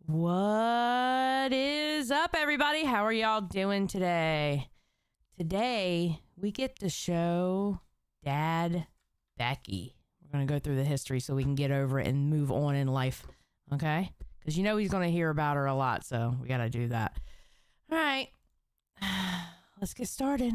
What is up, everybody? How are y'all doing today? Today, we get to show Dad Becky. We're going to go through the history so we can get over it and move on in life, okay? Because you know he's going to hear about her a lot, so we got to do that. All right, let's get started.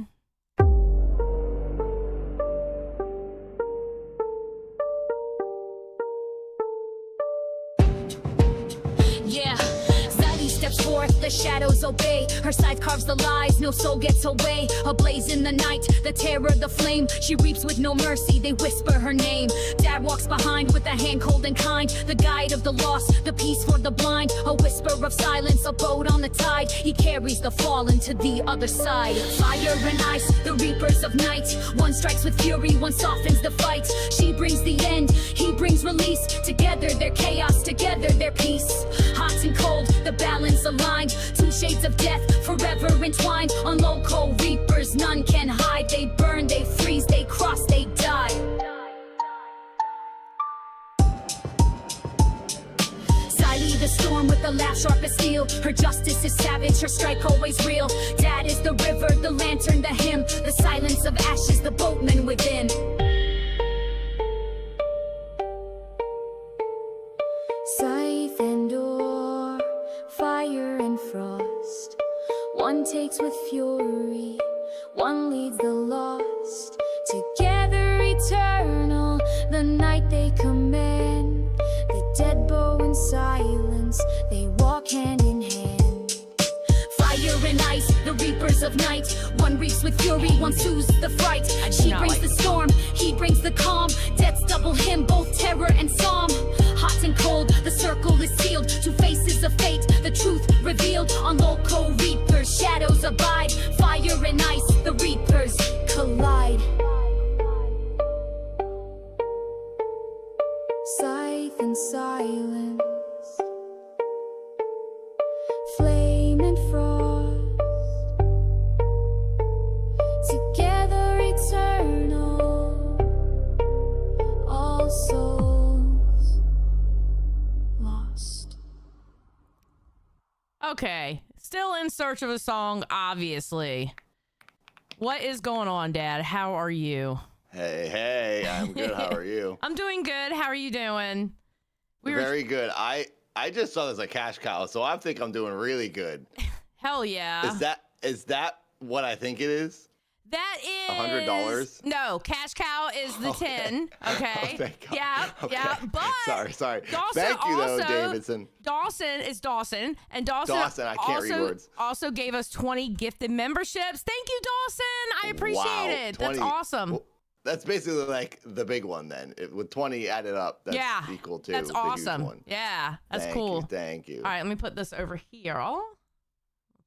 Forth, the shadows obey. Her scythe carves the lies, no soul gets away. A blaze in the night, the terror, the flame. She reaps with no mercy, they whisper her name. Dad walks behind with a hand cold and kind. The guide of the lost, the peace for the blind. A whisper of silence, a boat on the tide. He carries the fallen to the other side. Fire and ice, the reapers of night. One strikes with fury, one softens the fight. She brings the end, he brings release. Together their chaos, together their peace. Hot and cold, the balance aligned. Two shades of death, forever entwined. On local reapers, none can hide. They burn, they freeze, they cross, they die. Siley the storm with a laugh sharp as steel. Her justice is savage, her strike always real. Dad is the river, the lantern, the hymn. The silence of ashes, the boatman within. Scythe and oar, fire and frost. One takes with fury, one leads the lost. Together eternal, the night they command. The dead bow in silence, they walk hand in hand. Fire and ice, the reapers of night. One reaps with fury, one soothes the fright. She brings the storm, he brings the calm. Death's double hymn, both terror and psalm. Hot and cold, the circle is sealed. Two faces of fate, the truth revealed. On local reapers, shadows abide. Fire and ice, the reapers collide. Scythe and silence, flame and frost. Together eternal, all souls lost. Okay, still in search of a song, obviously. What is going on, Dad? How are you? Hey, I'm good. How are you? I'm doing good. How are you doing? Very good. I just saw this a cash cow, so I think I'm doing really good. Hell yeah. Is that what I think it is? That is $100? No, cash cow is the 10. Okay. Oh, thank God. Yeah, Okay. yeah. But Sorry. Dawson Thank you, though, also, Davidson. Dawson is Dawson, and Dawson I can't read words. Also gave us 20 gifted memberships. Thank you, Dawson. I appreciate it. 20, That's awesome. Well, that's basically like the big one then. With 20 added up, that's equal to that's the awesome. huge one. Yeah, that's Thank cool. Thank you. All right, let me put this over here. I'll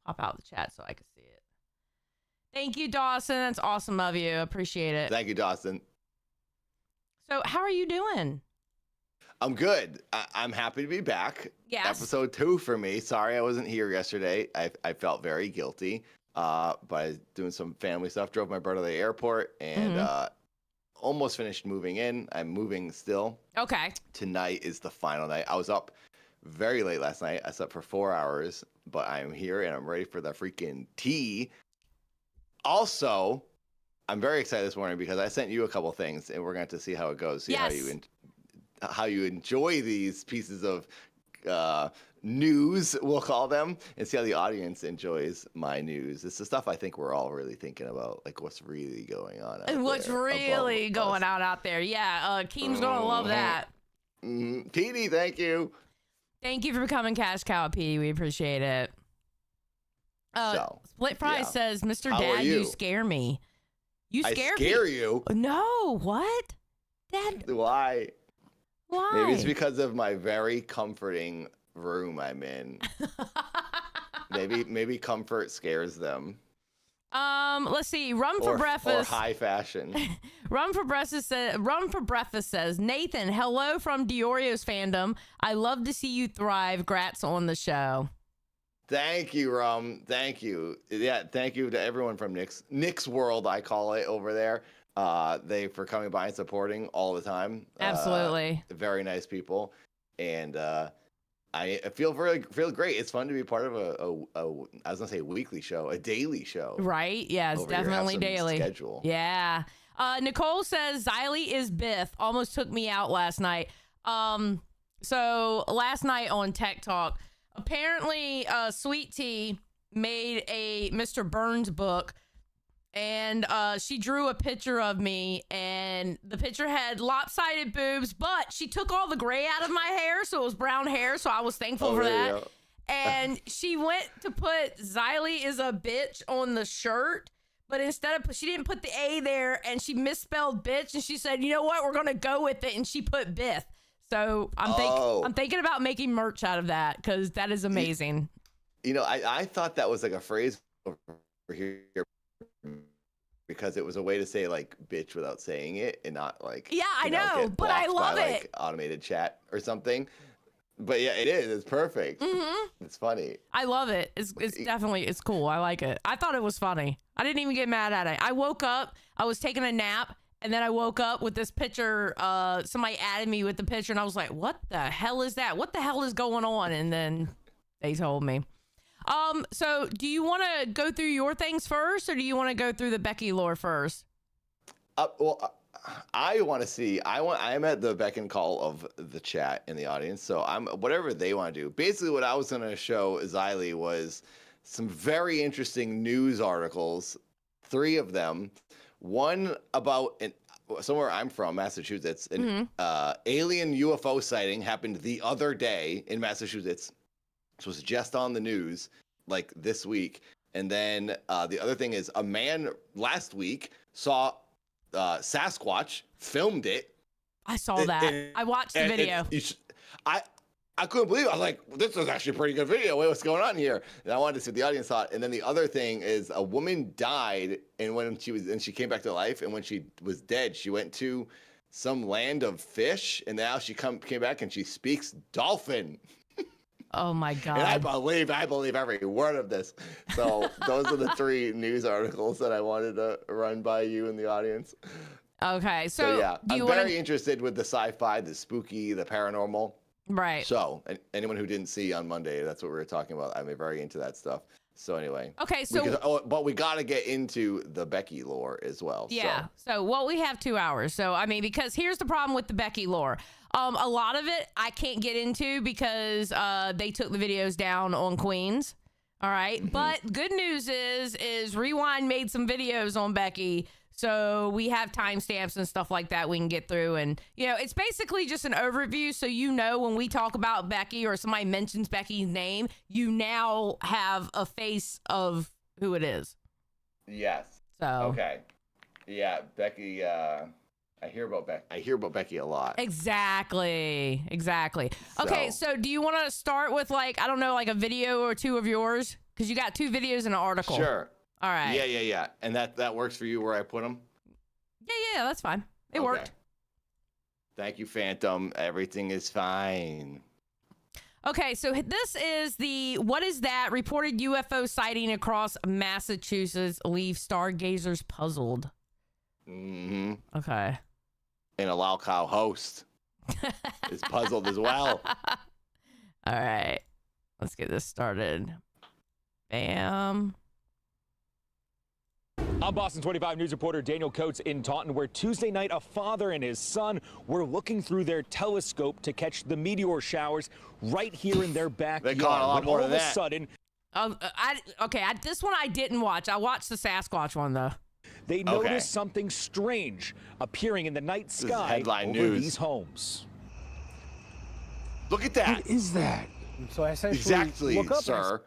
pop out the chat so I can see it. Thank you, Dawson. That's awesome of you. Appreciate it. Thank you, Dawson. So, how are you doing? I'm good. I'm happy to be back. Yes. Episode 2 for me. Sorry I wasn't here yesterday. I felt very guilty. But I was doing some family stuff. Drove my brother to the airport and almost finished moving in. I'm moving still. Okay. Tonight is the final night. I was up very late last night. I slept for 4 hours, but I'm here and I'm ready for the freaking tea. Also, I'm very excited this morning because I sent you a couple things, and we're going to see how it goes. See how you enjoy these pieces of news, we'll call them, and see how the audience enjoys my news. It's the stuff I think we're all really thinking about, like what's really going on out and what's really going on out there. Yeah, Keem's going to love that. Petey, thank you. Thank you for becoming Cash Cow, Petey. We appreciate it. Split Fry says, Mr. Dad, you scare me. You scare me. I scare you? No, what? Dad? Why? Why? Maybe it's because of my very comforting room I'm in. maybe comfort scares them. Let's see. Run for breakfast. Or high fashion. Run for breakfast says, Nathan, hello from Diorio's fandom. I love to see you thrive. Grats on the show. Thank you, Rum. Thank you. Yeah, thank you to everyone from Nick's World, I call it over there. For coming by and supporting all the time. Absolutely. Very nice people. And I feel great. It's fun to be part of I was gonna say weekly show, a daily show. Right? Yeah, it's over here. definitely Have some daily. Schedule. Yeah. Nicole says Xylee is Biff. Almost took me out last night. So last night on Tech Talk, apparently Sweet Tea made a Mr. Burns book, and she drew a picture of me, and the picture had lopsided boobs, but she took all the gray out of my hair, so it was brown hair, so I was thankful for that. And she went to put Xylee is a bitch on the shirt, but instead of, she didn't put the A there, and she misspelled bitch, and she said, you know what, we're gonna go with it, and she put Biff. So I'm thinking about making merch out of that, because that is amazing. You know, I thought that was like a phrase over here because it was a way to say like bitch without saying it, and not like, yeah, I know, get but I blocked love by, it. like, automated chat or something. But yeah, it is. It's perfect. Mm-hmm. It's funny. I love it. It's definitely, it's cool. I like it. I thought it was funny. I didn't even get mad at it. I woke up, I was taking a nap, and then I woke up with this picture. Somebody added me with the picture, and I was like, what the hell is that? What the hell is going on? And then they told me. So do you want to go through your things first, or do you want to go through the Becky lore first? I want to see. I'm at the beck and call of the chat in the audience, so I'm whatever they want to do. Basically, what I was going to show Xylee was some very interesting news articles, 3 of them. One about somewhere I'm from, Massachusetts, an alien UFO sighting happened the other day in Massachusetts. This was just on the news, like this week. And then the other thing is a man last week saw Sasquatch, filmed it. I saw that. I watched the video. I couldn't believe it. I was like, this is actually a pretty good video. Wait, what's going on here? And I wanted to see what the audience thought. And then the other thing is a woman died, and she came back to life, and when she was dead, she went to some land of fish, and now she came back and she speaks dolphin. Oh my God. And I believe every word of this. So those are the 3 news articles that I wanted to run by you in the audience. Okay. So yeah, I'm very interested with the sci-fi, the spooky, the paranormal. Right. So anyone who didn't see on Monday, that's what we were talking about. I'm very into that stuff. So anyway. Okay. So but we got to get into the Becky lore as well. Yeah. So we have 2 hours. So, I mean, because here's the problem with the Becky lore. A lot of it I can't get into because they took the videos down on Queens. All right. Mm-hmm. But good news is Rewind made some videos on Becky. So we have timestamps and stuff like that we can get through. And, you know, it's basically just an overview. So, you know, when we talk about Becky or somebody mentions Becky's name, you now have a face of who it is. Yes. So. Okay. Yeah, Becky, I hear about Becky a lot. Exactly. Okay, so do you want to start with, like, I don't know, like a video or 2 of yours? Because you got 2 videos and an article. Sure. All right. Yeah. And that works for you where I put them? Yeah, that's fine. It worked. Thank you, Phantom. Everything is fine. Okay, so this is the what is that reported UFO sighting across Massachusetts leave stargazers puzzled. Mm-hmm. Okay. And a Lao Cow host is puzzled as well. All right. Let's get this started. Bam. I'm Boston 25 News reporter Daniel Coates in Taunton, where Tuesday night a father and his son were looking through their telescope to catch the meteor showers right here in their backyard. They caught a lot more all of of that. a sudden, this one I didn't watch. I watched the Sasquatch one though. They noticed something strange appearing in the night sky over these homes. Look at that. What is that? So I essentially exactly, look up sir.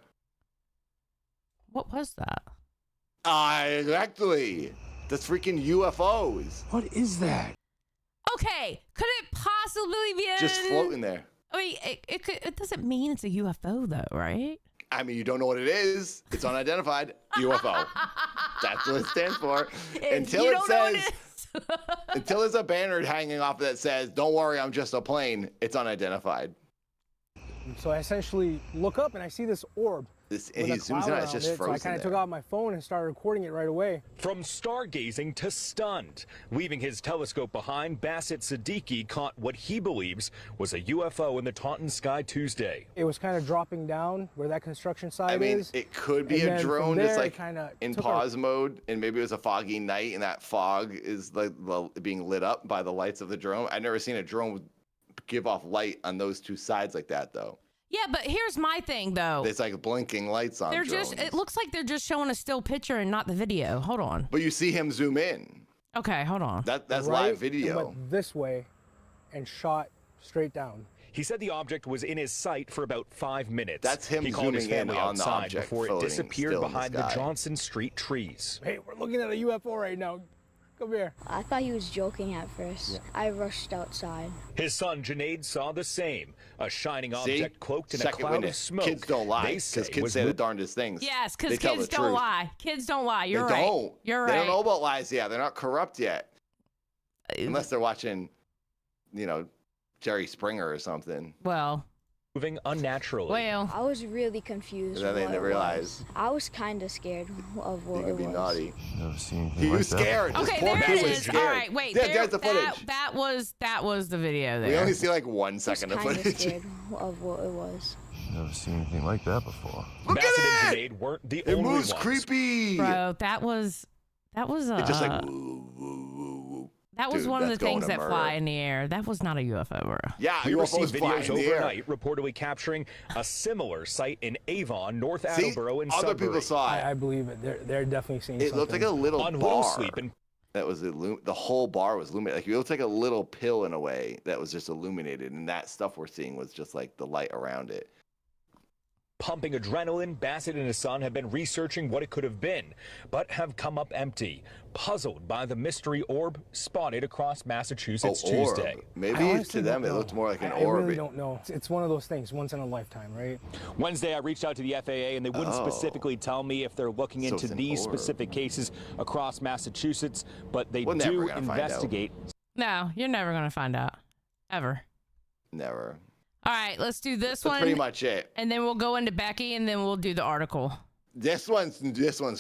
What was that? Exactly. That's freaking UFOs. What is that? Okay, could it possibly be just floating there? I mean, it doesn't mean it's a UFO though, right? I mean, you don't know what it is. It's unidentified UFO. That's what it stands for. Until it says, until there's a banner hanging off that says, "Don't worry, I'm just a plane." It's unidentified. So I essentially look up and I see this orb And he zooms in on it, it's just frozen. So I kind of took out my phone and started recording it right away. From stargazing to stunned. Leaving his telescope behind, Bassett Siddiqui caught what he believes was a UFO in the Taunton sky Tuesday. It was kind of dropping down where that construction site is. It could be a drone that's like in pause mode, and maybe it was a foggy night, and that fog is like being lit up by the lights of the drone. I've never seen a drone give off light on those two sides like that, though. Yeah, but here's my thing, though. It's like blinking lights on drones. It looks like they're just showing a still picture and not the video. Hold on. But you see him zoom in. Okay, hold on. That's live video. Went this way and shot straight down. He said the object was in his sight for about 5 minutes. That's him he called his zooming in family on the outside object before it floating disappeared still in the behind the sky. Johnson Street trees. Hey, we're looking at a UFO right now. Come here. I thought he was joking at first. Yeah. I rushed outside. His son Junaid saw the same. A shining See? object cloaked in a Second cloud witness. of smoke. Kids don't lie, They because say kids was say the darndest things. Yes, They because tell kids the don't truth. lie. Kids don't lie. You're They right. don't. You're They right. don't know about lies yet. They're not corrupt yet. Unless they're watching, Jerry Springer or something. Well. moving unnaturally. Well. I was really confused. And then they what it realize. was. I was kind of scared of what He it could be was. naughty. Never seen anything He like was that. scared. This Okay, poor there kid it was is. scared. All right, wait. There's the footage. That was the video there. We only see like 1 I was second of kind of footage. scared of what it was. Never seen anything like that before. Look Bassett at and it! Junaid weren't the It only moves ones. creepy. Bro, that was It's just like woo, woo, woo, woo. that was Dude, one of the that's going things to that murder. fly in the air. That was not a UFO, bro. Yeah, We received UFOs fly videos in the air. overnight reportedly capturing a similar site in Avon, North See, Attleboro, and other Sudbury. people saw it. I believe it. They're definitely seeing It something. looked like a little On bar. Whittle Sleep and That was the whole bar was illuminated. Like it looked like a little pill in a way that was just illuminated, and that stuff we're seeing was just like the light around it. pumping adrenaline, Bassett and his son have been researching what it could have been, but have come up empty, puzzled by the mystery orb spotted across Massachusetts Tuesday. I Maybe honestly to them don't it know. looked more like an I orb. really don't know. It's one of those things, once in a lifetime, right? Wednesday, I reached out to the FAA, and they wouldn't Oh. specifically tell me if they're looking So into it's an these orb. specific cases across Massachusetts, but they We're never do gonna find out. investigate. No, you're never gonna find out. Ever. Never. All right, let's do this That's one. pretty much it. And then we'll go into Becky, and then we'll do the article. This one's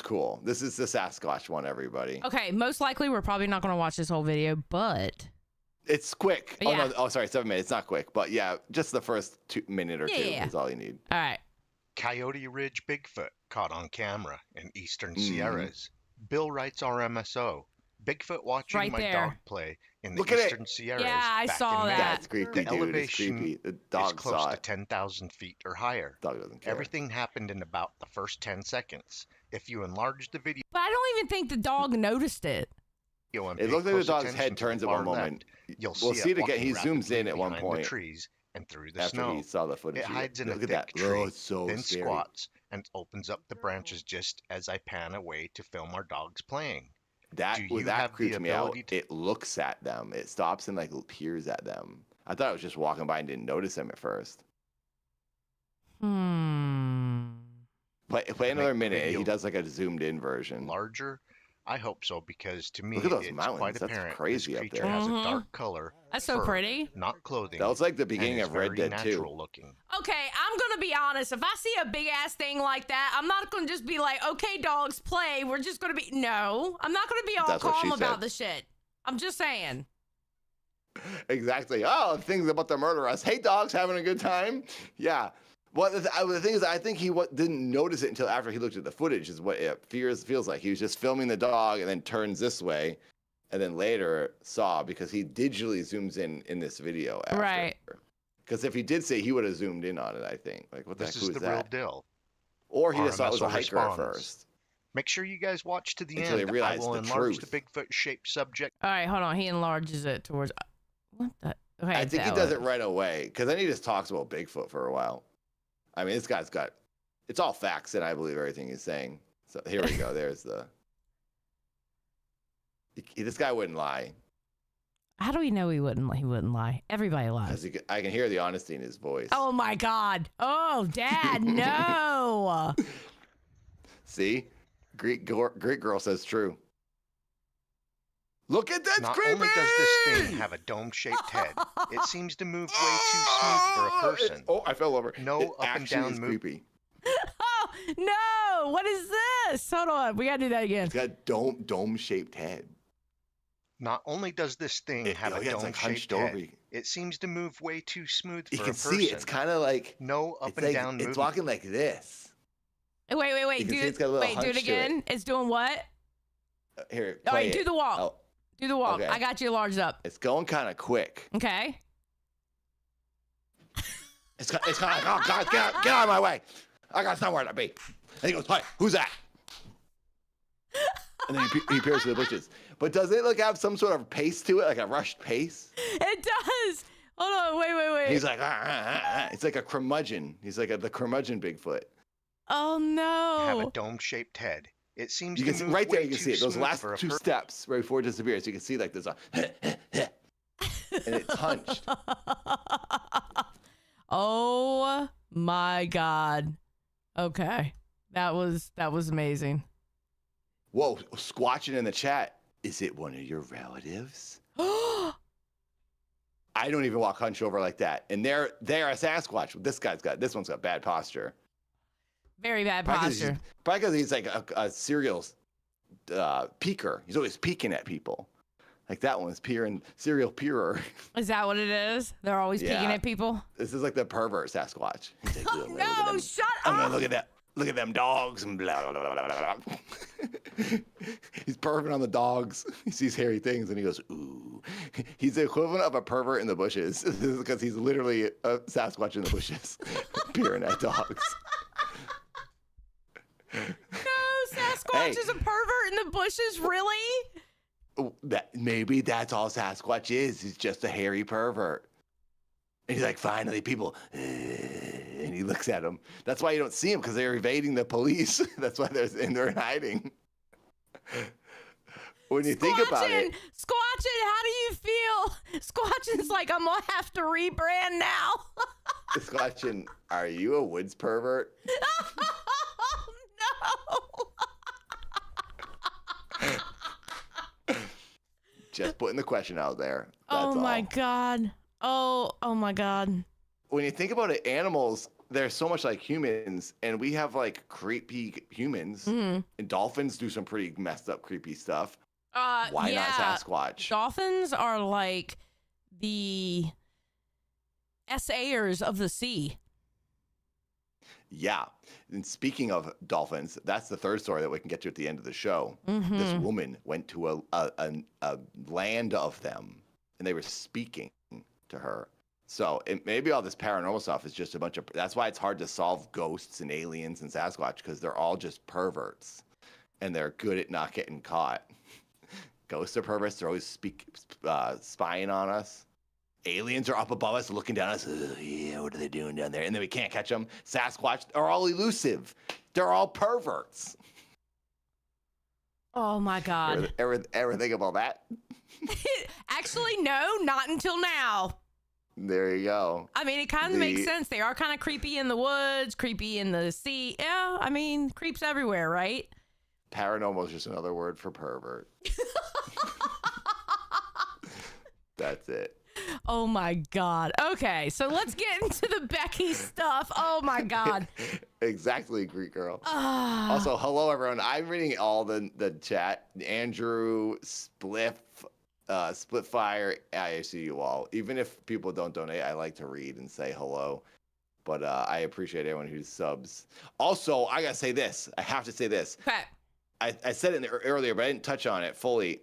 cool. This is the Sasquatch one, everybody. Okay, most likely we're probably not going to watch this whole video, but It's quick. Yeah. Oh no, oh sorry, 7 minutes. It's not quick, but yeah, just the first minute or two Yeah. is all you need. all right. Coyote Ridge Bigfoot caught on camera in eastern Mhm. Sierras. Bill writes RMSO. Bigfoot watching Right my there. dog play in the Look at it. eastern Sierras. Yeah, I back saw in May. that. That's creepy, The dude. It's elevation creepy. The is dog close saw to it. 10,000 feet or higher. Dog doesn't care. Everything happened in about the first 10 seconds. If you enlarge the video But I don't even think the dog noticed it. and It pay looked like the close dog's attention head to turns the at one far moment. left, you'll We'll see it again. walking He zooms rapidly in at one behind point. the trees and through the After snow. he saw the footage. It hides in a Look at thick that. tree, Oh, it's so then scary. squats and opens up the branches just as I pan away to film our dogs playing. That Do you that have the creeps me out. ability to- It looks at them. It stops and like peers at them. I thought it was just walking by and didn't notice them at first. Play another Make minute. He video does like a zoomed in version. Larger? I hope so, because to me Look at those it's mountains. quite That's apparent crazy this up creature there. has Mhm. a dark color. That's so fur, pretty. Not clothing. That was like the and beginning is of Red very Dead 2. natural looking. Okay, I'm going to be honest. If I see a big ass thing like that, I'm not going to just be like, okay, dogs, play. We're just going to be. No, I'm not going to be all That's what she calm about said. the shit. I'm just saying. Exactly. Oh, things about to murder us. Hey, dogs, having a good time? Yeah. Well, the thing is, I think he didn't notice it until after he looked at the footage, is what it feels like. He was just filming the dog and then turns this way, and then later saw, because he digitally zooms in this video. After. Right. Because if he did say, he would have zoomed in on it, I think. Like, what the This heck, is who the is real that? deal. Or he just thought it was a RMSO hiker at responds. first. Make sure you guys watch to the Until he end. I realized will the enlarge truth. the Bigfoot-shaped subject. All right, hold on. He enlarges it towards. What the? Okay, I think he that does it was- right away, because then he just talks about Bigfoot for a while. I mean, this guy's got, it's all facts, and I believe everything he's saying. So here we go. There's the, this guy wouldn't lie. How do we know he wouldn't? He wouldn't lie. Everybody lies. I can hear the honesty in his voice. Oh my God! Oh, Dad, no! See? Greek girl says true. Look at that, Not creepy! only does this thing have a dome-shaped head, it seems to move way too smooth for a person. Oh, I fell over. No It up and actually down is move- creepy. Oh, No, what is this? Hold on, we gotta do that again. It's got a dome-shaped head. Not only does this thing have a it's like dome-shaped hunched head, over. it seems to move way too smooth for You a can person. see it's kind of like no up it's and like, down It's movement. walking like this. Wait. You can see it's got a little Do it hunch to again. It's doing what? Here, All play right, it. do the walk. Oh, Do the walk. okay. I got you larged up. it's going kind of quick. Okay. It's kind of like, oh God, get out of my way! I got somewhere to be. And he goes, "Hi, who's that?" And then he appears through the bushes. But does it have some sort of pace to it, like a rushed pace? It does. Hold on. Wait. He's like, it's like a curmudgeon. He's like the curmudgeon Bigfoot. Oh Have a no. dome-shaped head. It seems You to can see, move right there. way You can too see it. Those smooth last for a two steps right before it disappears. You can see like there's a, and it's hunched. Oh my God. Okay. That was amazing. Whoa, squatching in the chat. Is it one of your relatives? I don't even walk hunch over like that. And they're a Sasquatch. This one's got bad posture. Very bad Probably 'cause posture. Probably because he's like a serial peeker. He's always peeking at people. Like that one's serial peerer. Is that what it is? They're always peeking Yeah. at people? This is like the pervert Sasquatch. He's like, Oh, "I'm gonna look at no, them- shut I'm gonna up. look at that. Look at them dogs and blah blah blah blah blah. He's perving on the dogs. He sees hairy things and he goes, ooh. He's the equivalent of a pervert in the bushes. This is because he's literally a Sasquatch in the bushes, peering at dogs. No, Sasquatch Hey. is a pervert in the bushes, really? Maybe that's all Sasquatch is. He's just a hairy pervert. And he's like, finally, people. And he looks at him. That's why you don't see him, because they're evading the police. That's why they're in hiding. When you think about it, Squatchin', how do you feel? Squatchin's like, I'm gonna have to rebrand now. Squatchin, are you a woods pervert? No. Just putting the question out there. Oh That's my all. God. Oh my God. When you think about it, animals, they're so much like humans, and we have like creepy humans. Mm-hmm. And dolphins do some pretty messed up, creepy stuff. Why yeah. not Sasquatch? Dolphins are like the essayers of the sea. Yeah. And speaking of dolphins, that's the third story that we can get to at the end of the show. Mm-hmm. This woman went to a land of them, and they were speaking to her. So maybe all this paranormal stuff is just a bunch of. That's why it's hard to solve ghosts and aliens and Sasquatch, because they're all just perverts, and they're good at not getting caught. Ghosts are perverts. They're always spying on us. Aliens are up above us, looking down at us. Yeah, what are they doing down there? And then we can't catch them. Sasquatch are all elusive. They're all perverts. Oh my God. Ever think about that? Actually, no, not until now. There you go. I mean, it kind of makes sense. They are kind of creepy in the woods, creepy in the sea. Yeah, I mean, creeps everywhere, right? Paranormal is just another word for pervert. That's it. Oh my God. Okay, so let's get into the Becky stuff. Oh my God. Exactly, Greek girl. Ah. Also, hello everyone. I'm reading all the chat. Andrew, Splitfire, I see you all. Even if people don't donate, I like to read and say hello. But I appreciate everyone who subs. Also, I gotta say this. I have to say this. Okay. I said it earlier, but I didn't touch on it fully.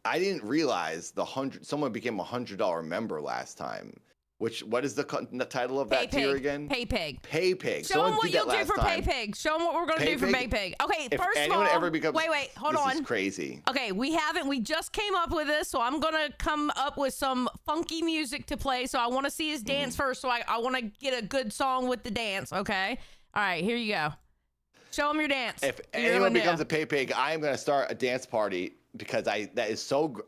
I didn't realize someone became a $100 member last time. What is the title of that tier again? Pay Pig. Pay Pig. Show them what you'll do for time. Pay Pig. Show them what we're going to do for Pay Pig. Okay, If first of anyone all, ever becomes, wait, hold this on. is crazy. Okay, we just came up with this, so I'm going to come up with some funky music to play. So I want to see his dance first, so I want to get a good song with the dance, okay? All right, here you go. Show them your dance. If You're anyone gonna becomes do. a Pay Pig, I am going to start a dance party, because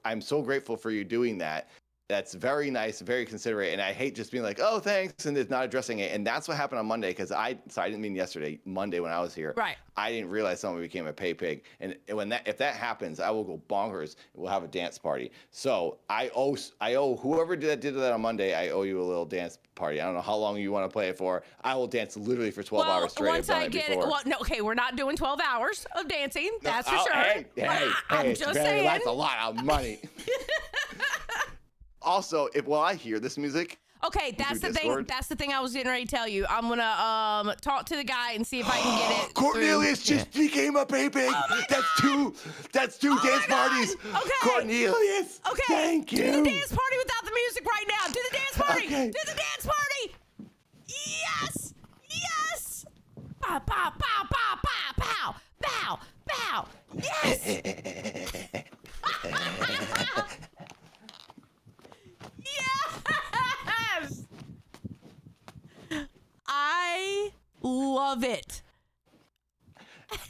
I'm so grateful for you doing that. That's very nice, very considerate, and I hate just being like, "Oh, thanks," and it's not addressing it. And that's what happened on Monday because I didn't mean yesterday, Monday when I was here. Right. I didn't realize someone became a pay pig, and if that happens, I will go bonkers. We'll have a dance party. So I owe whoever did that on Monday. I owe you a little dance party. I don't know how long you want to play it for. I will dance literally for 12 hours straight. Once I get it, no, okay, we're not doing 12 hours of dancing. That's for sure. Hey, I'm just saying. That's a lot of money. Also, while I hear this music, okay, that's the thing. Discord. That's the thing I was getting ready to tell you. I'm gonna talk to the guy and see if I can get it. Cornelius just became a baby. That's two dance parties. Okay. Cornelius. Okay. Thank you. Do the dance party without the music right now. Do the dance party. Okay. Do the dance party. Yes. Yes. Pow, pow, pow, pow, pow, pow, pow, pow. Yes. Yes. I love it.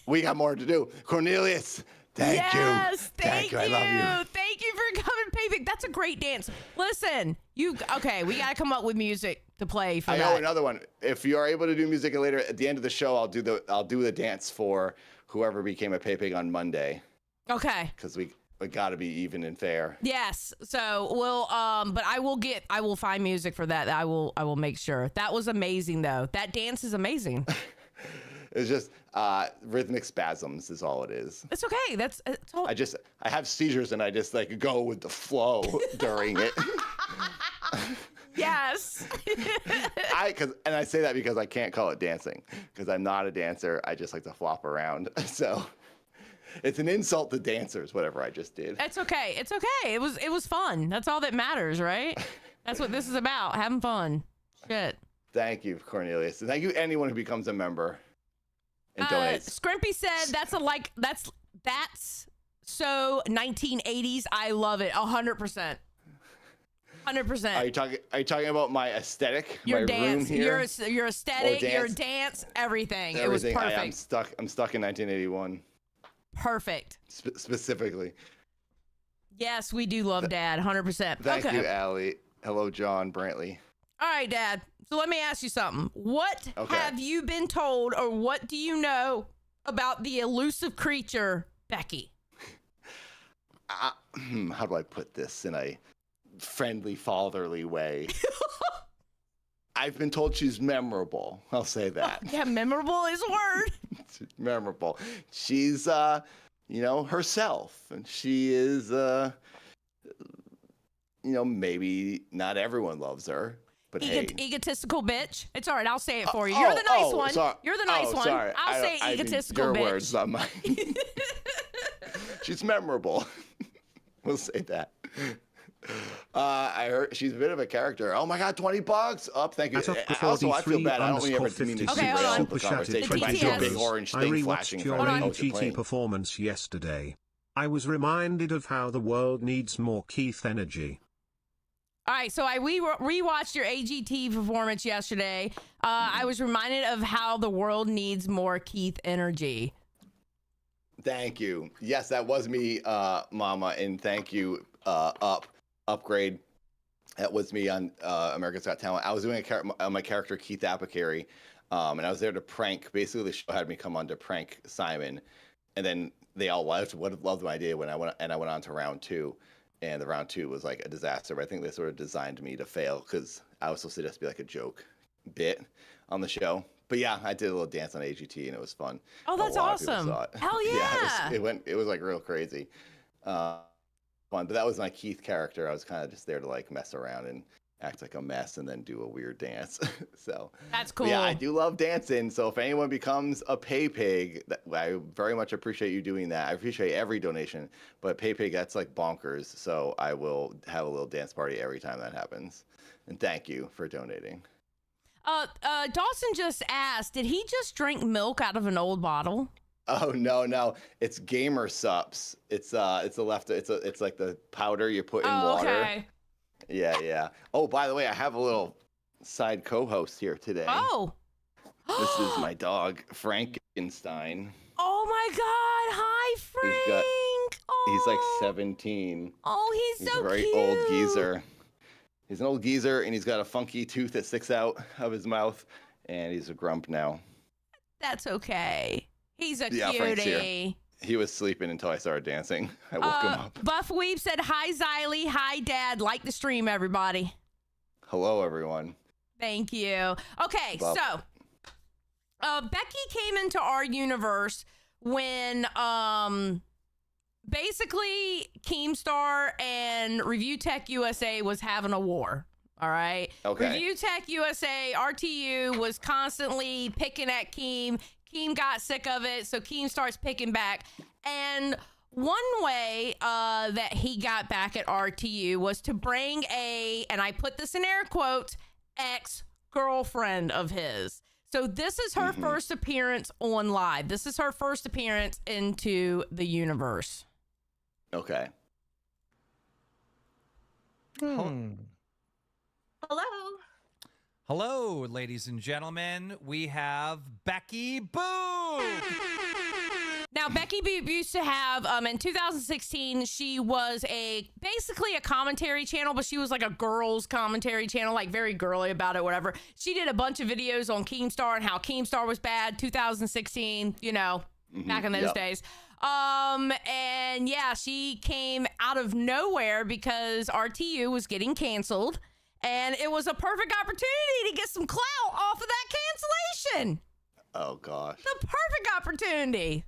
We got more to do. Cornelius, thank you. Yes, thank you. I love you. Thank you for coming, Paypick. That's a great dance. Listen, we gotta come up with music to play for I that. know another one. If you are able to do music later at the end of the show, I'll do the dance for whoever became a pay pig on Monday. Okay. Because we got to be even and fair. Yes. So we'll but I will find music for that. I will make sure. That was amazing though. That dance is amazing. It's just rhythmic spasms is all it is. It's okay. It's all. I have seizures and I just like go with the flow during it. Yes. I say that because I can't call it dancing because I'm not a dancer. I just like to flop around. So it's an insult to dancers, whatever I just did. It's okay. It's okay. It was fun. That's all that matters, right? That's what this is about. Having fun. Shit. Thank you, Cornelius. And thank you anyone who becomes a member and donates. Scrimpy said that's so 1980s. I love it. 100%. 100%. Are you talking about my aesthetic? Your my dance, room here? your aesthetic, Or dance? your dance, everything. It Everything. was perfect. I'm stuck in 1981. Perfect. Specifically. Yes, we do love Dad. 100%. Thank okay. you, Allie. Hello, John Brantley. All right, Dad. So let me ask you something. What have you been told, or what do you know about the elusive creature, Becky? How do I put this in a friendly, fatherly way? I've been told she's memorable. I'll say that. Yeah, memorable is a word. Memorable. She's, herself. And she is, maybe not everyone loves her. But egotistical bitch. It's all right. I'll say it for you. You're the nice one. Sorry. You're the nice one. Sorry. I'll say egotistical your bitch. Words, not mine. She's memorable. We'll say that. I heard she's a bit of a character. Oh my God, $20 up. Thank you. Also, I feel bad. I don't really ever mean to Okay, hold on. the conversation by a big orange I thing flashing rewatched in your front of me. AGT performance yesterday. I was reminded of how the world needs more Keith energy. All right, so we rewatched your AGT performance yesterday. I was reminded of how the world needs more Keith energy. Thank you. Yes, that was me, Mama, and thank you, Upgrade. That was me on America's Got Talent. I was doing my character Keith Apicary, and I was there to prank. Basically, the show had me come on to prank Simon, and then they all loved my idea when I went on to round two. And the round two was like a disaster, but I think they sort of designed me to fail because I was supposed to just be like a joke bit on the show. But yeah, I did a little dance on AGT and it was fun. Oh, that's awesome. Hell yeah. It was like real crazy. Fun. But that was my Keith character. I was kind of just there to like mess around and act like a mess and then do a weird dance. So that's cool. Yeah, I do love dancing. So if anyone becomes a pay pig, I very much appreciate you doing that. I appreciate every donation, but pay pig, that's like bonkers. So I will have a little dance party every time that happens. And thank you for donating. Dawson just asked, did he just drink milk out of an old bottle? Oh no, it's Gamer Sups. It's like the powder you put in water. Okay. Yeah. Oh, by the way, I have a little side co-host here today. Oh. This is my dog, Frankenstein. Oh my God. Hi, Frank. He's like 17. Oh, he's so a very cute. old geezer. He's an old geezer, and he's got a funky tooth that sticks out of his mouth, and he's a grump now. That's okay. He's a Frank's here. cutie. He was sleeping until I started dancing. I woke him up. Buff Weeb said, hi, Xylee. Hi, Dad. Like the stream, everybody. Hello, everyone. Thank you. Okay, Buff. so Becky came into our universe when basically Keemstar and Review Tech USA was having a war. All right. Okay. Review Tech USA, RTU, was constantly picking at Keem. Keem got sick of it, so Keem starts picking back. And one way that he got back at RTU was to bring and I put this in air quotes, ex-girlfriend of his. So this is her first appearance on live. This is her first appearance into the universe. Okay. Hello. Hello, ladies and gentlemen. We have Becky Boo. Now, Becky Boo used to have, in 2016, she was basically a commentary channel, but she was like a girls commentary channel, like very girly about it, whatever. She did a bunch of videos on Keemstar and how Keemstar was bad, 2016, back in those days. And yeah, she came out of nowhere because RTU was getting canceled, and it was a perfect opportunity to get some clout off of that cancellation. Oh, gosh. The perfect opportunity.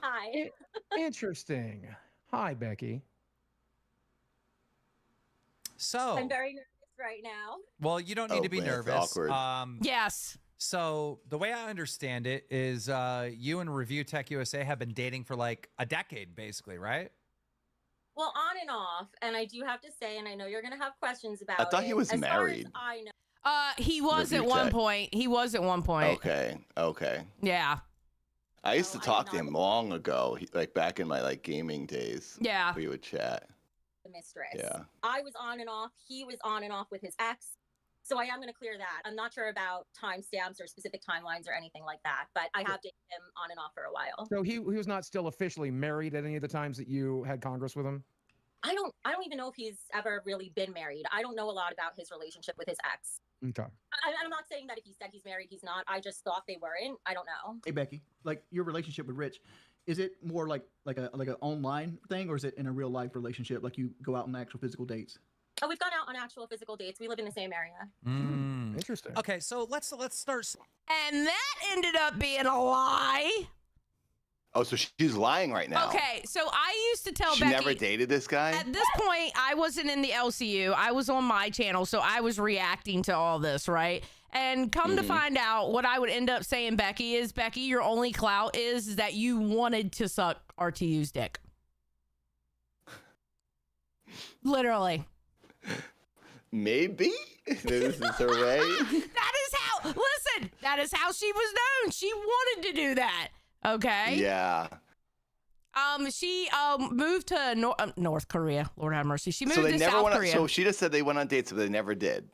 Hi. Interesting. Hi, Becky. So I'm very nervous right now. well, you don't need to be man, it's nervous. awkward. Yes. So the way I understand it is you and Review Tech USA have been dating for like a decade, basically, right? Well, on and off, and I do have to say, and I know you're going to have questions about it. I thought he was as married. Far as I know. He was at Review one Tech. point. He was at one point. Okay. Yeah. I used to No, I talk did to not. him long ago, like back in my gaming days. Yeah. We would chat. The mistress. Yeah. I was on and off. He was on and off with his ex. So I am going to clear that. I'm not sure about timestamps or specific timelines or anything like that, but I have dated him on and off for a while. So he was not still officially married at any of the times that you had Congress with him? I don't even know if he's ever really been married. I don't know a lot about his relationship with his ex. Okay. I'm not saying that if he said he's married, he's not. I just thought they weren't. I don't know. Hey Becky, like your relationship with Rich, is it more like an online thing, or is it in a real life relationship? Like you go out on actual physical dates? Oh, we've gone out on actual physical dates. We live in the same area. Interesting. Okay, so let's start. And that ended up being a lie. Oh, so she's lying right now. Okay, so I used to tell She Becky. never dated this guy? At this point, I wasn't in the LCU. I was on my channel, so I was reacting to all this, right? And come to find out, what I would end up saying, Becky, is, Becky, your only clout is that you wanted to suck RTU's dick. Literally. Maybe? This is her way? That is how she was known. She wanted to do that. Okay. Yeah. She moved to North Korea. Lord have mercy. She moved So they to never South went on, Korea. so she just said they went on dates, but they never did.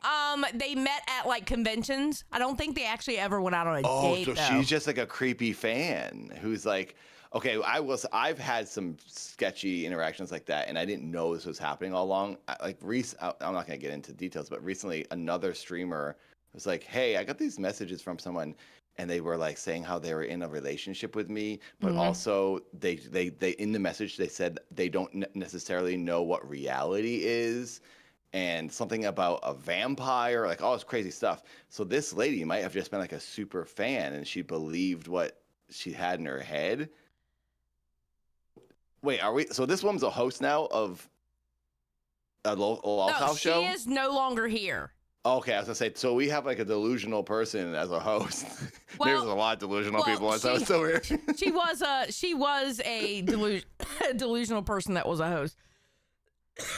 They met at like conventions. I don't think they actually ever went out on a date. So though. she's just like a creepy fan who's like, okay, I've had some sketchy interactions like that, and I didn't know this was happening all along. I'm not gonna get into details, but recently another streamer was like, hey, I got these messages from someone, and they were like saying how they were in a relationship with me, but also they in the message they said they don't necessarily know what reality is, and something about a vampire, like all this crazy stuff. So this lady might have just been like a super fan, and she believed what she had in her head. Wait, are we? So this woman's a host now of a local house show? She is no longer here. Okay, I was gonna say, so we have like a delusional person as a host. Well- Maybe there's a lot of delusional people on so it's so weird. She was a delusional person that was a host.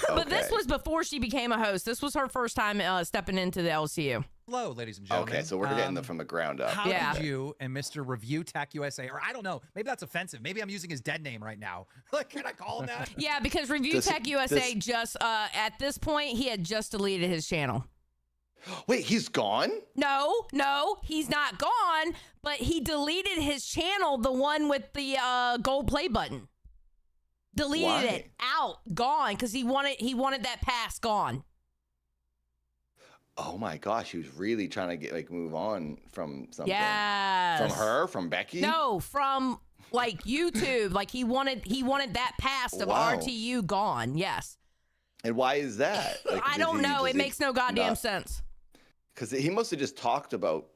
But this Okay. was before she became a host. This was her first time stepping into the LCU. Hello, ladies and gentlemen. Okay, so we're getting them from the ground up. How Yeah. did you and Mr. Review Tech USA, or I don't know, maybe that's offensive. Maybe I'm using his dead name right now. Like, can I call him that? Yeah, because Review Tech USA just at this point he had just deleted his channel. Wait, he's gone? No, he's not gone, but he deleted his channel, the one with the gold play button. Deleted Why? it out, gone, because he wanted that past gone. Oh my gosh, he was really trying to get move on from something. Yes. From her, from Becky? No, from like YouTube. Like he wanted that past of Wow. RTU gone. Yes. And why is that? Like, I don't know. It makes no goddamn sense. Because he must have just talked about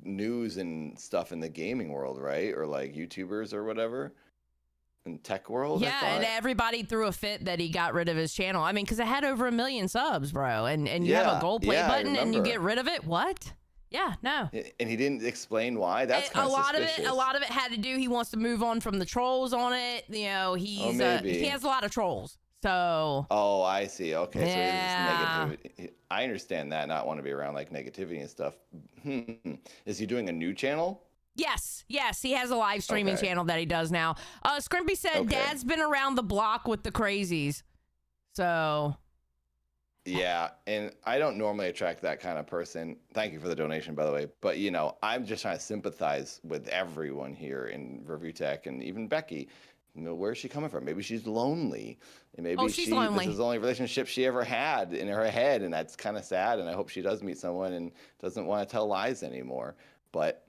news and stuff in the gaming world, right? Or like YouTubers or whatever. In tech world. Yeah, and everybody threw a fit that he got rid of his channel. I mean, because it had over 1 million subs, bro, and you have a gold plate button and you get rid of it. What? Yeah, no. And he didn't explain why. That's kind of suspicious. A lot of it had to do. He wants to move on from the trolls on it. You know, he has a lot of trolls. So. Oh, I see. Okay, yeah. So he's negativity. I understand that. Not want to be around like negativity and stuff. Is he doing a new channel? Yes, he has a live streaming channel that he does now. Scrimpy said Dad's been around the block with the crazies. So. Yeah, and I don't normally attract that kind of person. Thank you for the donation, by the way. But, you know, I'm just trying to sympathize with everyone here in Review Tech and even Becky. You know, where's she coming from? Maybe she's lonely. And maybe she's lonely. This is the only relationship she ever had in her head, and that's kind of sad. And I hope she does meet someone and doesn't want to tell lies anymore. But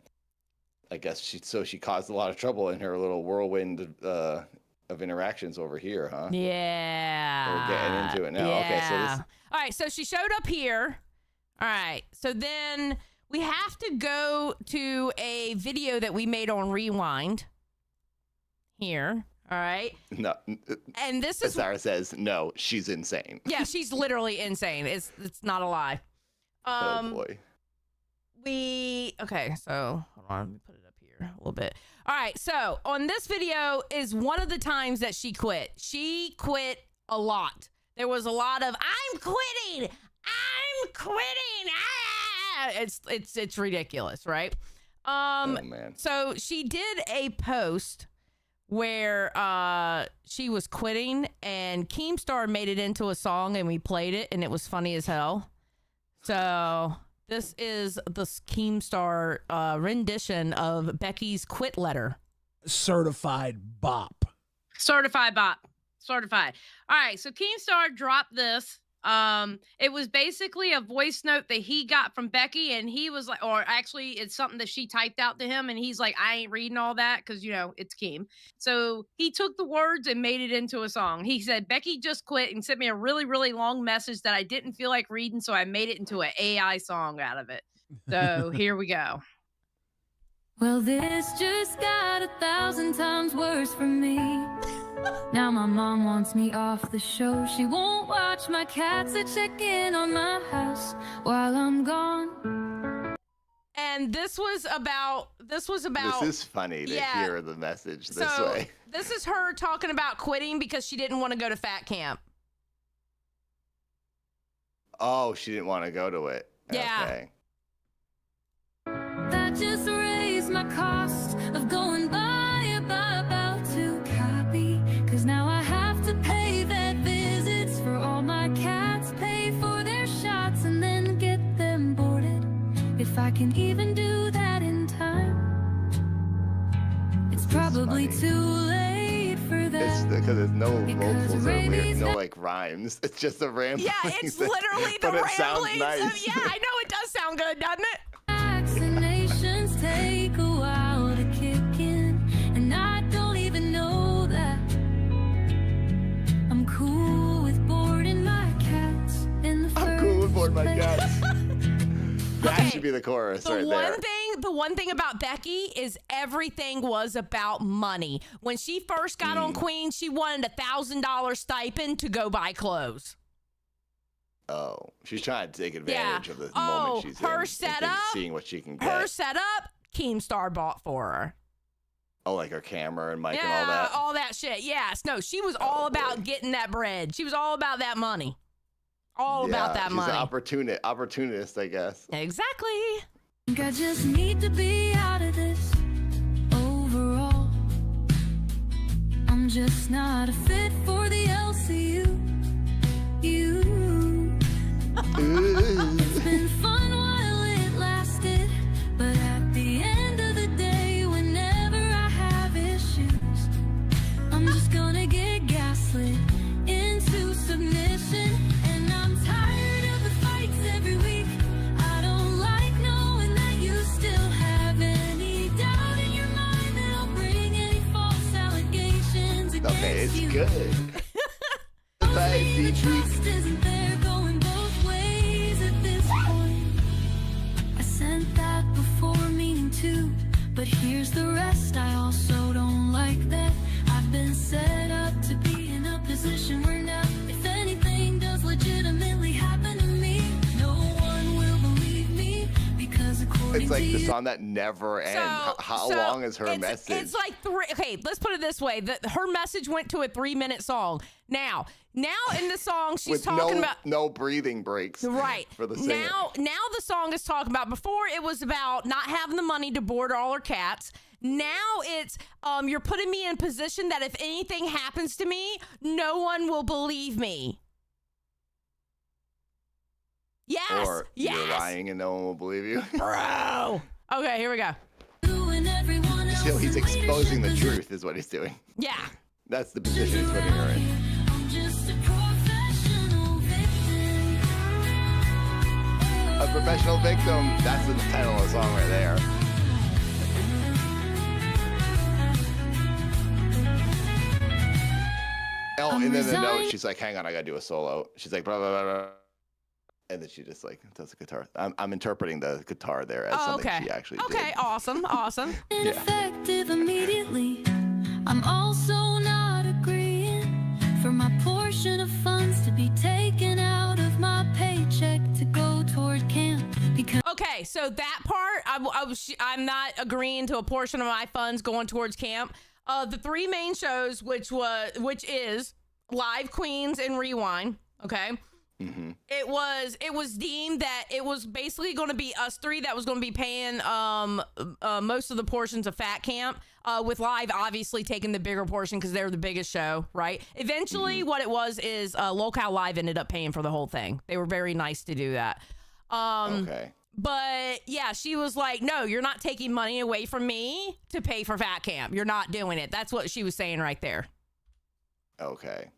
I guess she caused a lot of trouble in her little whirlwind of interactions over here, huh? Yeah. We're getting into it now. Yeah. Okay, so all right, so she showed up here. All right, so then we have to go to a video that we made on Rewind here. All right. No. And this is Sarah says, no, she's insane. Yeah, she's literally insane. It's not a lie. Oh boy. Okay, so hold on, let me put it up here a little bit. All right, so on this video is one of the times that she quit. She quit a lot. There was a lot of I'm quitting. Ah! It's ridiculous, right? Oh man. So she did a post where she was quitting, and Keemstar made it into a song, and we played it, and it was funny as hell. So this is the Keemstar rendition of Becky's quit letter. Certified bop. Certified bop. Certified. All right, so Keemstar dropped this. It was basically a voice note that he got from Becky, and he was like, or actually it's something that she typed out to him, and he's like, I ain't reading all that because, you know, it's Keem. So he took the words and made it into a song. He said, Becky just quit and sent me a really, really long message that I didn't feel like reading, so I made it into an AI song out of it. So here we go. Well, this just got 1,000 times worse for me. Now my mom wants me off the show. She won't watch my cats or check in on my house while I'm gone. And this was about. This is funny to hear the message this way. This is her talking about quitting because she didn't want to go to fat camp. Oh, she didn't want to go to it. Yeah. Okay. That just raised my cost of going by about to copy. Cause now I have to pay vet visits for all my cats, pay for their shots, and then get them boarded. If I can even do that in time. It's probably too late for that. Because there's no vocals or weird, no like rhymes. It's just a rambling. Yeah, it's literally the but it sounds ramblings. nice. Yeah, I know it does sound good, doesn't it? Vaccinations take a while to kick in, and I don't even know that. I'm cool with boarding my cats in the first I'm cool with boarding my place. cats. That Okay, should be the chorus right there. The one thing about Becky is everything was about money. When she first got on Queen, she wanted $1,000 stipend to go buy clothes. Oh, she's trying to take advantage of the moment she's her in. setup, seeing what she can get. Her setup, Keemstar bought for her. Oh, like her camera and mic and Yeah, all that? all that shit. Yes. No, she was all about getting that bread. She was all about that money. All about that money. She's an opportunist, I guess. Exactly. Think I just need to be out of this overall. I'm just not a fit for the LCU. It's been fun while it lasted, but at the end of the day, whenever I have issues, I'm just gonna get good. Spicy Trust isn't there, going both ways at this point. I sent that before meaning to, but here's the rest. I also don't like that. I've been set up to be in a position where now, if anything does legitimately happen to me, no one will believe me because according It's like to the you, song that never ends. How long is her message? It's like three. Okay, let's put it this way: her message went to a 3-minute song. Now in the song, she's With talking about no breathing breaks. right For the singer. now the song is talking about. Before it was about not having the money to board all her cats. Now it's you're putting me in a position that if anything happens to me, no one will believe me. Yes. Or you're lying and no one will believe you. Bro. Okay, here we go. So he's exposing the truth is what he's doing. Yeah. That's the position he's putting her in. A professional victim. That's the title of the song right there. Oh, and then the note, she's like, hang on, I gotta do a solo. She's like, blah, blah, blah, blah. And then she just like does the guitar. I'm interpreting the guitar there as something she actually did. Okay, awesome. Ineffective immediately. I'm also not agreeing for my portion of funds to be taken out of my paycheck to go toward camp. Because Okay, so that part, I'm not agreeing to a portion of my funds going towards camp. The 3 main shows, which is Live Queens and Rewind. Okay. Mm-hmm. It was deemed that it was basically going to be us 3 that was going to be paying most of the portions of Fat Camp, with Live obviously taking the bigger portion because they're the biggest show, right? Eventually, what it was is Locale Live ended up paying for the whole thing. They were very nice to do that. Okay. But yeah, she was like, no, you're not taking money away from me to pay for Fat Camp. You're not doing it. That's what she was saying right there. Okay.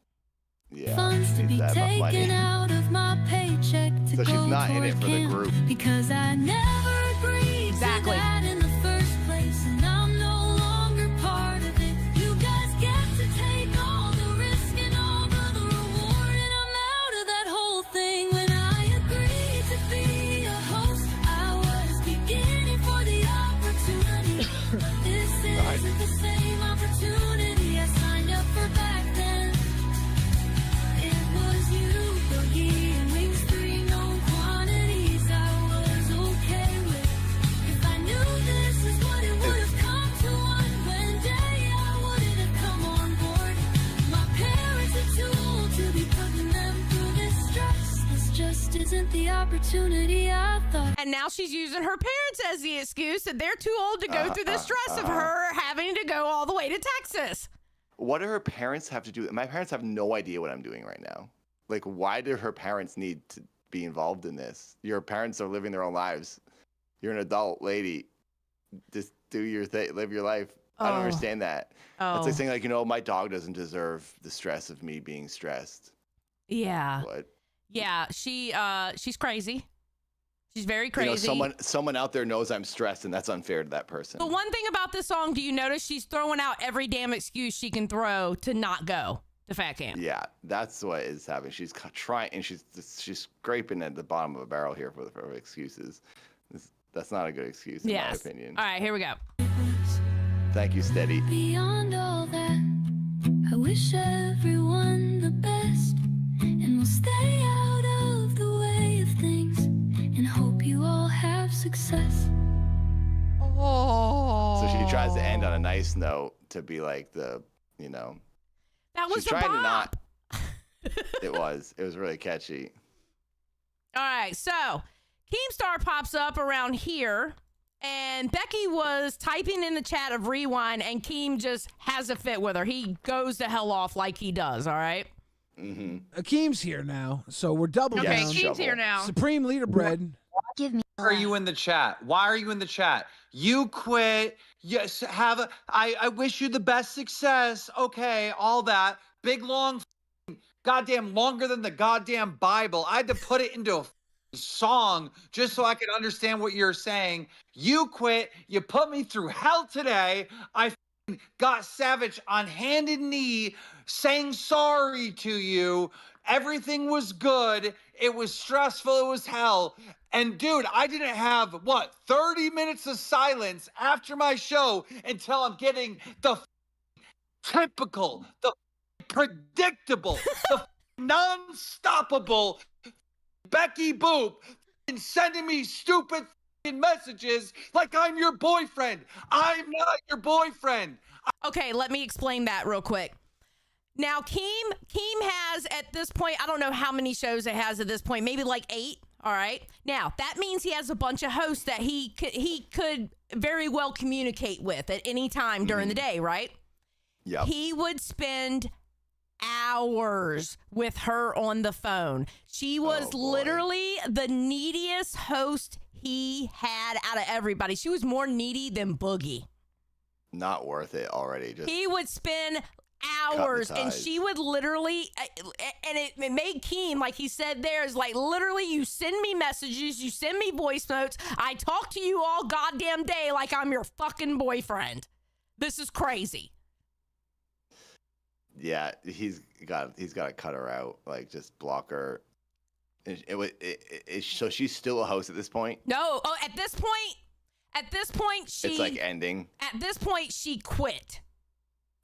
Yeah. funds to be taken out of my paycheck to So she's go not in it toward for the camp. group. Because I never agreed to that in the first place, and I'm no longer part of it. You guys get to take all the risk and all the reward, and I'm out of that whole thing. When I agreed to be a host, I was beginning for the opportunity. But this isn't the same opportunity I signed up for back then. It was you, Boogie, and Wings 3 known quantities I was okay with. If I knew this is what it would have come to one day, I wouldn't have come on board. My parents are too old to be putting them through this stress. This just isn't the opportunity I thought. And now she's using her parents as the excuse that they're too old to go through the stress of her having to go all the way to Texas. What do her parents have to do? My parents have no idea what I'm doing right now. Like, why do her parents need to be involved in this? Your parents are living their own lives. You're an adult lady. Just do your thing, live your life. I don't understand that. It's like saying, like, my dog doesn't deserve the stress of me being stressed. Yeah. What? Yeah, she's crazy. She's very crazy. Someone out there knows I'm stressed, and that's unfair to that person. The one thing about this song, do you notice she's throwing out every damn excuse she can throw to not go to Fat Camp? Yeah, that's what is happening. She's trying, and she's scraping at the bottom of a barrel here for excuses. That's not a good excuse, in my opinion. All right, here we go. Thank you, Steady. Beyond all that, I wish everyone the best, and we'll stay out of the way of things, and hope you all have success. So she tries to end on a nice note to be like that was she's the trying bop. to not. It was really catchy. All right, so Keemstar pops up around here, and Becky was typing in the chat of Rewind, and Keem just has a fit with her. He goes the hell off like he does, all right? Mm-hmm. Akeem's here now, so we're double Okay, down. Keem's here now. Supreme leader bread. Give me. Why are you in the chat? Why are you in the chat? You quit. Yes, I wish you the best success. Okay, all that. Big long, goddamn longer than the goddamn Bible. I had to put it into a song just so I could understand what you're saying. You quit. You put me through hell today. I got Savage on hand and knee. saying sorry to you. Everything was good. It was stressful. It was hell. And dude, I didn't have 30 minutes of silence after my show until I'm getting the typical, the predictable, the non-stoppable Becky Boop sending me stupid messages like I'm your boyfriend. I'm not your boyfriend. Okay, let me explain that real quick. Now, Keem has at this point, I don't know how many shows it has at this point, maybe like 8. All right. Now, that means he has a bunch of hosts that he could very well communicate with at any time during the day, right? Yeah. He would spend hours with her on the phone. She was literally the neediest host he had out of everybody. She was more needy than Boogie. Not worth it already. Just he would spend hours and she would literally, and it made Keem, like he said there, is like literally you send me messages, you send me voice notes, I talk to you all goddamn day like I'm your fucking boyfriend. This is crazy. Yeah, he's got to cut her out, like just block her. So she's still a host at this point? No, at this point she, it's like ending. At this point she quit.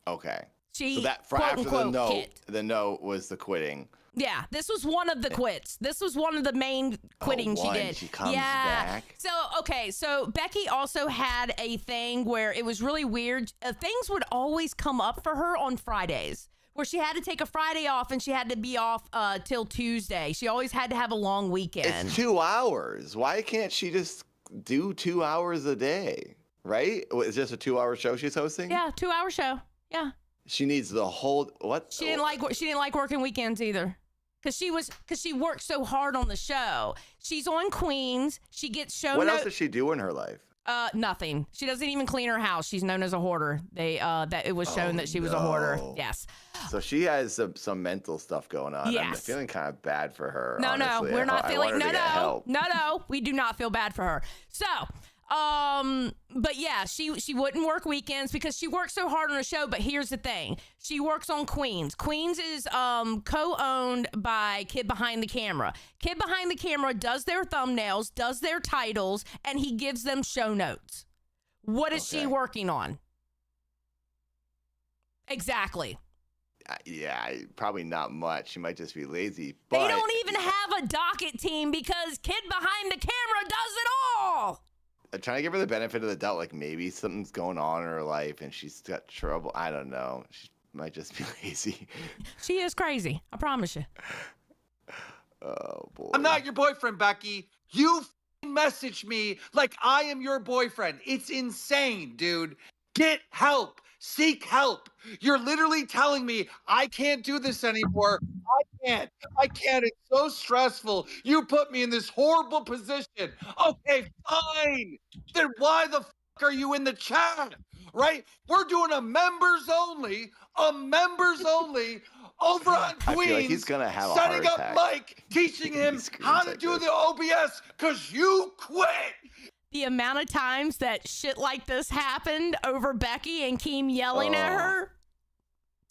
Okay. She so that quote, after unquote, quit. The no was the quitting. Yeah, this was one of the quits. This was one of the main quitting she did. She comes back. So, okay, so Becky also had a thing where it was really weird. Things would always come up for her on Fridays, where she had to take a Friday off and she had to be off till Tuesday. She always had to have a long weekend. It's 2 hours. Why can't she just do 2 hours a day, right? Is this a 2-hour show she's hosting? Yeah, 2-hour show. Yeah. She needs the whole what? She didn't like working weekends either. Cause she worked so hard on the show. She's on Queens. She gets shown. What else does she do in her life? Nothing. She doesn't even clean her house. She's known as a hoarder. That it was shown that she was a hoarder. Yes. So she has some mental stuff going on. Yes. I'm feeling kind of bad for her. No, honestly. we're not feeling. No, we do not feel bad for her. So, but yeah, she wouldn't work weekends because she works so hard on the show. But here's the thing: she works on Queens. Queens is co-owned by Kid Behind the Camera. Kid Behind the Camera does their thumbnails, does their titles, and he gives them show notes. What is she working on? Exactly. Yeah, probably not much. She might just be lazy. But they don't even have a docket team because Kid Behind the Camera does it all. I'm trying to give her the benefit of the doubt, like maybe something's going on in her life and she's got trouble. I don't know. She might just be lazy. She is crazy. I promise you. Oh, boy. I'm not your boyfriend, Becky. You message me like I am your boyfriend. It's insane, dude. Get help. Seek help. You're literally telling me I can't do this anymore. I can't. It's so stressful. You put me in this horrible position. Okay, fine. Then why the fuck are you in the chat? Right? We're doing a members only over on Queens. I feel like he's gonna have a setting heart up attack. Mike, teaching him how to do the OBS because you quit. The amount of times that shit like this happened over Becky and Keem yelling at her,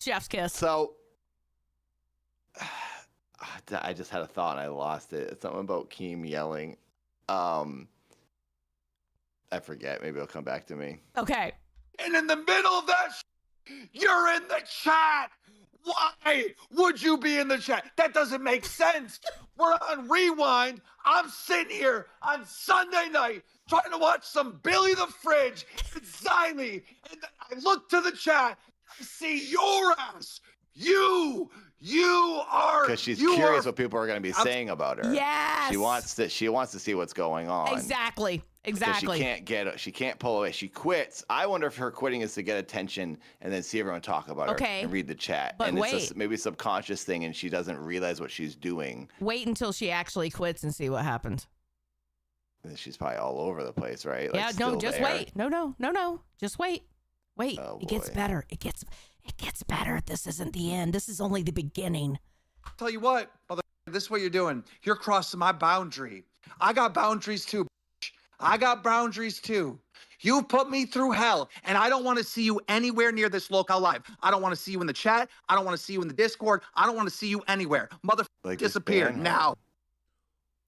chef's kiss. So, I just had a thought and I lost it. It's something about Keem yelling. I forget. Maybe it'll come back to me. Okay. And in the middle of that, you're in the chat. Why would you be in the chat? That doesn't make sense. We're on Rewind. I'm sitting here on Sunday night trying to watch some Billy the Fridge and Xylee. And then I look to the chat. I see your ass. You are. Because she's curious what people are going to be saying about her. Yes. She wants to see what's going on. Exactly. She can't pull away. She quits. I wonder if her quitting is to get attention and then see everyone talk about her and read the chat. But and wait. It's maybe a subconscious thing and she doesn't realize what she's doing. Wait until she actually quits and see what happens. She's probably all over the place, right? Yeah, no, just wait. No. Just wait. Wait. Oh, it gets better. It gets better. This isn't the end. This is only the beginning. Tell you what, mother, this is what you're doing. You're crossing my boundary. I got boundaries too. I got boundaries too. You put me through hell, and I don't want to see you anywhere near this locale live. I don't want to see you in the chat. I don't want to see you in the Discord. I don't want to see you anywhere. Motherfucker, disappear now.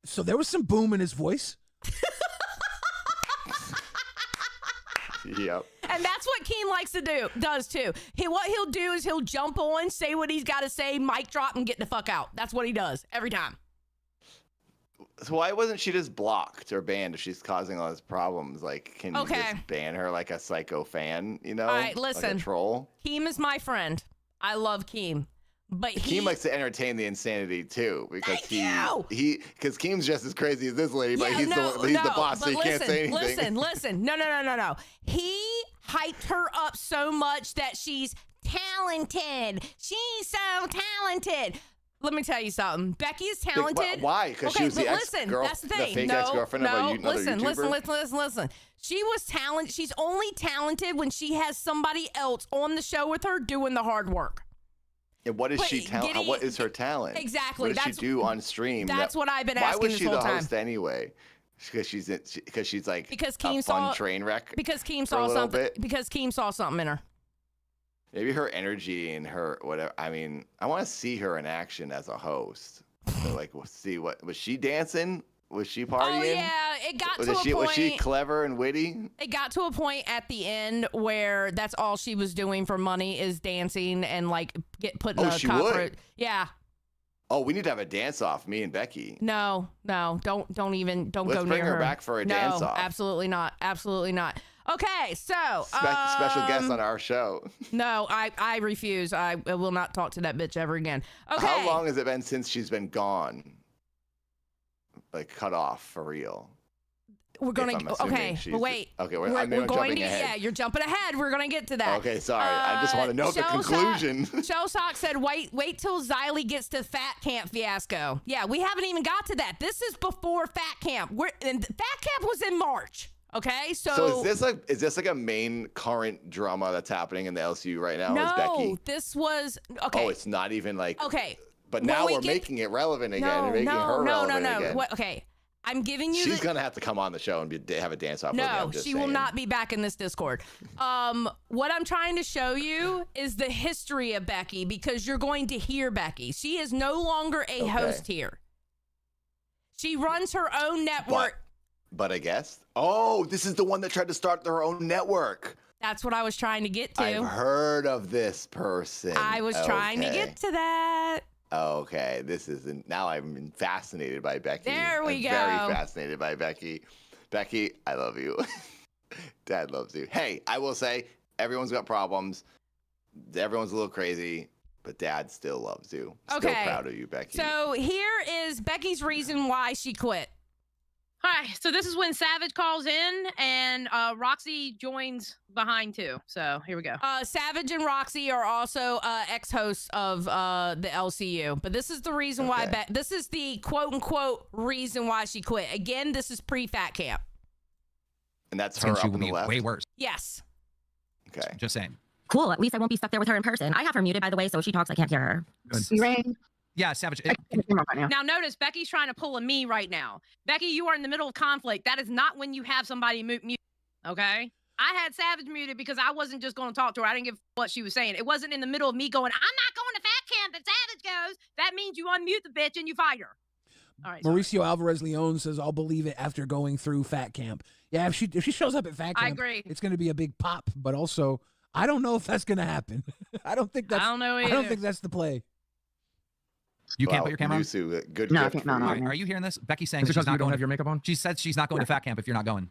So there was some boom in his voice. Yep. And that's what Keem does too. What he'll do is he'll jump on, say what he's got to say, mic drop, and get the fuck out. That's what he does every time. So why wasn't she just blocked or banned if she's causing all these problems? Like, can you just ban her like a psycho fan, you know? All right, listen. Like a troll? Keem is my friend. I love Keem. But Keem likes to entertain the insanity too, because because Keem's just as crazy as this lady, but he's the boss, so he can't say anything. Listen. No. He hyped her up so much that she's talented. She's so talented. Let me tell you something. Becky is talented. Why? Because she was the ex-girl, that's the thing. fake ex-girlfriend of another YouTuber? Listen. She was talented. She's only talented when she has somebody else on the show with her doing the hard work. And what is what is her talent? Exactly. What does she do on stream? That's what I've been asking this whole time. Why was she the host anyway? Because she's like a fun train wreck. Because Keem saw something. Because Keem saw something in her. Maybe her energy and her whatever. I mean, I want to see her in action as a host. So like, we'll see what was she dancing? Was she partying? Oh yeah, it got to a point. Was she clever and witty? It got to a point at the end where that's all she was doing for money is dancing and like putting a cockroach. Yeah. Oh, we need to have a dance off, me and Becky. No, don't go near her. Let's bring her back for a dance off. Absolutely not. Okay, so special guest on our show. No, I refuse. I will not talk to that bitch ever again. Okay. How long has it been since she's been gone? Like cut off for real. We're gonna but wait. Okay, we're going to. Yeah, you're jumping ahead. We're gonna get to that. Okay, sorry. I just want to know the conclusion. Shellsock said, "Wait till Xylee gets to Fat Camp fiasco." Yeah, we haven't even got to that. This is before Fat Camp. And Fat Camp was in March. Okay, so is this like a main current drama that's happening in the LCU right now? No, is Becky? This was okay. Oh, it's not even like okay. But now we're making it relevant again. We're making her relevant again. Okay, I'm giving you. She's gonna have to come on the show and have a dance off. No, she will not be back in this Discord. What I'm trying to show you is the history of Becky because you're going to hear Becky. She is no longer a host here. She runs her own network. But I guess. Oh, this is the one that tried to start their own network. That's what I was trying to get to. I've heard of this person. I was trying to get to that. Okay, now I'm fascinated by Becky. There we go. Very fascinated by Becky. Becky, I love you. Dad loves you. Hey, I will say, everyone's got problems. Everyone's a little crazy, but Dad still loves you. Still proud of you, Becky. So here is Becky's reason why she quit. Hi, so this is when Savage calls in and Roxy joins behind too. So here we go. Savage and Roxy are also ex-hosts of the LCU, but this is the reason why. This is the quote unquote reason why she quit. Again, this is pre-Fat Camp. And that's her up on the left. Way worse. Yes. Okay. Just saying. Cool. At least I won't be stuck there with her in person. I have her muted, by the way, so if she talks, I can't hear her. Rain. Yeah, Savage. Now notice Becky's trying to pull a me right now. Becky, you are in the middle of conflict. That is not when you have somebody mute. Okay? I had Savage muted because I wasn't just going to talk to her. I didn't give what she was saying. It wasn't in the middle of me going, I'm not going to Fat Camp if Savage goes. That means you unmute the bitch and you fight her. All right. Mauricio Alvarez Leon says, I'll believe it after going through Fat Camp. Yeah, if she shows up at Fat Camp, I agree. It's going to be a big pop, but also I don't know if that's going to happen. I don't think that's the play. You can't put your camera on? Good no, gift no. Are you hearing this? Becky saying because you don't have your makeup on? She said she's not going to Fat Camp if you're not going.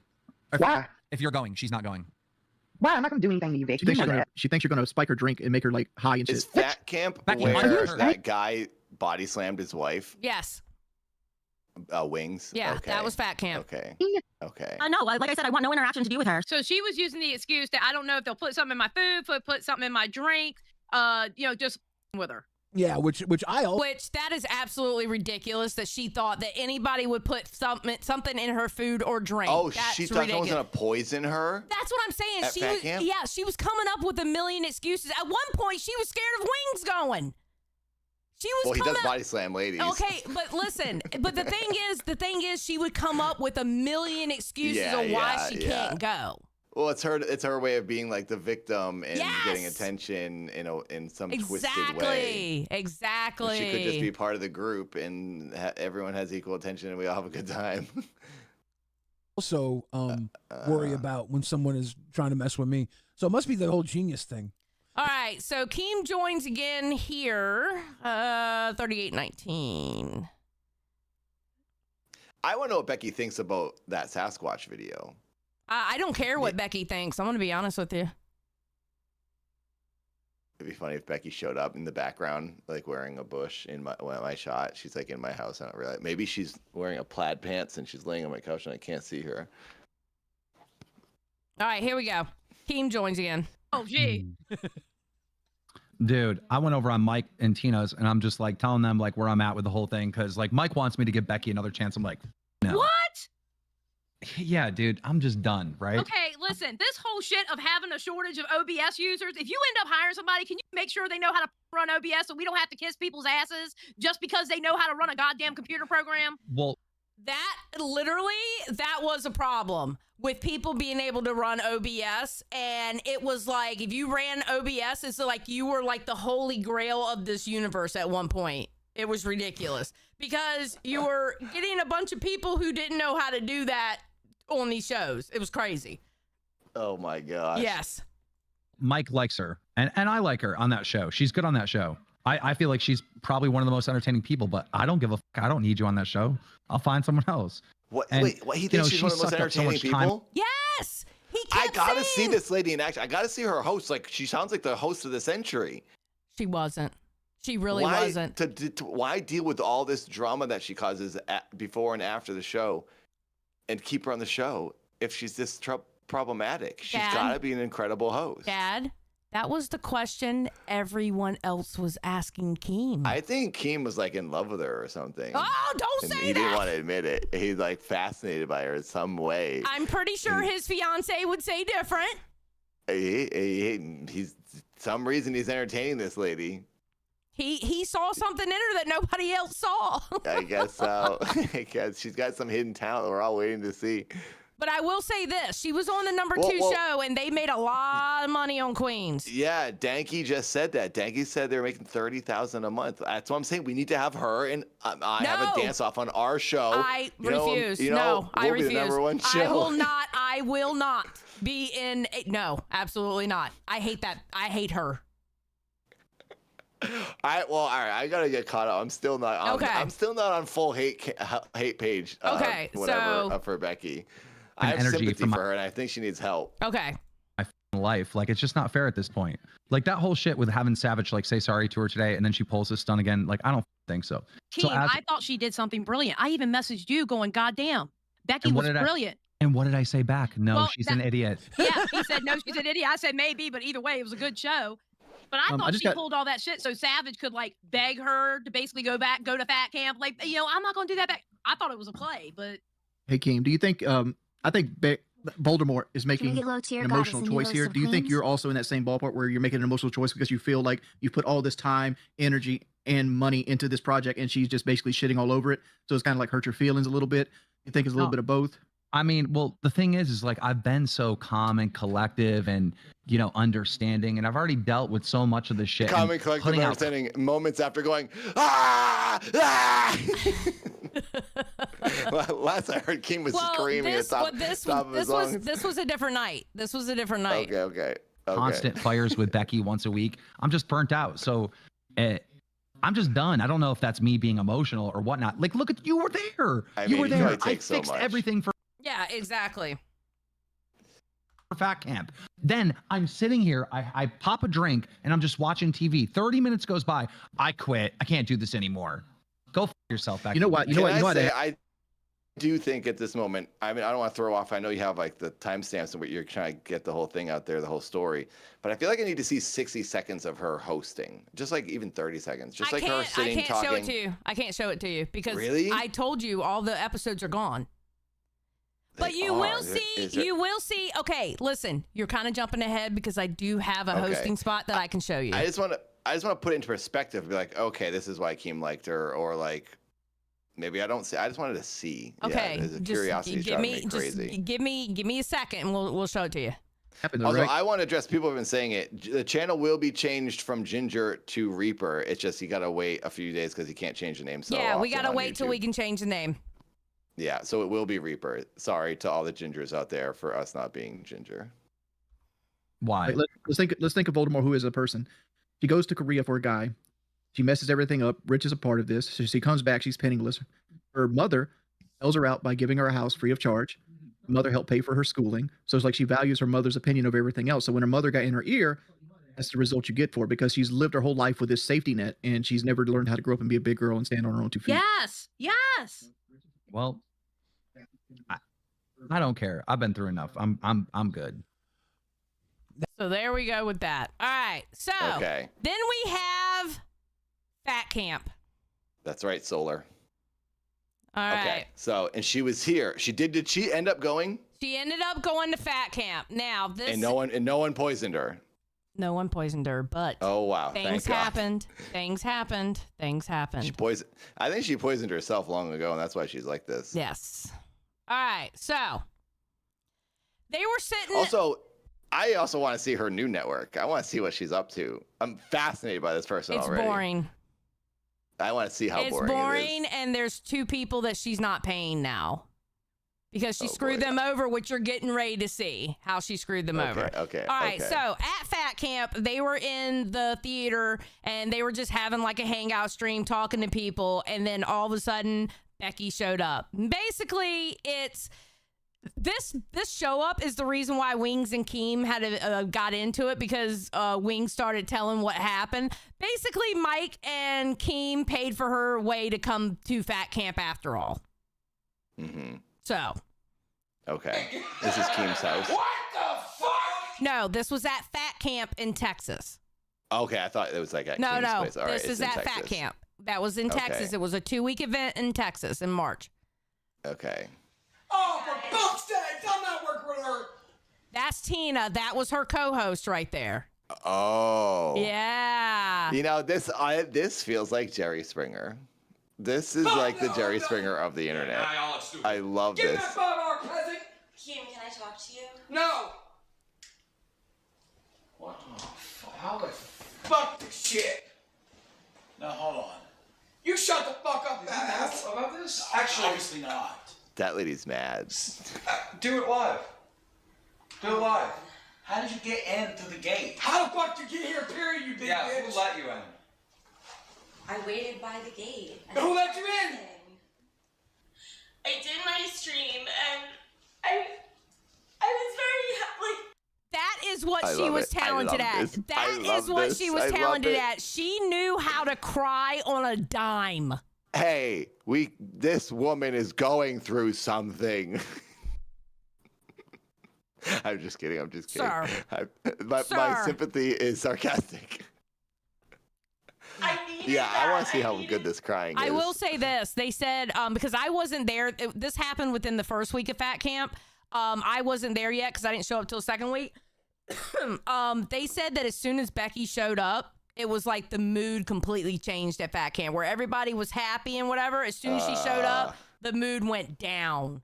If you're going, she's not going. Why? I'm not going to do anything to you, bitch. She thinks you're going to spike her drink and make her like high and shit. Is Fat Camp where that guy body slammed his wife? Yes. Wings? Yeah, okay. That was Fat Camp. Okay. No, like I said, I want no interaction to do with her. So she was using the excuse that I don't know if they'll put something in my food, put something in my drink, just with her. Yeah, which that is absolutely ridiculous that she thought that anybody would put something in her food or drink. Oh, she thought someone was gonna poison her? That's what I'm saying. She was coming up with a million excuses. At one point, she was scared of wings going. She was Well, he does coming- body slam ladies. Okay, but listen, but the thing is, she would come up with a million excuses of why she can't go. Well, it's her way of being like the victim and getting attention in some twisted way. Exactly. She could just be part of the group, and everyone has equal attention, and we all have a good time. Also, worry about when someone is trying to mess with me. So it must be the whole genius thing. All right, so Keem joins again here, 3819. I want to know what Becky thinks about that Sasquatch video. I don't care what Becky thinks. I'm going to be honest with you. It'd be funny if Becky showed up in the background, like wearing a bush in my shot. She's like in my house. I don't realize. Maybe she's wearing a plaid pants and she's laying on my couch and I can't see her. All right, here we go. Keem joins again. Oh, gee. Dude, I went over on Mike and Tina's and I'm just like telling them like where I'm at with the whole thing. Cause like Mike wants me to give Becky another chance. I'm like, no. What? Yeah, dude, I'm just done, right? Okay, listen, this whole shit of having a shortage of OBS users, if you end up hiring somebody, can you make sure they know how to run OBS so we don't have to kiss people's asses just because they know how to run a goddamn computer program? Well, that was a problem with people being able to run OBS. And it was like, if you ran OBS, it's like you were like the holy grail of this universe at one point. It was ridiculous because you were getting a bunch of people who didn't know how to do that on these shows. It was crazy. Oh my gosh. Yes. Mike likes her and I like her on that show. She's good on that show. I feel like she's probably one of the most entertaining people, but I don't give a fuck. I don't need you on that show. I'll find someone else. What? And, Wait, what? He thinks she's one of the most entertaining people? Yes. I gotta see this lady in action. I gotta see her host. Like, she sounds like the host of the century. She wasn't. She really wasn't. Why deal with all this drama that she causes before and after the show and keep her on the show if she's this problematic? She's got to be an incredible host. Dad, that was the question everyone else was asking Keem. I think Keem was like in love with her or something. Oh, don't say that. He didn't want to admit it. He's like fascinated by her in some way. I'm pretty sure his fiance would say different. He's some reason he's entertaining this lady. He saw something in her that nobody else saw. I guess so. I guess she's got some hidden talent we're all waiting to see. But I will say this. She was on the number 2 show, and they made a lot of money on Queens. Yeah, Danky just said that. Danky said they're making $30,000 a month. That's what I'm saying. We need to have her and I have a dance-off on our show. I refuse. I refuse. Be the number one show. I will not be in. No, absolutely not. I hate that. I hate her. All right. I gotta get caught up. I'm still not on. Okay. I'm still not on full hate page. For Becky. I have sympathy for her, and I think she needs help. Okay. My life, like, it's just not fair at this point. Like that whole shit with having Savage like say sorry to her today, and then she pulls this stunt again. Like, I don't think so. Keem, I thought she did something brilliant. I even messaged you going, "Goddamn, Becky was brilliant." And what did I say back? No, she's an idiot. Yeah, he said no, she's an idiot. I said maybe, but either way, it was a good show. But I thought she pulled all that shit so Savage could like beg her to basically go to fat camp. Like, I'm not going to do that back. I thought it was a play, but. Hey, Keem, do you think, I think Voldemort is making an emotional choice here. Do you think you're also in that same ballpark where you're making an emotional choice because you feel like you put all this time, energy, and money into this project and she's just basically shitting all over it? So it's kind of like hurt your feelings a little bit. You think it's a little bit of both? I mean, well, the thing is like I've been so calm and collective and, understanding, and I've already dealt with so much of the shit. Calm and collective understanding moments after going, ah! Last I heard, Keem was screaming at top of his lungs. This was a different night. This was a different night. Okay. Constant fires with Becky once a week. I'm just burnt out. So I'm just done. I don't know if that's me being emotional or whatnot. Like, look at you were there. You were there. I fixed everything for. Yeah, exactly. Fat camp. Then I'm sitting here. I pop a drink and I'm just watching TV. 30 minutes goes by. I quit. I can't do this anymore. Go f yourself, Becky. You know what? I do think at this moment, I mean, I don't want to throw off. I know you have like the timestamps and you're trying to get the whole thing out there, the whole story. But I feel like I need to see 60 seconds of her hosting, just like even 30 seconds, just like her sitting talking. Show it to you. I can't show it to you because I told you all the episodes are gone. But you will see. You will see. Okay, listen. You're kind of jumping ahead because I do have a hosting spot that I can show you. I just want to. I just want to put it into perspective. Be like, okay, this is why Keem liked her, or like, maybe I don't see. I just wanted to see. Okay, Yeah, the curiosity is driving me crazy. Give me a second, and we'll show it to you. Also, I want to address. People have been saying it. The channel will be changed from Ginger to Reaper. It's just you gotta wait a few days because he can't change the name. So yeah, we gotta often on wait till YouTube. we can change the name. Yeah, so it will be Reaper. Sorry to all the Gingers out there for us not being Ginger. Why? Like, let's think of Voldemort, who is a person. She goes to Korea for a guy. She messes everything up. Rich is a part of this. So she comes back. She's penniless. Her mother helps her out by giving her a house free of charge. Her mother helped pay for her schooling. So it's like she values her mother's opinion over everything else. So when her mother got in her ear, that's the result you get for it, because she's lived her whole life with this safety net, and she's never learned how to grow up and be a big girl and stand on her own 2 feet. Yes. Well, I don't care. I've been through enough. I'm good. So there we go with that. All right. So Okay. then we have Fat Camp. That's right, Solar. All right. Okay. So, and she was here. Did she end up going? She ended up going to Fat Camp. Now this And no one poisoned her. No one poisoned her, but Oh wow. things Thank God. happened. Things happened. Things happened. I think she poisoned herself long ago, and that's why she's like this. Yes. All right. So they were sitting. I also want to see her new network. I want to see what she's up to. I'm fascinated by this person It's already. boring. I want to see how It's boring it is. boring, and there's 2 people that she's not paying now because she screwed them over, which you're getting ready to see how she screwed them over. Okay. All right. So at Fat Camp, they were in the theater and they were just having like a hangout stream, talking to people, and then all of a sudden Becky showed up. Basically, it's this show up is the reason why Wings and Keem had got into it, because Wings started telling what happened. Basically, Mike and Keem paid for her way to come to Fat Camp after all. Mm-hmm. So. Okay. This is Keem's house. What the fuck? No, this was at Fat Camp in Texas. Okay, I thought it was like at No, Keem's no. place. All right, This it's is in at Fat Texas. Camp. That was in Texas. Okay. It was a 2-week event in Texas in March. Okay. Oh, for fuck's sake, I'm not working with her. That's Tina. That was her co-host right there. Oh. Yeah. You know, this feels like Jerry Springer. This is like the Jerry Springer of the internet. I love Give me this. that $5 present. Keem, can I talk to you? No. What the fuck? How the fuck this shit? Now hold on. You shut the fuck up, badass. About this? Actually, obviously not. That lady's mad. Do it live. Do it live. How did you get in through the gate? How the fuck did you get here, period, you big bitch? Who let you in? I waited by the gate. Who let you in? I did my stream and I was very, like... That is what I she love was it. I talented love at. this. That I is love what this. she was I love talented it. at. She knew how to cry on a dime. Hey, this woman is going through something. I'm just kidding. I'm just kidding. Sir. My Sir. sympathy is sarcastic. I want to see how good this crying is. I will say this. They said, because I wasn't there. This happened within the first week of Fat Camp. I wasn't there yet because I didn't show up till the second week. They said that as soon as Becky showed up, it was like the mood completely changed at Fat Camp, where everybody was happy and whatever. As soon as she showed up, the mood went down.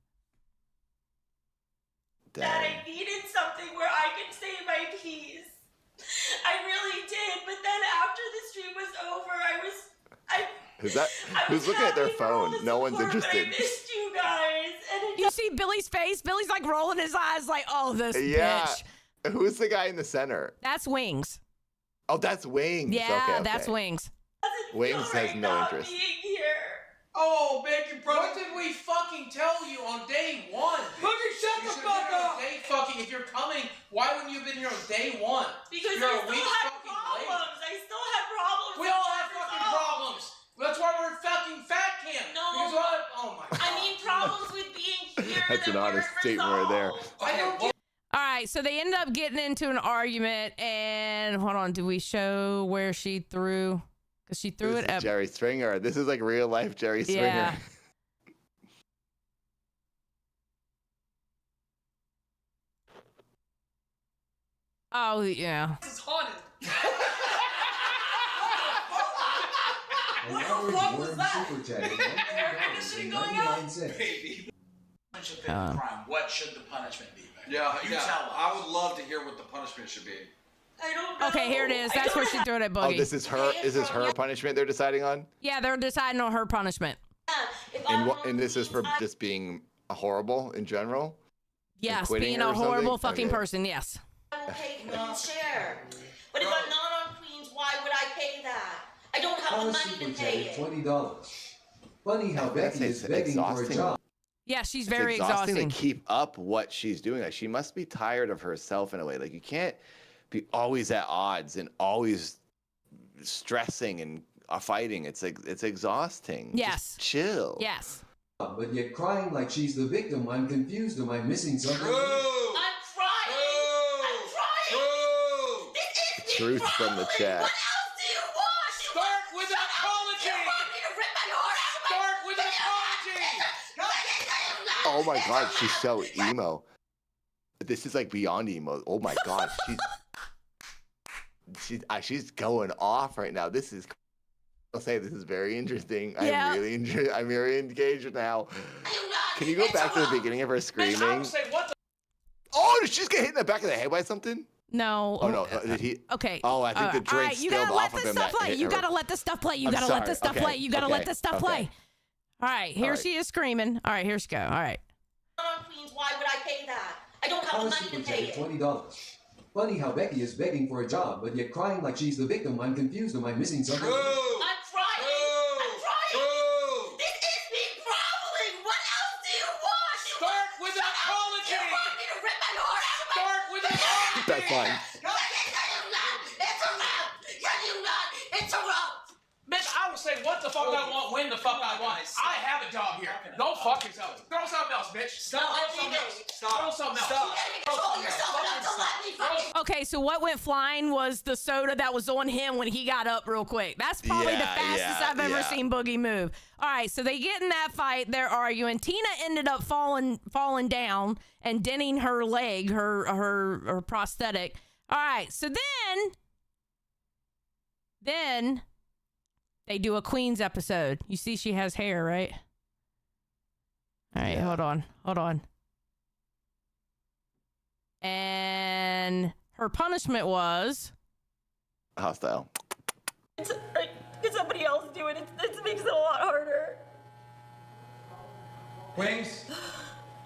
That I needed something where I could say my piece. I really did, but then after the stream was over, Who's looking at their phone? No one's interested. I missed you guys. And You see Billy's face? Billy's like rolling his eyes like, oh, this bitch. Who's the guy in the center? That's Wings. Oh, that's Wings. Yeah, Okay. that's Wings. Wings has no interest. Oh, Becky, bro. What did we fucking tell you on day one? Fucking shut the fuck up! If you're coming, why wouldn't you have been here on day one? Because you're I a still week had fucking problems. late. I still had problems. We all have fucking problems. That's why we're at fucking Fat Camp. No. Oh my god. I mean problems with being here. That's an honest statement right there. All right, so they ended up getting into an argument, and hold on, do we show where she threw? Because she threw This it is at Jerry Springer. This is like real life Jerry Springer. Yeah. Oh yeah. This is haunted. What the fuck was that? Air conditioning going out? Baby. Crime. What should the punishment be? Yeah, You tell us. I would love to hear what the punishment should be. I don't know. Okay, here it is. That's where she threw it at Boogie. Oh, this is her. Is this her punishment they're deciding on? Yeah, they're deciding on her punishment. And this is for just being horrible in general. Yes, quitting being or a horrible something? fucking Okay. person. Yes. I will pay Queen's share. But if I'm not on Queens, why would I pay that? I don't have the money to pay it. $20. Funny how Becky is begging for a exhausting. job. Yeah, she's It's very exhausting exhausting. to keep up what she's doing. Like, she must be tired of herself in a way. Like, you can't be always at odds and always stressing and fighting. It's like, it's exhausting. Yes. Just chill. Yes. But yet crying like she's the victim. I'm confused. Am I missing something? I'm trying. I'm trying. This is Truth from the chat. What else do you want? Start with an apology. You want me to rip my heart out? Start with an apology. Oh my God, she's so emo. This is like beyond emo. Oh my God, she's going off right now. This is. I'll say this is very interesting. Yeah. I'm very engaged now. Can you go back to the beginning of her screaming? Oh, did she just get hit in the back of the head by something? No. Oh no, did he? Okay. Oh, I think the drink all right, you spilled gotta let off of this him. stuff that play. hit You her. gotta let this stuff play. You I'm gotta let sorry. this stuff Okay, play. You gotta okay, let this stuff okay. play. All right, here right. she is screaming. All right, here she go. All right. On Queens, why would I pay that? I don't have the money to pay it. $20. Funny how Becky is begging for a job, but yet crying like she's the victim. I'm confused. Am I missing something? I'm trying. I'm trying. This is me groveling. What else do you want? Start with an apology. You want me to rip my heart out? Start with an apology. That's fine. Interrupt. Interrupt. Bitch, I will say what the fuck I want, when the fuck I want. I have a job here. Don't fuck yourself. Throw something else, bitch. Throw something else. Throw something else. Control yourself enough to let me fucking. Okay, so what went flying was the soda that was on him when he got up real quick. That's probably the fastest I've ever seen Boogie move. All right, so they get in that fight. They're arguing. Tina ended up falling down and denting her leg, her prosthetic. All right, so then they do a Queens episode. You see she has hair, right? All right, hold on. And her punishment was hostile. Could somebody else do it? It makes it a lot harder. Wings,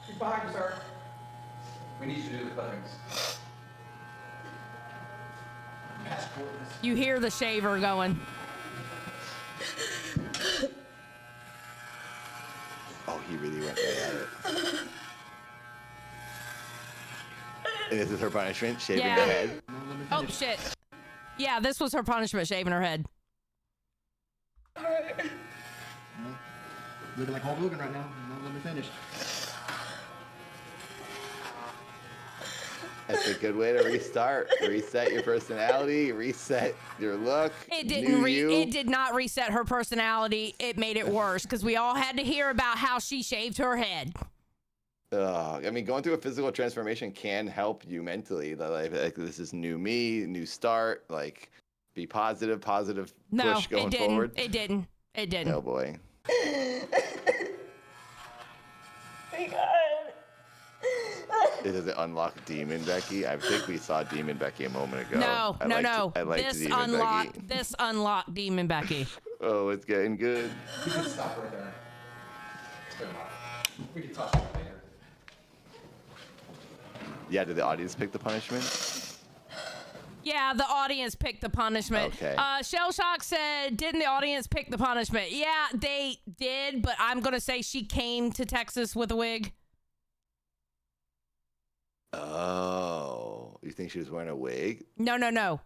she's behind us, sir. We need you to do the things. you hear the shaver going. Oh, he really went right at it. And this is her punishment, shaving Yeah. the head. Oh shit. Yeah, this was her punishment, shaving her head. Looking like Hulk Hogan right now. Let me finish. That's a good way to restart. Reset your personality, reset your look. It new you. It did not reset her personality. It made it worse because we all had to hear about how she shaved her head. I mean, going through a physical transformation can help you mentally. Like this is new me, new start. Like, be positive No, push going it didn't. forward. It didn't. It didn't. Oh boy. My God. Does it unlock Demon Becky? I think we saw Demon Becky a moment ago. No. I liked This Demon Becky. This unlocked Demon Becky. Oh, it's getting good. We can stop right there. It's good enough. We can talk about it later. Yeah, did the audience pick the punishment? Yeah, the audience picked the punishment. Okay. Shell Shock said, didn't the audience pick the punishment? Yeah, they did, but I'm going to say she came to Texas with a wig. Oh, you think she was wearing a wig? No.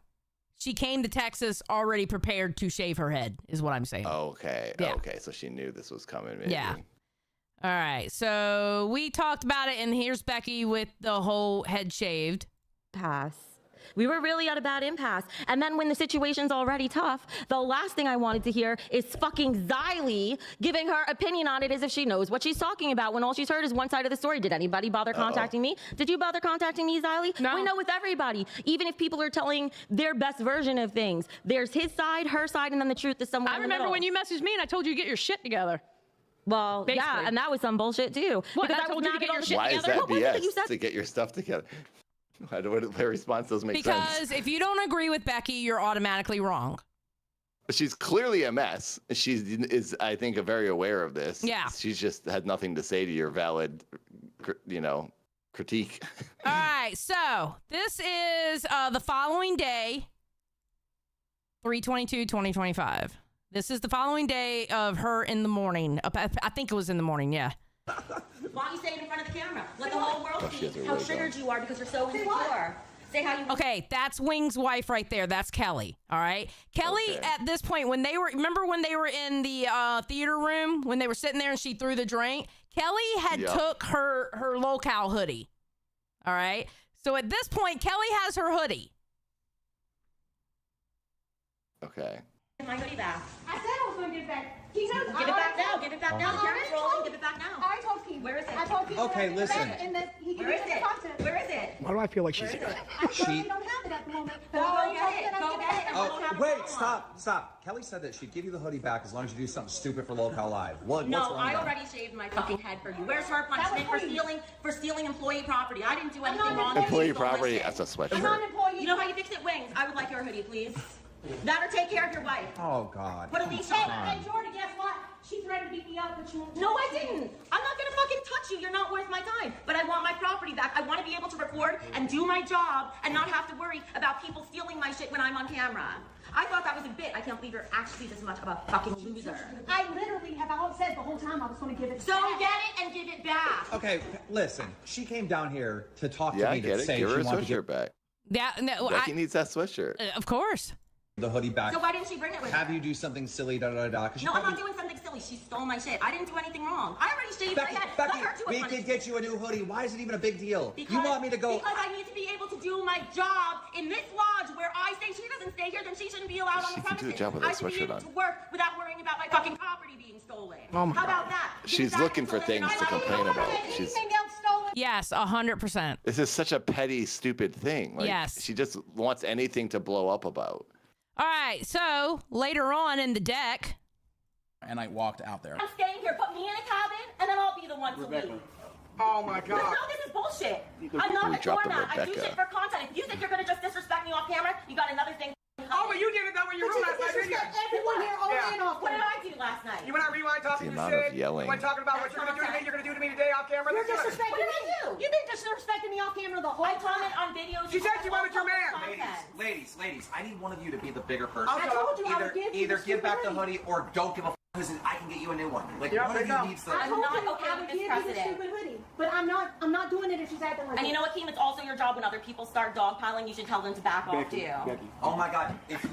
She came to Texas already prepared to shave her head, is what I'm saying. Okay. Yeah. Okay, so she knew this was coming, maybe. Yeah. All right, so we talked about it, and here's Becky with the whole head shaved. Pass. We were really at a bad impasse. And then when the situation's already tough, the last thing I wanted to hear is fucking Xylee giving her opinion on it as if she knows what she's talking about when all she's heard is one side of the story. Did anybody bother contacting me? Did you bother contacting me, Xylee? No. We know with everybody, even if people are telling their best version of things, there's his side, her side, and then the truth is somewhere I in the remember middle. when you messaged me and I told you to get your shit together. Well, Basically. yeah, and that was some bullshit too. What, Because I I told was you to mad get at your all the shit Why is together? that What was it that you BS said? to get your stuff together? Why do their response doesn't make sense? Because if you don't agree with Becky, you're automatically wrong. She's clearly a mess. She is, I think, very aware of this. Yeah. She's just had nothing to say to your valid, critique. All right, so this is the following day, 3/22/2025. This is the following day of her in the morning. I think it was in the morning, yeah. Why don't you say it in front of the camera? Let the whole world she see has her how wig triggered on. you are because you're so insecure. Say how you. Okay, that's Wing's wife right there. That's Kelly. All right. Kelly, Okay. at this point, when they were in the theater room, when they were sitting there and she threw the drink, Kelly had Yeah. took her locale hoodie. All right. So at this point, Kelly has her hoodie. Okay. My hoodie back. I said I was going to give it back. He knows. Give it back now. Give it back now. The camera's rolling. Give it back now. I told Keith. Where is it? I told Keith. Okay, listen. Where is it? Where is it? Why do I feel like she's? I currently don't have it at the moment. But Go I already get told you it. that Go I'd give get it. back. And we'll have Wait, it stop. Kelly said that she'd give you the hoodie back as long as you do something stupid for Locale Live. What's No, wrong I with that? already shaved my fucking head for you. Where's her punishment for stealing employee property? I didn't do I'm anything not wrong. an Employee You stole my property. shit. That's a I'm not sweatshirt. an employee. You know how you fix it? Wings. I would like your hoodie, please. That or take care of your wife. Oh God. Put a leash Hey, on. hey, Jordan, guess what? She threatened to beat me up, but you won't. No, I didn't. I'm not gonna fucking touch you. You're not worth my time. But I want my property back. I want to be able to record and do my job and not have to worry about people stealing my shit when I'm on camera. I thought that was a bit. I can't believe you're actually this much of a fucking loser. I literally have all said the whole time I was going to give it So back. get it and give it back. Okay, listen. She came down here to talk Yeah, to I me to get it. say Give her she a wanted to sweatshirt back. Yeah, no, Becky needs that sweatshirt. of course. the hoodie back. So why didn't she bring it with Have her? you do something silly, da da da? No, I'm not doing something silly. She stole my shit. I didn't do anything wrong. I already shaved my head. Let her do we it. can get you a new hoodie. Why is it even a big deal? Because, you want me to go? Because I need to be able to do my job in this lodge where I say she doesn't stay here, then she shouldn't be allowed on the She can premises. do the job with I that should be sweatshirt able on. to work without worrying about my fucking property being stolen. Oh my How about that? She's looking for things to complain about. She's, Yes, 100%. this is such a petty, stupid thing. Like, Yes. She just wants anything to blow up about. All right, so later on in the deck. And I walked out there. I'm staying here. Put me in a cabin, and then I'll be the one to leave. Oh my No, this is bullshit. I'm not We a dropped the doormat. I do Rebecca. shit for content. If you think you're gonna just disrespect me off camera, you got another thing. Oh, but you did it though when you But you realized I did disrespect everyone here on and off What camera. What did I do last night? You went on rewind talking The your amount of shit. yelling. You went talking about what you're gonna do to me. You're gonna do to me today off camera. You're Let's do it. disrespecting What did I do? You've been disrespecting me off camera the whole I time. comment on videos. She said she wanted your man. Ladies, I need one of you to be the bigger person. I told you I would give you Either the give back the stupid hoodie or don't give a f. Listen, I can get you a new one. Like Yeah, one of there you you go. needs to. I told not you okay I with would this give you the precedent. stupid hoodie, but I'm not doing it if she's acting like And you know what, Keem? It's also your job when other people start dogpiling, you should tell them to back off too. Oh my God! If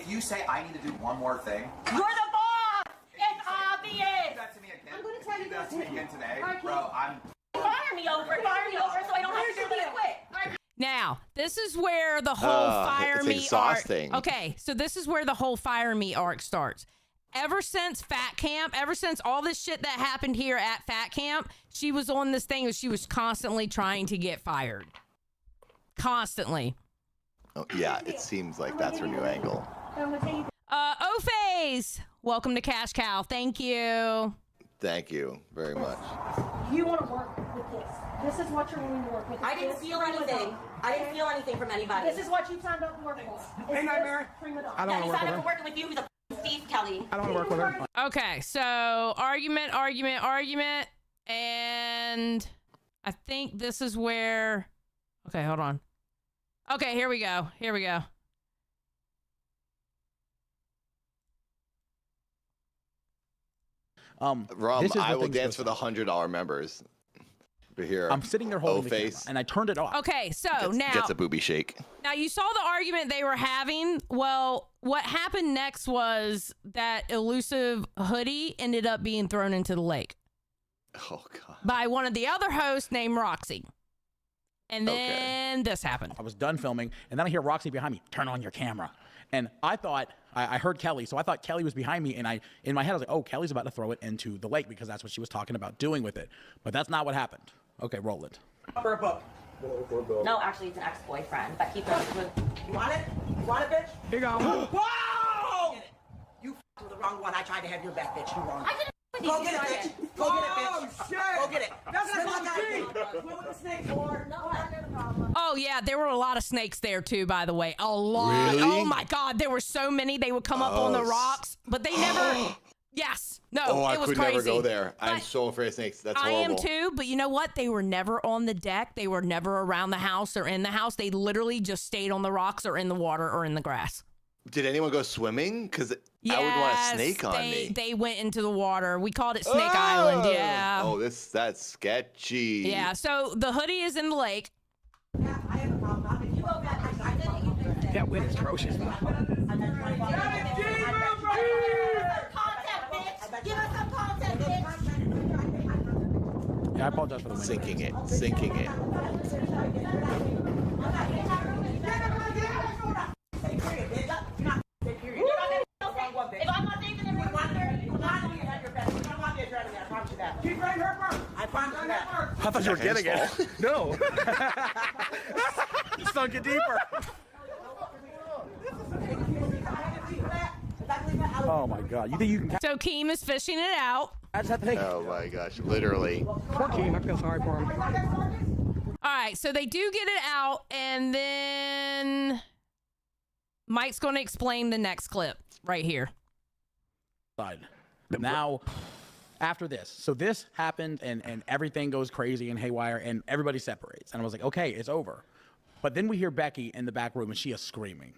you say I need to do one more thing, You're the boss! It's obvious! that to me again. I'm going to tell you That's this. to me again today, All right, bro. I'm. Fire me over so I don't have to quit. Now, this is where the whole fire it's me exhausting. arc. Okay, so this is where the whole fire me arc starts. Ever since Fat Camp, ever since all this shit that happened here at Fat Camp, she was on this thing where she was constantly trying to get fired. Constantly. Oh, yeah, it seems like that's her new angle. O-Phase, welcome to Cash Cow. Thank you. Thank you very much. You want to work with this. This is what you're willing to work with. I didn't steal anything. I didn't steal anything from anybody. This is what you signed up to work for. Hey, Nightmare. I Yeah, he signed up for working with you. He's a thief, Kelly. I don't want to work with her. Okay, so argument, and I think this is where... Okay, hold on. Okay, here we go. Rum, This is where I will things dance go for the $100 members. We're here. I'm sitting there holding the camera, O-Face and I turned it off. Okay, so now... gets a booby shake. Now, you saw the argument they were having. Well, what happened next was that elusive Hoodie ended up being thrown into the lake Oh, God. by one of the other hosts named Roxy. And then this happened. I was done filming, and then I hear Roxy behind me, turn on your camera. And I thought, I heard Kelly, so I thought Kelly was behind me, and in my head I was like, oh, Kelly's about to throw it into the lake because that's what she was talking about doing with it. But that's not what happened. Okay, roll it. No, actually, it's an ex-boyfriend. Becky throws it. You want it? You want it, bitch? Here you go. Whoa! You f***ed with the wrong one. I tried to have your back, bitch. You wrong. Go get it, bitch. Go get it, bitch. Oh, shit. Go get it. That's Swim what like I'm that. Swim with the snake, Lord. No, I'm not the problem. Oh, yeah, there were a lot of snakes there, too, by the way. A lot. Really? Oh, my God. There were so many. They would come up on the rocks, but they never... Yes. No, I it was could crazy. never go there. I'm But so afraid of snakes. That's I horrible. am, too, but you know what? They were never on the deck. They were never around the house or in the house. They literally just stayed on the rocks or in the water or in the grass. Did anyone go swimming? Because I would want a snake on me. They went into the water. We called it Snake Island. Yeah. Oh, that's sketchy. Yeah. So the hoodie is in the lake. That wind is atrocious. Yeah, I apologize for the wind. Sinking it. If I'm not taking it, you're not going to have your best. You don't want the adrenaline, I promise you that. Keep right her first. I promise you that. I thought you were getting it. No. You sunk it deeper. Oh my God! You think you can? So Keem is fishing it out. I just have to think. Oh my gosh! Literally. Poor Keem. I feel sorry for him. All right, so they do get it out, and then Mike's going to explain the next clip right here. Now, after this, so this happened, and everything goes crazy and haywire, and everybody separates. And I was like, okay, it's over. But then we hear Becky in the back room, and she is screaming.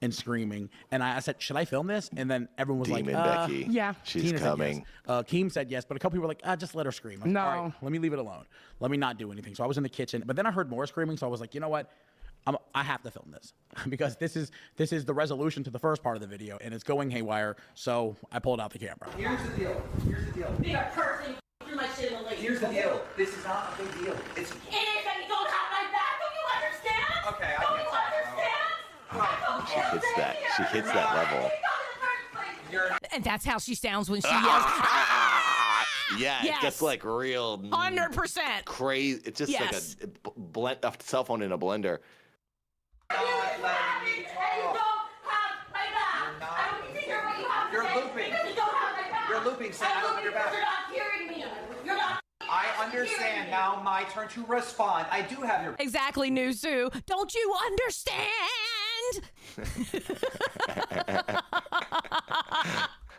And screaming, and I said, "Should I film this?" And then everyone was Demon like, Becky. "Yeah, she's Tina coming." Said yes. Keem said yes, but a couple people were like, "Just let her scream." I was No, like, all right, let me leave it alone. Let me not do anything. So I was in the kitchen, but then I heard more screaming, so I was like, you know what? I have to film this because this is the resolution to the first part of the video, and it's going haywire. So I pulled out the camera. Here's the deal. They are cursing through my shit in the lake. Here's the deal. This is not a big deal. It's. It is that you don't have my back. Don't you understand? Okay, I Don't get you that. understand? She hits that level. And that's how she sounds when she yells. Yeah, Yes. it gets like real 100%. crazy. It's just like a cell phone in a blender. You're looping. You're looping, so I don't have your back. You're not hearing me. You're not. I understand. Now my turn to respond. I do have your Exactly, Nusu. Don't you understand?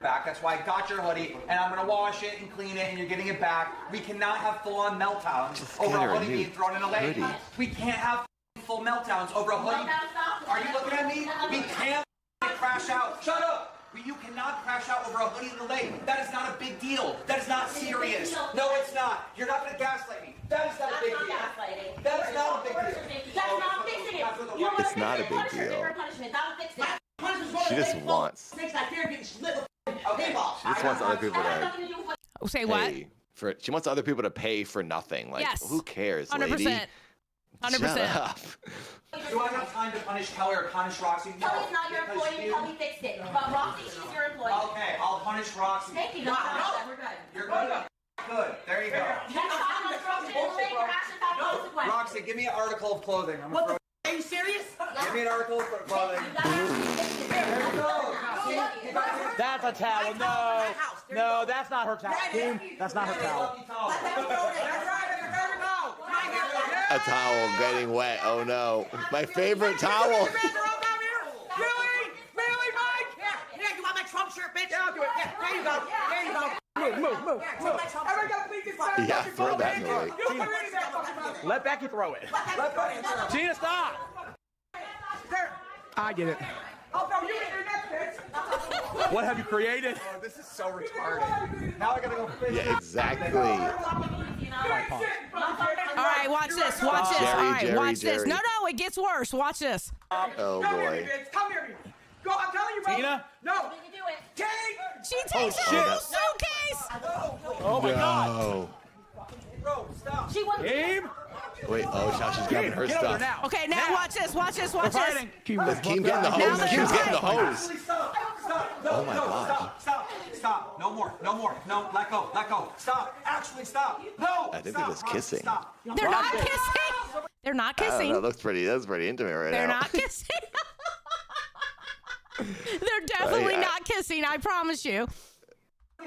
back. That's why I got your hoodie, and I'm gonna wash it and clean it, and you're getting it back. We cannot have full-on meltdowns over a hoodie being thrown in a lake. We can't have full meltdowns over a hoodie. Are you looking at me? We can't crash out. Shut up. You cannot crash out over a hoodie in the lake. That is not a big deal. That is not serious. No, it's not. You're not gonna gaslight me. That is not a big deal. That is not a big deal. That's not fixing it. It's not a big deal. She just wants. She She just wants other people to Say what? pay for. She wants other people to pay for nothing. Like, Yes. who cares, 100%. lady? 100%. Shut up. Do I have time to punish Kelly or punish Roxy? No. Kelly's not your because employee. you- Kelly fixed it. But Roxy, she's your employee. Okay, I'll punish Roxy. Thank you. No, We're good. You're good. Good. There you go. Next time I'm throwing it in the lake, you're actually have consequences. Roxy, give me an article of clothing. I'm gonna throw. Are you serious? Give me an article of clothing. That's a towel. No, that's not her towel. Team, that's not her towel. A towel getting wet. Oh no. My favorite towel. Yeah, you want my Trump shirt, bitch? Yeah, I'll do it. Yeah, there you go. There you go. Move. Yeah, throw that in the lake. Let Becky throw it. Tina, stop. I get it. What have you created? Oh, this is so retarded. Now I gotta go fish. Yeah, exactly. All right, watch this. Watch this. All right, watch this. No, it gets worse. Watch this. Oh boy. Come here, bitch. Go, I'm telling you, bro. Tina? No. Take. She takes her shit. whole suitcase. Oh my God. No. Bro, stop. She wasn't. Team. Wait, now she's grabbing her stuff. Okay, now watch this. Watch this. Watch this. Is Keem getting the hose? Keem's getting the hose. Stop. No, Oh my no, God. Stop. No more. No, let go. Stop. Actually, stop. No. I think they're just kissing. They're not kissing. They're not I don't kissing. know, that's pretty intimate right They're now. not kissing. They're definitely not kissing. I promise you.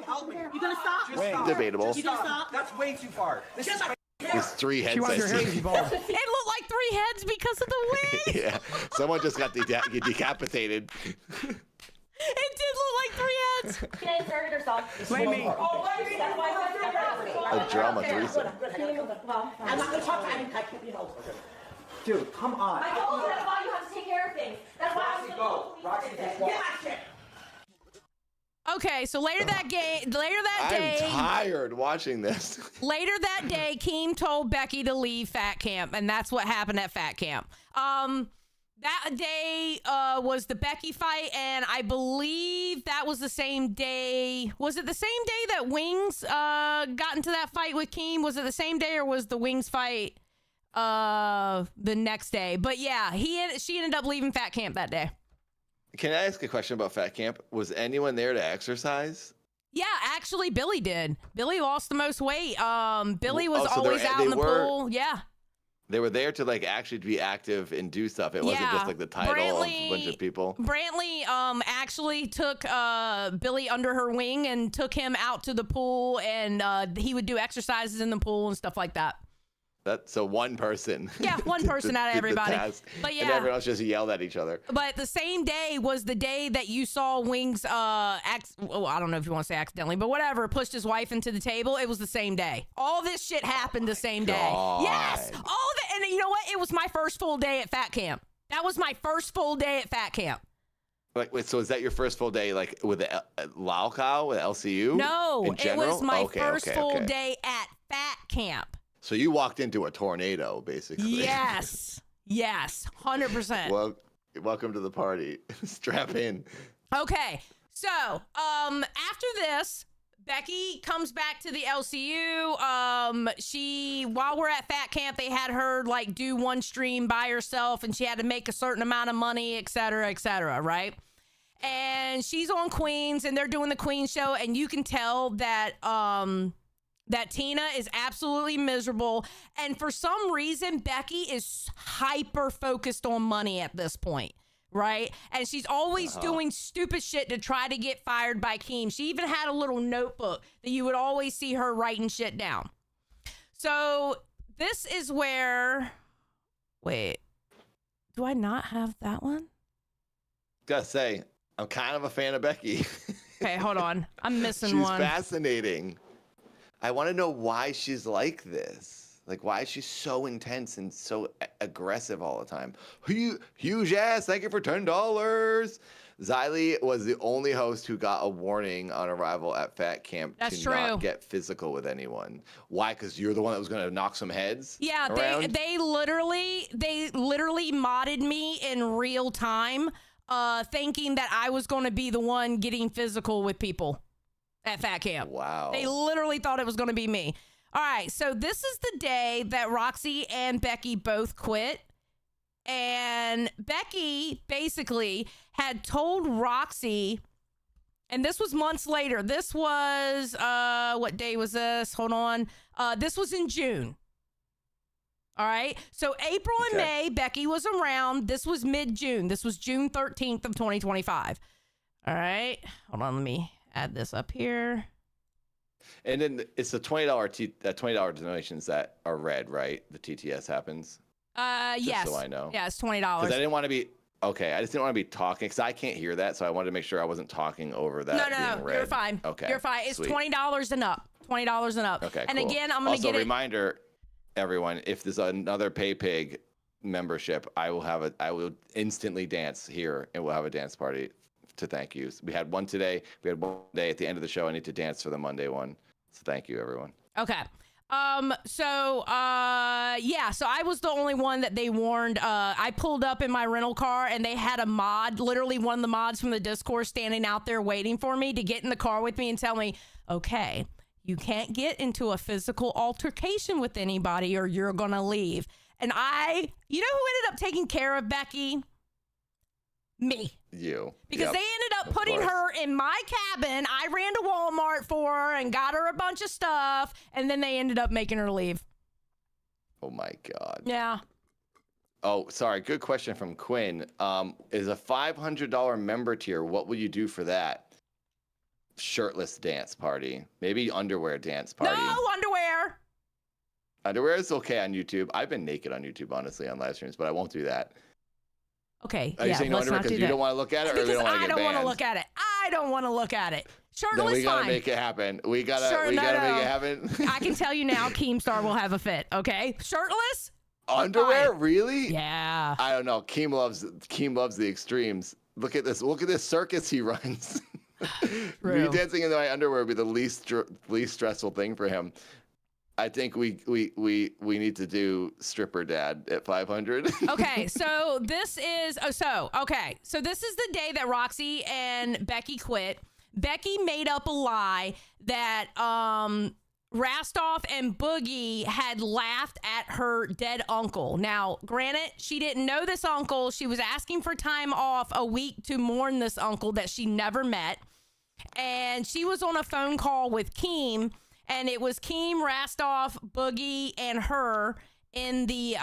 Help me. You gonna stop? Just stop. Debatable. Just stop. That's way too far. This is There's 3 heads. She wants her hair to be bald. It looked like 3 heads because of the wig. Yeah, someone just got decapitated. It did look like 3 heads. Can I insert it herself? Blame me. Oh, That's why I A drama threesome. I'm not gonna talk to him. I keep you know. Dude, come on. I told you that's why you have to take care of things. That's why I was Go. Roxy, just Get walk. my shit. Okay, so later that day, I'm tired watching this. later that day, Keem told Becky to leave Fat Camp, and that's what happened at Fat Camp. That day was the Becky fight, and I believe that was the same day. Was it the same day that Wings got into that fight with Keem? Was it the same day, or was the Wings fight the next day? But yeah, she ended up leaving Fat Camp that day. Can I ask a question about Fat Camp? Was anyone there to exercise? Yeah, actually, Billy did. Billy lost the most weight. Billy was so always out in the pool. Yeah. They were there to like actually be active and do stuff. It wasn't just like the title of a bunch of people. Brantley actually took Billy under her wing and took him out to the pool, and he would do exercises in the pool and stuff like that. So one person. Yeah, one person out of everybody. But yeah. And everyone else just yelled at each other. But the same day was the day that you saw Wings, I don't know if you want to say accidentally, but whatever, pushed his wife into the table. It was the same day. All this shit happened the same day. God. Yes. And you know what? It was my first full day at Fat Camp. That was my first full day at Fat Camp. Like, wait, so is that your first full day, like with the Laucow, with LCU? No, it was my first full day at Fat Camp. So you walked into a tornado, basically. Yes. Yes. 100%. Well, welcome to the party. Strap in. Okay. So, after this, Becky comes back to the LCU. While we're at Fat Camp, they had her like do one stream by herself, and she had to make a certain amount of money, et cetera, right? And she's on Queens, and they're doing the Queen show, and you can tell that that Tina is absolutely miserable. And for some reason, Becky is hyper focused on money at this point, right? And she's always doing stupid shit to try to get fired by Keem. She even had a little notebook that you would always see her writing shit down. So this is where, wait, do I not have that one? Gotta say, I'm kind of a fan of Becky. Okay, hold on. I'm missing one. She's fascinating. I want to know why she's like this. Like, why is she so intense and so aggressive all the time? Huge ass, thank you for $10. Xylee was the only host who got a warning on arrival at Fat Camp not get physical with anyone. Why? Because you're the one that was going to knock some heads? Yeah, they literally modded me in real time, thinking that I was going to be the one getting physical with people at Fat Camp. Wow. They literally thought it was going to be me. All right, so this is the day that Roxy and Becky both quit. And Becky basically had told Roxy, and this was months later. This was, what day was this? Hold on. This was in June. All right. So April and May, Becky was around. This was mid-June. This was June 13th of 2025. All right. Hold on. Let me add this up here. And then it's the $20 donations that are read, right? The TTS happens. Yes. So I know. Yeah, it's $20. Because I didn't want to be I just didn't want to be talking because I can't hear that, so I wanted to make sure I wasn't talking over that. No, you're fine. Okay, you're fine. It's sweet. $20 and up. $20 and up. Okay, and cool. again, I'm gonna also, get it. Reminder, everyone, if there's another PayPig membership, I will instantly dance here, and we'll have a dance party to thank you. We had one today. We had one day at the end of the show. I need to dance for the Monday one. So thank you, everyone. Okay. So I was the only one that they warned. I pulled up in my rental car and they had a mod, literally one of the mods from the Discord standing out there waiting for me to get in the car with me and tell me, okay, You can't get into a physical altercation with anybody or you're going to leave. And you know who ended up taking care of Becky? Me. You. Because they ended up putting her in my cabin. I ran to Walmart for her and got her a bunch of stuff. And then they ended up making her leave. Oh, my God. Yeah. Oh, sorry. Good question from Quinn. Is a $500 member tier, what will you do for that? Shirtless dance party. Maybe underwear dance party. No underwear. Underwear is okay on YouTube. I've been naked on YouTube, honestly, on live streams, but I won't do that. Okay. Are you saying no underwear because you don't want to look at it, or we don't want to get banned? I don't want to look at it. I don't want to look at it. Shirtless, then we gotta fine. make it happen. We gotta make it happen. I can tell you now, Keemstar will have a fit. Okay, shirtless. Underwear, fine. Really? Yeah. I don't know. Keem loves the extremes. Look at this. Look at this circus he runs. Me dancing in my underwear would be the least stressful thing for him. I think we need to do stripper dad at 500. Okay, so this is so this is the day that Roxy and Becky quit. Becky made up a lie that Rastoff and Boogie had laughed at her dead uncle. Now, granted, she didn't know this uncle. She was asking for time off a week to mourn this uncle that she never met. And she was on a phone call with Keem. And it was Keem, Rastoff, Boogie, and her in the, It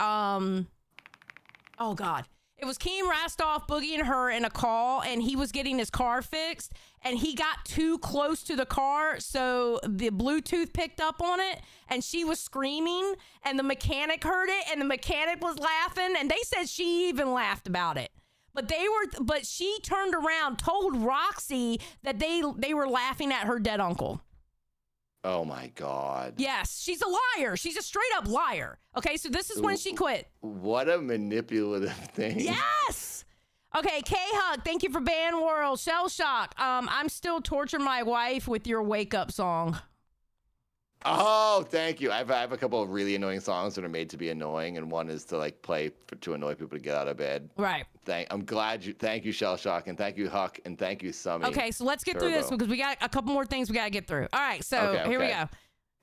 was Keem, Rastoff, Boogie, and her in a call, and he was getting his car fixed, and he got too close to the car, so the Bluetooth picked up on it, and she was screaming, and the mechanic heard it, and the mechanic was laughing, and they said she even laughed about it. But she turned around, told Roxy that they were laughing at her dead uncle. Oh my God. Yes, she's a liar. She's a straight up liar. Okay, so this is when she quit. What a manipulative thing. Yes. Okay, K-Hug, thank you for Ban World. Shell Shock. I'm still torturing my wife with your wake up song. Oh, thank you. I have a couple of really annoying songs that are made to be annoying, and one is to like play to annoy people to get out of bed. Right. Thank you, Shell Shock, and thank you, Huck, and thank you, Summy. Okay, so let's get through this because we got a couple more things we got to get through. All right, so here we go.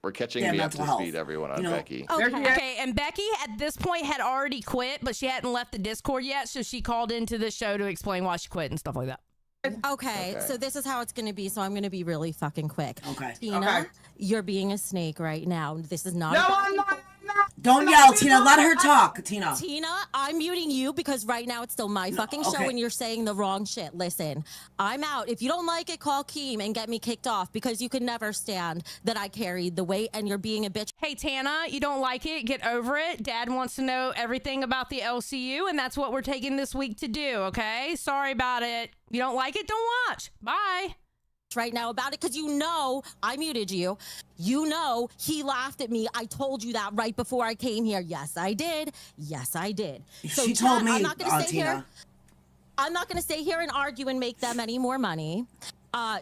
We're catching me up to speed, everyone, on Becky. Okay, and Becky at this point had already quit, but she hadn't left the Discord yet, so she called into the show to explain why she quit and stuff like that. Okay, so this is how it's going to be. So I'm going to be really fucking quick. Okay. Tina, you're being a snake right now. This is not. No, I'm not. Don't yell, Tina. Let her talk, Tina. Tina, I'm muting you because right now it's still my fucking show and you're saying the wrong shit. Listen, I'm out. If you don't like it, call Keem and get me kicked off because you could never stand that I carried the weight and you're being a bitch. Hey, Tana, you don't like it? Get over it. Dad wants to know everything about the LCU, and that's what we're taking this week to do, okay? Sorry about it. You don't like it? Don't watch. Bye. Right now about it because you know I muted you. You know he laughed at me. I told you that right before I came here. Yes, I did. Yes, I did. So she told me, I'm not going to stay Tina. here. I'm not going to stay here and argue and make them any more money.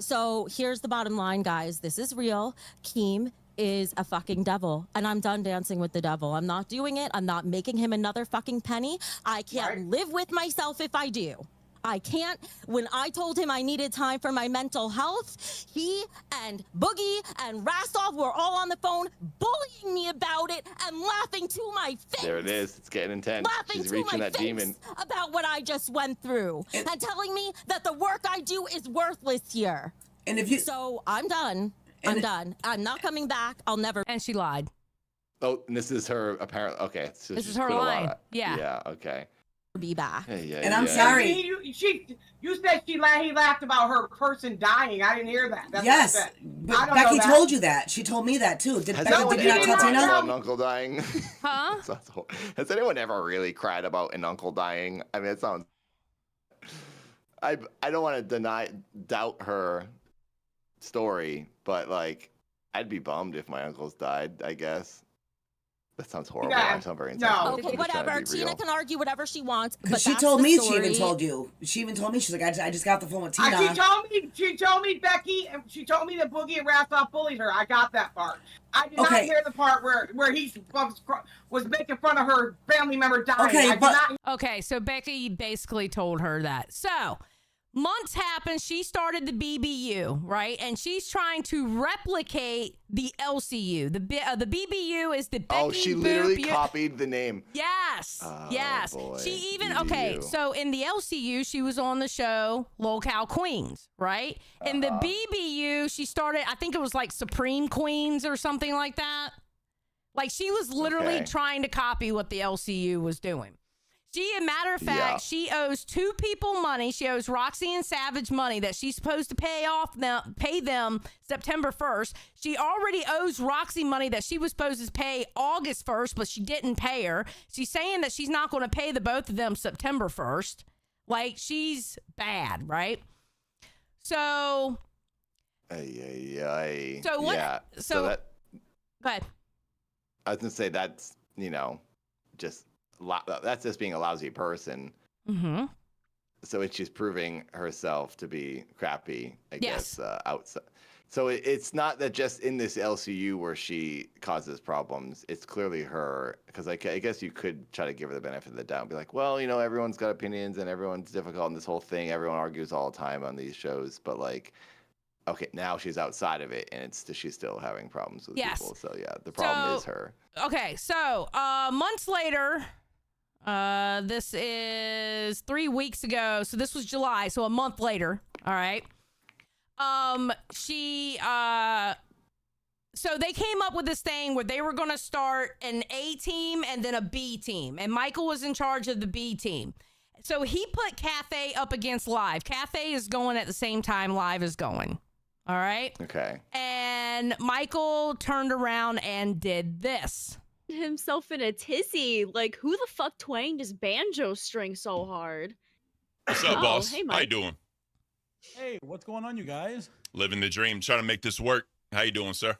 So here's the bottom line, guys. This is real. Keem is a fucking devil, and I'm done dancing with the devil. I'm not doing it. I'm not making him another fucking penny. I can't live with myself if I do. I can't. When I told him I needed time for my mental health, he and Boogie and Rastoff were all on the phone bullying me about it and laughing to my face. There it is. It's getting intense. Laughing She's to reaching my that face demon. about what I just went through and telling me that the work I do is worthless here. And if you, so I'm done. I'm done. I'm not coming back. I'll never. And she lied. Oh, and this is her apparently. Okay, so this she's is her put a lot line. of- Yeah. Yeah. Okay. Be back. And I'm sorry. You said he laughed about her person dying. I didn't hear that. That's yes, what but Becky told you that. She told me that too. Did you not tell Tina? About an uncle dying? Huh? Has anyone ever really cried about an uncle dying? I mean, it sounds. I don't want to doubt her story, but like, I'd be bummed if my uncles died. I guess. That sounds horrible. Yeah. I sound very intense. No. Okay, whatever. Tina can argue whatever she wants. But She told me she even told you. She even told me, she's like, I just got the phone with Tina. She told me Becky, and she told me that Boogie and Rastoff bullied her. I got that part. I did not hear the part where he was making fun of her family member dying. Okay, so Becky basically told her that. So months happen. She started the BBU, right? And she's trying to replicate the LCU. The BBU is the Becky she literally copied the name. Yes. Yes. Boy. She even, BBU. okay, so in the LCU, she was on the show Locale Queens, right? In the BBU, she started, I think it was like Supreme Queens or something like that. Like she was literally trying to copy what the LCU was doing. She, a matter of fact, she owes 2 people money. She owes Roxy and Savage money that she's supposed to pay them September 1st. She already owes Roxy money that she was supposed to pay August 1st, but she didn't pay her. She's saying that she's not going to pay the both of them September 1st. Like, she's bad, right? So. So what? Yeah. So that. Go ahead. I was gonna say that's that's just being a lousy person. Mm-hmm. So it's just proving herself to be crappy, I guess, outside. So it's not that just in this LCU where she causes problems. It's clearly her, because I guess you could try to give her the benefit of the doubt and be like, well, everyone's got opinions and everyone's difficult in this whole thing. Everyone argues all the time on these shows, but like, okay, now she's outside of it, and she's still having problems with people. So yeah, the problem is her. Okay, so months later, this is 3 weeks ago. So this was July. So a month later. All right. So they came up with this thing where they were going to start an A team and then a B team, and Michael was in charge of the B team. So he put Cafe up against Live. Cafe is going at the same time Live is going. All right. Okay. And Michael turned around and did this. Himself in a tizzy. Like, who the fuck twanged his banjo string so hard? What's up, boss? Hey, How you doing? Hey, what's going on, you guys? Living the dream, trying to make this work. How you doing, sir?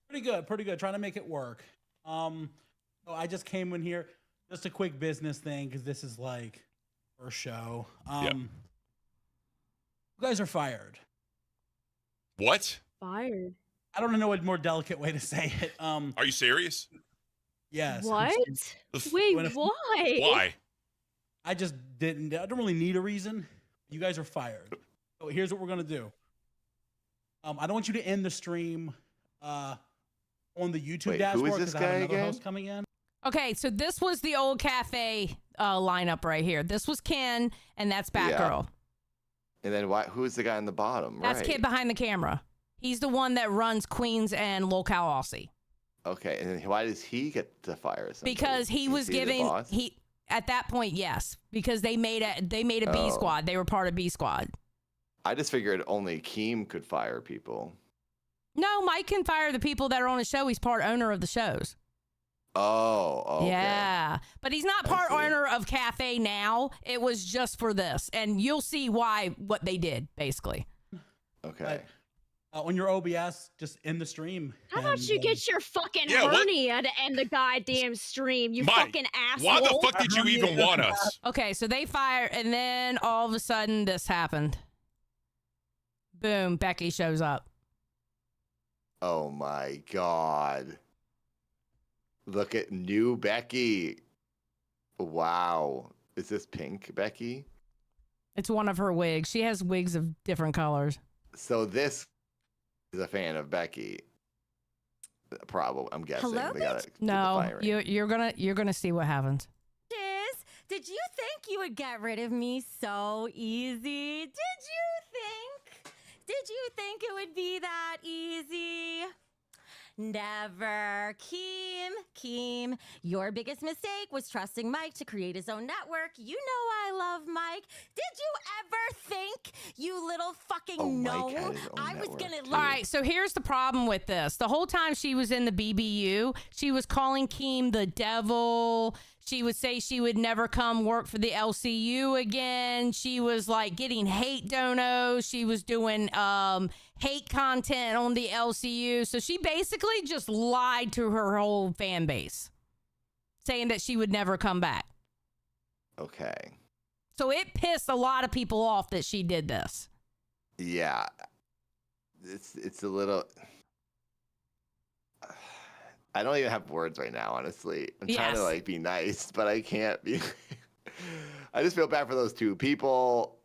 Pretty good. Trying to make it work. So I just came in here, just a quick business thing, because this is like our show. You guys are fired. What? Fired. I don't know a more delicate way to say it. Are you serious? Yes. What? Wait, why? Why? I don't really need a reason. You guys are fired. So here's what we're gonna do. I don't want you to end the stream on the YouTube dashboard because I have another host coming in. Okay, so this was the old Cafe lineup right here. This was Ken, and that's Batgirl. And then who's the guy on the bottom? That's Kid behind the camera. He's the one that runs Queens and Locale Aussie. Okay, and then why does he get to fire somebody? Because he was giving at that point, yes, because they made a B squad. They were part of B squad. I just figured only Keem could fire people. No, Mike can fire the people that are on the show. He's part owner of the shows. Oh, okay. Yeah, but he's not part owner of Cafe now. It was just for this, and you'll see what they did basically. Okay. On your OBS, just end the stream. How about you get your fucking hernia to end the goddamn stream, you fucking asshole? Why the fuck did you even want us? Okay, so they fire, and then all of a sudden this happened. Boom, Becky shows up. Oh my God. Look at new Becky. Wow. Is this pink Becky? It's one of her wigs. She has wigs of different colors. So this is a fan of Becky. Probably, I'm guessing. Hello, No, you're gonna see what happens. Did you think you would get rid of me so easy? Did you think it would be that easy? Never. Keem, your biggest mistake was trusting Mike to create his own network. You know I love Mike. Did you ever think, you little fucking gnome, I was gonna... All right, so here's the problem with this. The whole time she was in the BBU, she was calling Keem the devil. She would say she would never come work for the LCU again. She was like getting hate donos. She was doing hate content on the LCU. So she basically just lied to her whole fan base, saying that she would never come back. Okay. So it pissed a lot of people off that she did this. Yeah. It's a little... I don't even have words right now, honestly. I'm trying to be nice, but I can't be. I just feel bad for those two people.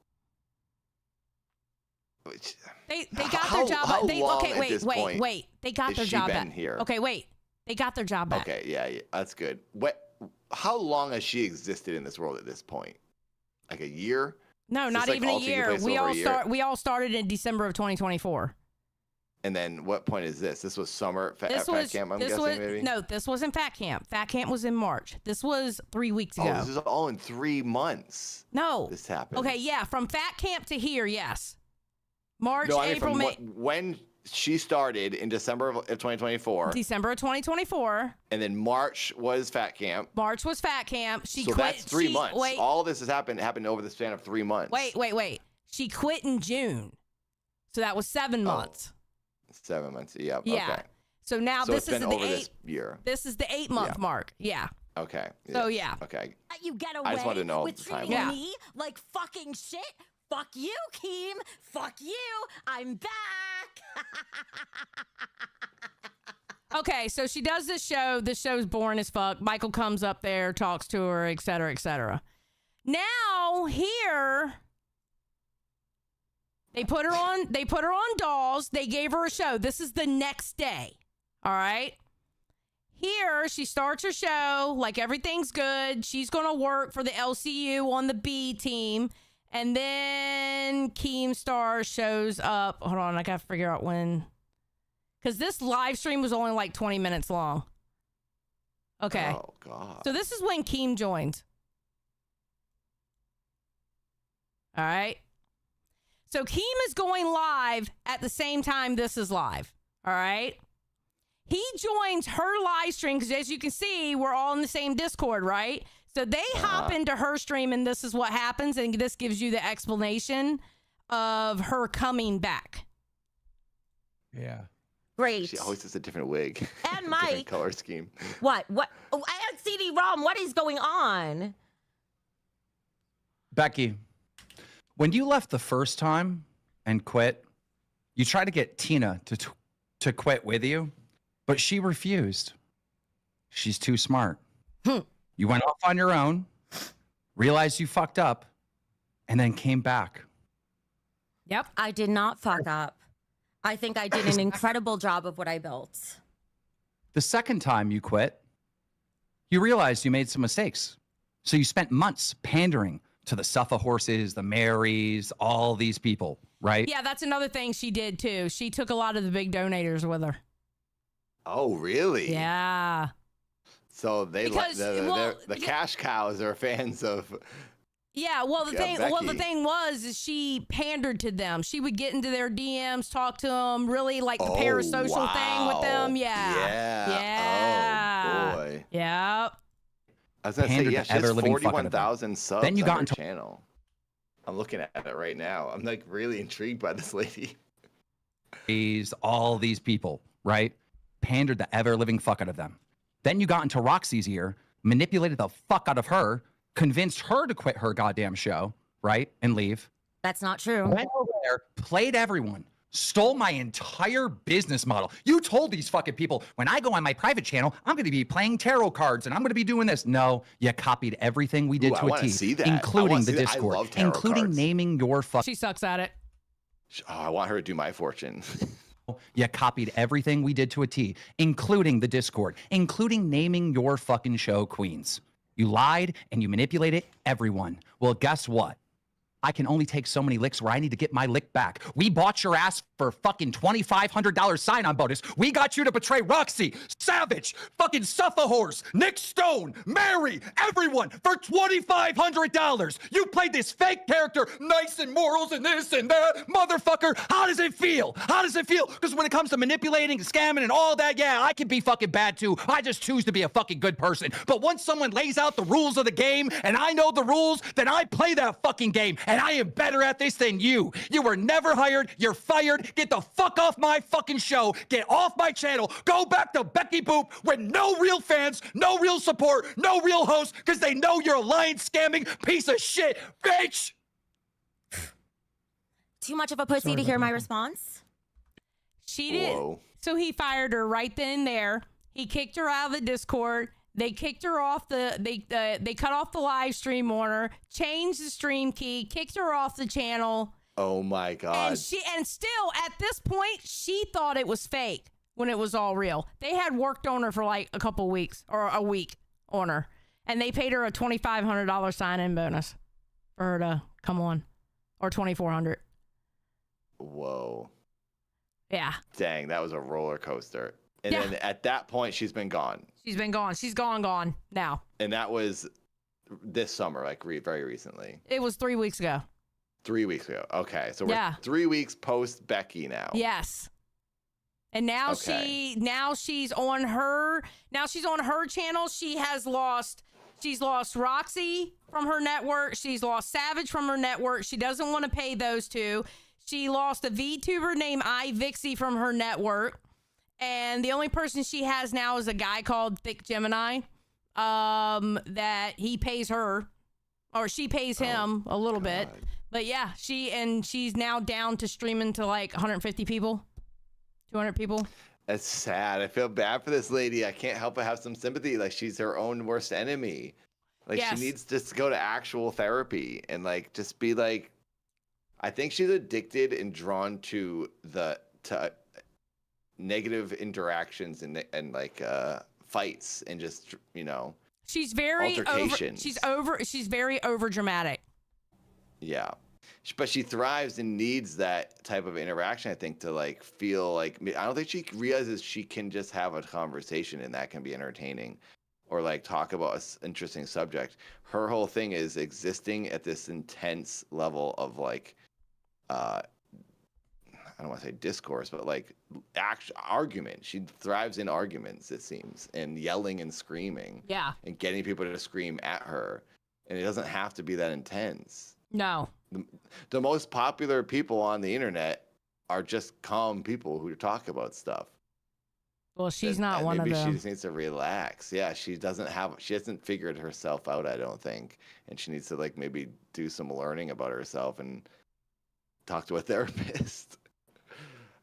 They got their job. How They long okay, at wait, this wait, point wait. They got has their she job been back. here? Okay, wait. They got their job back. Okay, yeah, that's good. How long has she existed in this world at this point? Like a year? No, Is not this, like, even a all taking year. place over a year? We all started in December of 2024. And then what point is this? This was summer at Fat Camp, I'm guessing, maybe? No, this wasn't Fat Camp. Fat Camp was in March. This was 3 weeks ago. Oh, this is all in 3 months. No. This happened. Okay, yeah, from Fat Camp to here, yes. March, No, I mean, April, from May. when she started in December of 2024. December of 2024. And then March was Fat Camp. March was Fat Camp. She So quit. that's 3 months. Wait, All this has happened over the span of 3 months. wait. She quit in June. So that was 7 months. 7 months. Yep. Yeah. Okay. So now So this it's is been the over 8 this year. This is the 8-month mark. Yeah. Okay. So yeah. Okay. You get away I just wanted to know with the time. treating me like fucking shit. Fuck you, Keem. Fuck you. I'm back. Okay, so she does this show. This show's boring as fuck. Michael comes up there, talks to her, et cetera, et cetera. Now here, they put her on dolls. They gave her a show. This is the next day. All right. Here, she starts her show like everything's good. She's going to work for the LCU on the B team. And then Keemstar shows up. Hold on, I got to figure out when. Because this live stream was only like 20 minutes long. Okay. Oh, God. So this is when Keem joined. All right. So Keem is going live at the same time this is live. All right. He joins her live stream because, as you can see, we're all in the same Discord, right? So they hop into her stream, and this is what happens. And this gives you the explanation of her coming back. Yeah. Great. She always has a different wig. And Mike. Different color scheme. What? Oh, and CD-ROM, what is going on? Becky, when you left the first time and quit, you tried to get Tina to quit with you, but she refused. She's too smart. You went off on your own, realized you fucked up, and then came back. Yep. I did not fuck up. I think I did an incredible job of what I built. The second time you quit, you realized you made some mistakes. So you spent months pandering to the Suffa horses, the Marys, all these people, right? Yeah, that's another thing she did too. She took a lot of the big donators with her. Oh, really? Yeah. So the cash cows are fans of. Yeah, well the Becky. thing was is she pandered to them. She would get into their DMs, talk to them, really like the parasocial thing with them. Yeah. Oh boy. Yep. I was gonna say, yeah, she has 41,000 subs Then you got on her into channel. I'm looking at it right now. I'm like really intrigued by this lady. All these people, right? Pandered the ever living fuck out of them. Then you got into Roxy's ear, manipulated the fuck out of her, convinced her to quit her goddamn show, right? And leave. That's not true. Went over there, played everyone, stole my entire business model. You told these fucking people, when I go on my private channel, I'm going to be playing tarot cards and I'm going to be doing this. No, you copied everything we did to a T, including the Discord, including naming your fuck. She sucks at it. Oh, I want her to do my fortune. You copied everything we did to a T, including the Discord, including naming your fucking show Queens. You lied and you manipulated everyone. Well, guess what? I can only take so many licks where I need to get my lick back. We bought your ass for fucking $2,500 sign-on bonus. We got you to betray Roxy, Savage, fucking Suffa Horse, Nick Stone, Mary, everyone for $2,500. You played this fake character, nice and morals and this and that. Motherfucker, how does it feel? How does it feel? Because when it comes to manipulating, scamming, and all that, yeah, I can be fucking bad too. I just choose to be a fucking good person. But once someone lays out the rules of the game and I know the rules, then I play that fucking game. And I am better at this than you. You were never hired. You're fired. Get the fuck off my fucking show. Get off my channel. Go back to Becky Boop with no real fans, no real support, no real hosts, because they know you're a lying, scamming piece of shit, bitch. Too much of a pussy to hear my response? She did. So he fired her right then and there. He kicked her out of the Discord. They kicked her off they cut off the live stream on her, changed the stream key, kicked her off the channel. Oh my God. And still at this point, she thought it was fake when it was all real. They had worked on her for like a couple weeks or a week on her, and they paid her a $2,500 sign-in bonus for her to come on, or $2,400. Whoa. Yeah. Dang, that was a roller coaster. And then at that point, she's been gone. She's been gone. She's gone now. And that was this summer, like very recently. It was 3 weeks ago. 3 weeks ago. Okay, so we're 3 weeks post Becky now. Yes. And now she's on her channel. She's lost Roxy from her network. She's lost Savage from her network. She doesn't want to pay those two. She lost a VTuber named iVixie from her network. And the only person she has now is a guy called Thick Gemini, that he pays her, or she pays him a little bit. But yeah, she's now down to streaming to like 150 people, 200 people. That's sad. I feel bad for this lady. I can't help but have some sympathy. Like, she's her own worst enemy. Like, she needs just to go to actual therapy and like just be like, I think she's addicted and drawn to negative interactions and like fights and just, you know, she's very altercations. She's very over dramatic. Yeah, but she thrives and needs that type of interaction, I think, to like feel like, I don't think she realizes she can just have a conversation and that can be entertaining, or like talk about an interesting subject. Her whole thing is existing at this intense level of like I don't want to say discourse, but like argument. She thrives in arguments, it seems, and yelling and screaming. Yeah. And getting people to scream at her. And it doesn't have to be that intense. No. The most popular people on the internet are just calm people who talk about stuff. Well, she's not one of them. Maybe she just needs to relax. Yeah, she hasn't figured herself out, I don't think. And she needs to like maybe do some learning about herself and talk to a therapist.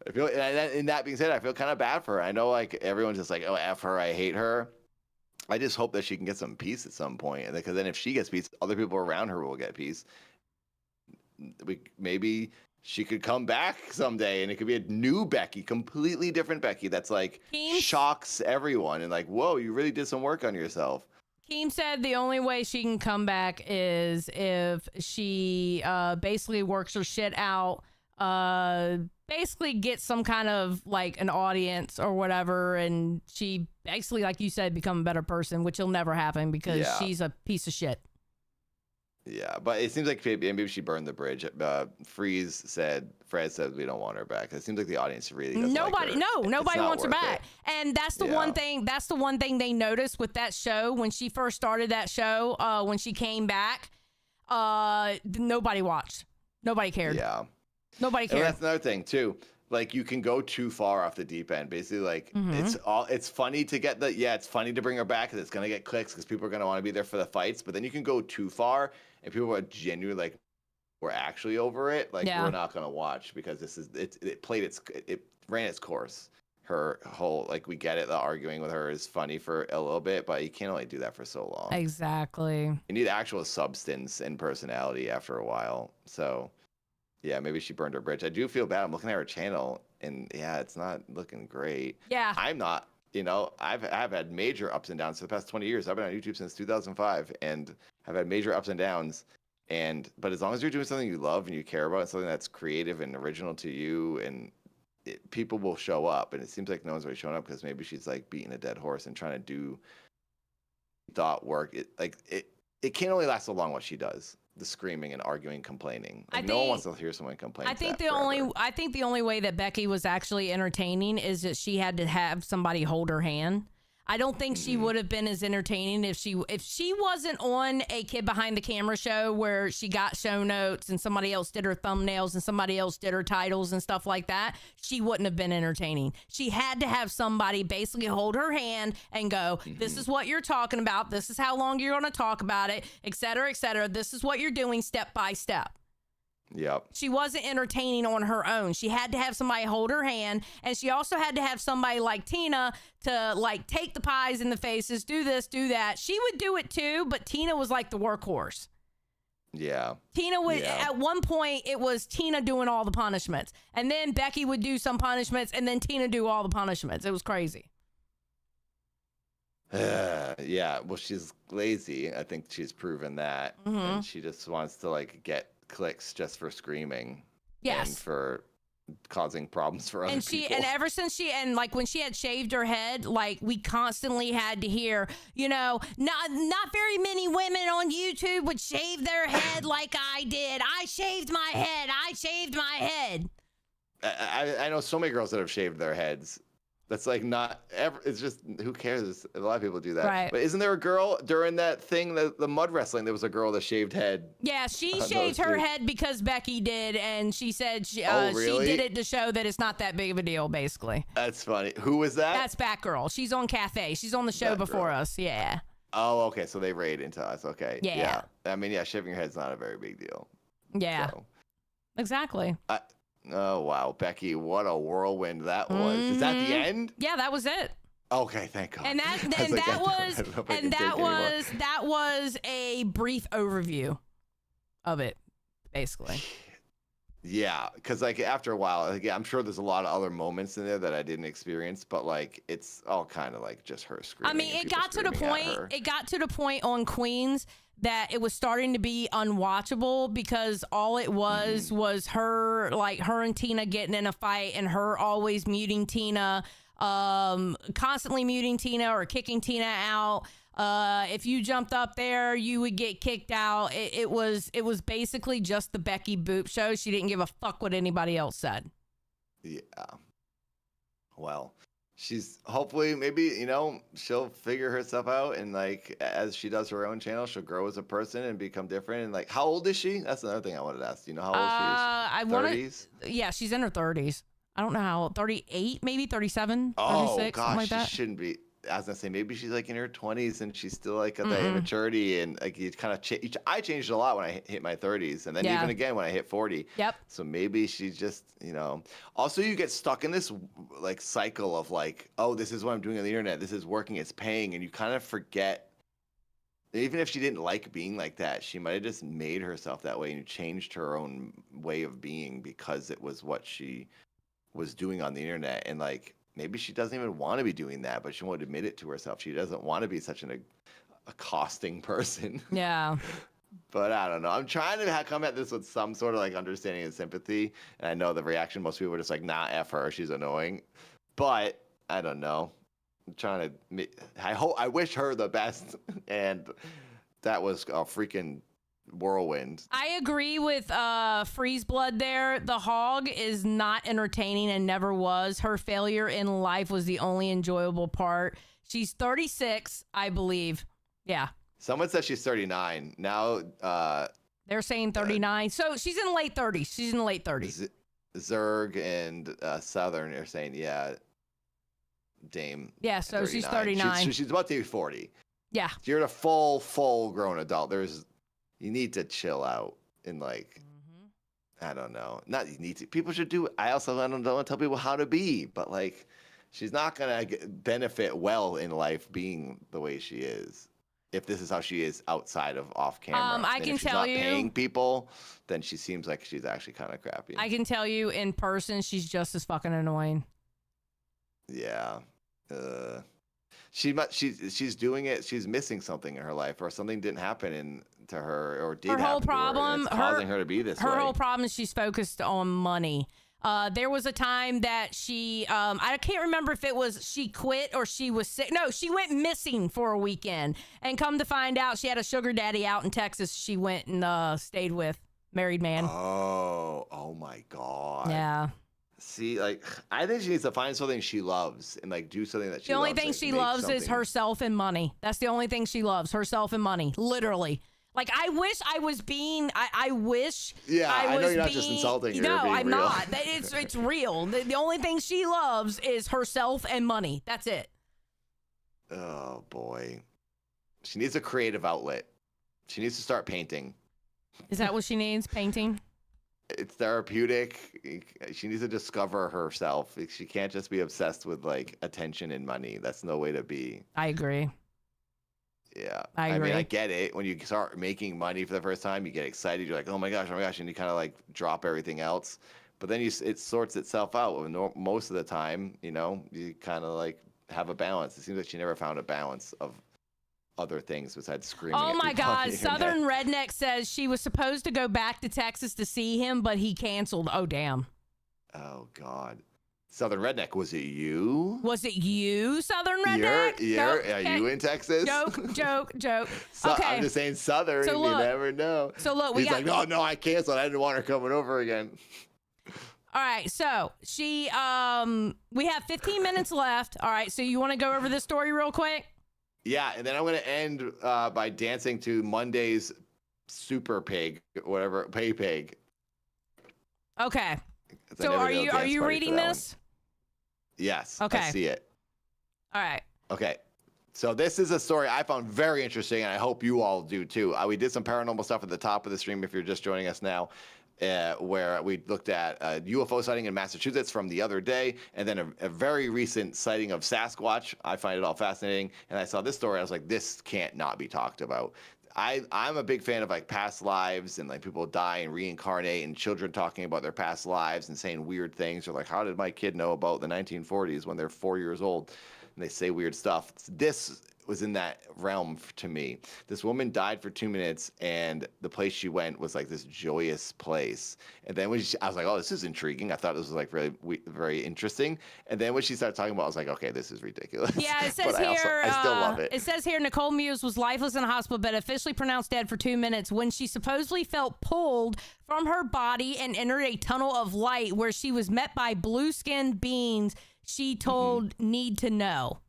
I feel, and that being said, I feel kind of bad for her. I know like everyone's just like, oh, F her, I hate her. I just hope that she can get some peace at some point, because then if she gets peace, other people around her will get peace. Maybe she could come back someday and it could be a new Becky, completely different Becky that's like shocks everyone and like, whoa, you really did some work on yourself. Keem said the only way she can come back is if she basically works her shit out, basically gets some kind of like an audience or whatever, and she basically, like you said, become a better person, which will never happen because she's a piece of shit. Yeah, but it seems like maybe she burned the bridge. Fred said we don't want her back. It seems like the audience really doesn't like her. Nobody wants her back. And that's the one thing. That's the one thing they noticed with that show when she first started that show. When she came back, nobody watched. Nobody cared. Yeah, nobody cared. And that's another thing too. Like, you can go too far off the deep end. Basically, like it's funny to get it's funny to bring her back because it's gonna get clicks because people are gonna want to be there for the fights. But then you can go too far and people are genuinely like, we're actually over it. Like, we're not gonna watch because it ran its course. Her whole, like, we get it, the arguing with her is funny for a little bit, but you can't only do that for so long. Exactly. You need actual substance and personality after a while. So yeah, maybe she burned her bridge. I do feel bad. I'm looking at her channel, and yeah, it's not looking great. Yeah. I'm not, I've had major ups and downs for the past 20 years. I've been on YouTube since 2005, and I've had major ups and downs. But as long as you're doing something you love and you care about, and something that's creative and original to you, and people will show up. And it seems like no one's really showing up because maybe she's like beating a dead horse and trying to do thought work. It can't only last so long what she does. The screaming and arguing, complaining. Like, no one wants to hear someone complain. I think the only way that Becky was actually entertaining is that she had to have somebody hold her hand. I don't think she would have been as entertaining if she wasn't on a Kid Behind the Camera show where she got show notes and somebody else did her thumbnails and somebody else did her titles and stuff like that. She wouldn't have been entertaining. She had to have somebody basically hold her hand and go, this is what you're talking about. This is how long you're going to talk about it, et cetera, et cetera. This is what you're doing step by step. Yep. She wasn't entertaining on her own. She had to have somebody hold her hand, and she also had to have somebody like Tina to like take the pies in the faces, do this, do that. She would do it too, but Tina was like the workhorse. Yeah. Tina would, at one point, it was Tina doing all the punishments. And then Becky would do some punishments, and then Tina do all the punishments. It was crazy. Yeah. Well, she's lazy. I think she's proven that. And she just wants to, like, get clicks just for screaming. Yes. And for causing problems for other people. And ever since like when she had shaved her head, like we constantly had to hear, you know, not very many women on YouTube would shave their head like I did. I shaved my head. I know so many girls that have shaved their heads. That's like not ever. It's just, who cares? A lot of people do that. Right. But isn't there a girl during that thing, the mud wrestling? There was a girl that shaved head. Yeah, she shaved her head because Becky did, and she said she did it to show that it's not that big of a deal. Basically. That's funny. Who was that? That's Batgirl. She's on Cafe. She's on the show before us. Yeah. Oh, okay. So they raid into us. Okay. Yeah. I mean, yeah, shaving your head's not a very big deal. Yeah. So. Exactly. Oh, wow. Becky, what a whirlwind that was. Is that the end? Yeah, that was it. Okay, thank God. And that was a brief overview of it, basically. Yeah, because like after a while, like, I'm sure there's a lot of other moments in there that I didn't experience, but like it's all kind of like just her screaming. I mean, it got to the point. It got to the point on Queens that it was starting to be unwatchable because all it was her and Tina getting in a fight and her always muting Tina, constantly muting Tina or kicking Tina out. If you jumped up there, you would get kicked out. It was basically just the Becky Boop show. She didn't give a fuck what anybody else said. Yeah. Well, she's hopefully maybe, you know, she'll figure herself out, and like as she does her own channel, she'll grow as a person and become different. And like, how old is she? That's another thing I wanted to ask. Do you know how old she is? 30s? Yeah, she's in her 30s. I don't know how old. 38, maybe 37, 36, gosh, something like that. She shouldn't be. I was gonna say maybe she's like in her 20s and she's still like at that immaturity, and like you kind of I changed a lot when I hit my 30s, and then even again when I hit 40. Yep. So maybe she's just, you know. Also, you get stuck in this like cycle of like, oh, this is what I'm doing on the internet. This is working. It's paying, and you kind of forget. Even if she didn't like being like that, she might have just made herself that way and changed her own way of being because it was what she was doing on the internet, and like. Maybe she doesn't even want to be doing that, but she won't admit it to herself. She doesn't want to be such an accosting person. Yeah. But I don't know. I'm trying to come at this with some sort of like understanding and sympathy. And I know the reaction, most people are just like, nah, F her. She's annoying. But I don't know. I'm trying to, I wish her the best. And that was a freaking whirlwind. I agree with Freeze Blood there. The hog is not entertaining and never was. Her failure in life was the only enjoyable part. She's 36, I believe. Yeah. Someone said she's 39. Now they're saying 39. So she's in the late 30s. She's in the late 30s. Zerg and Southern are saying, yeah, Dame. Yeah, so she's 39. She's about to be 40. Yeah. You're a full grown adult. You need to chill out and like, I don't know. Not you need to. People should do it. I also don't want to tell people how to be, but like, she's not gonna benefit well in life being the way she is. If this is how she is outside of off camera, I can if she's tell not you, paying people, then she seems like she's actually kind of crappy. I can tell you in person, she's just as fucking annoying. Yeah. She's doing it. She's missing something in her life, or something didn't happen to her, or did happen to her, and it's causing her to be this way. Her whole problem is she's focused on money. There was a time that she, I can't remember if it was she quit or she was sick. No, she went missing for a weekend, and come to find out, she had a sugar daddy out in Texas. She went and stayed with, married man. Oh my God. Yeah. See, like, I think she needs to find something she loves and like do something that she loves. The only thing she loves is herself and money. That's the only thing she loves, herself and money, literally. Like, I wish I was being, I wish yeah, I know you're not just insulting her. No, being I'm real. not. It's real. The only thing she loves is herself and money. That's it. Oh, boy. She needs a creative outlet. She needs to start painting. Is that what she needs? Painting? It's therapeutic. She needs to discover herself. She can't just be obsessed with like attention and money. That's no way to be. I agree. Yeah. I agree. mean, I get it. When you start making money for the first time, you get excited. You're like, oh my gosh, and you kind of like drop everything else. But then it sorts itself out. Most of the time, you kind of like have a balance. It seems like she never found a balance of other things besides screaming. Oh at my people on God. the Southern internet. Redneck says she was supposed to go back to Texas to see him, but he canceled. Oh, damn. Oh God. Southern Redneck, was it you? Was it you, Southern Redneck? Are you in Texas? Joke. So, Okay. I'm just saying Southern. So You look- never know. So look, we He's got. like, no, I canceled. I didn't want her coming over again. All right, so we have 15 minutes left. All right, so you want to go over this story real quick? Yeah, and then I'm going to end by dancing to Monday's Super Pig, whatever, Pay Pig. Okay. 'Cause I So never are did a you dance party for reading that this? one. Yes. Okay. I see it. All right. Okay. So this is a story I found very interesting, and I hope you all do too. We did some paranormal stuff at the top of the stream if you're just joining us now, where we looked at a UFO sighting in Massachusetts from the other day, and then a very recent sighting of Sasquatch. I find it all fascinating, and I saw this story. I was like, this can't not be talked about. I'm a big fan of like past lives and like people die and reincarnate and children talking about their past lives and saying weird things. Or like, how did my kid know about the 1940s when they're 4 years old? And they say weird stuff. This was in that realm to me. This woman died for 2 minutes, and the place she went was like this joyous place. And then I was like, oh, this is intriguing. I thought this was like really very interesting. And then when she started talking about it, I was like, okay, this is ridiculous. Yeah, it says But here. I still love it. It says here Nicole Muse was lifeless in a hospital bed, officially pronounced dead for 2 minutes when she supposedly felt pulled from her body and entered a tunnel of light where she was met by blue-skinned beings she told Need to Know.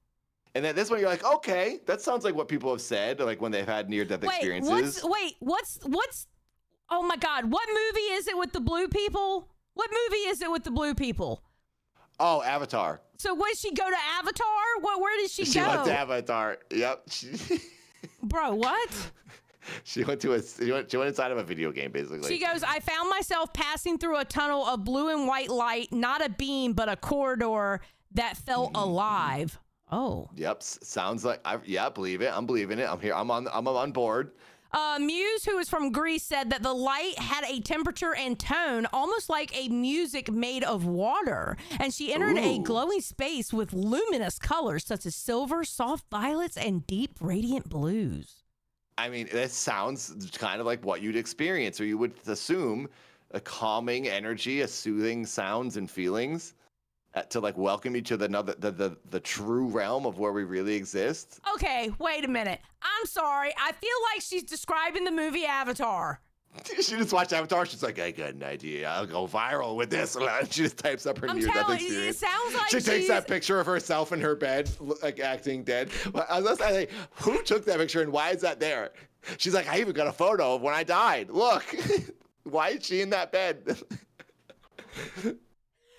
And then this one, you're like, okay, that sounds like what people have said, like when they've had near-death experiences. What's? Oh my God! What movie is it with the blue people? What movie is it with the blue people? Oh, Avatar. So did she go to Avatar? Where did she go? She went to Avatar. Yep. Bro, what? She went inside of a video game, basically. She goes, I found myself passing through a tunnel of blue and white light, not a beam, but a corridor that felt alive. Oh. Yep. Sounds like believe it. I'm believing it. I'm here. I'm on board. Muse, who is from Greece, said that the light had a temperature and tone almost like a music made of water. And she entered a glowing space with luminous colors such as silver, soft violets, and deep radiant blues. I mean, that sounds kind of like what you'd experience, or you would assume a calming energy, a soothing sounds and feelings to like welcome you to the true realm of where we really exist. Okay, wait a minute. I'm sorry. I feel like she's describing the movie Avatar. She just watched Avatar. She's like, I got an idea. I'll go viral with this. And she just types up her near-death experience. It sounds like she takes that picture of herself in her bed, like acting dead. Unless I think, who took that picture and why is that there? She's like, I even got a photo of when I died. Look, why is she in that bed?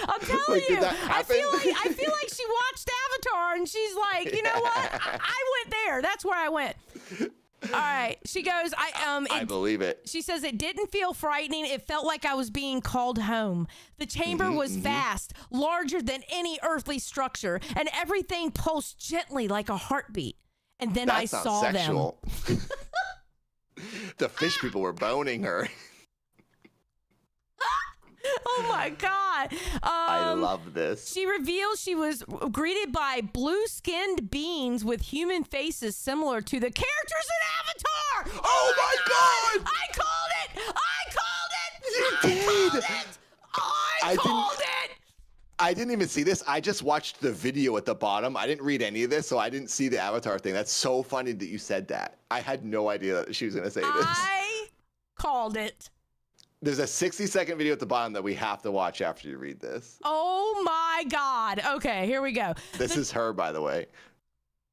I'm telling you, I feel like she watched Avatar and she's like, you know what? I went there. That's where I went. All right. She goes, I believe it. She says it didn't feel frightening. It felt like I was being called home. The chamber was vast, larger than any earthly structure, and everything pulsed gently like a heartbeat. And then I saw sexual. them. The fish people were boning her. Oh my God. I love this. She reveals she was greeted by blue-skinned beings with human faces similar to the characters in Avatar. Oh my God! I called it! You did! I called it! I didn't even see this. I just watched the video at the bottom. I didn't read any of this, so I didn't see the Avatar thing. That's so funny that you said that. I had no idea that she was going to say this. I called it. There's a 60-second video at the bottom that we have to watch after you read this. Oh my God. Okay, here we go. This is her, by the way.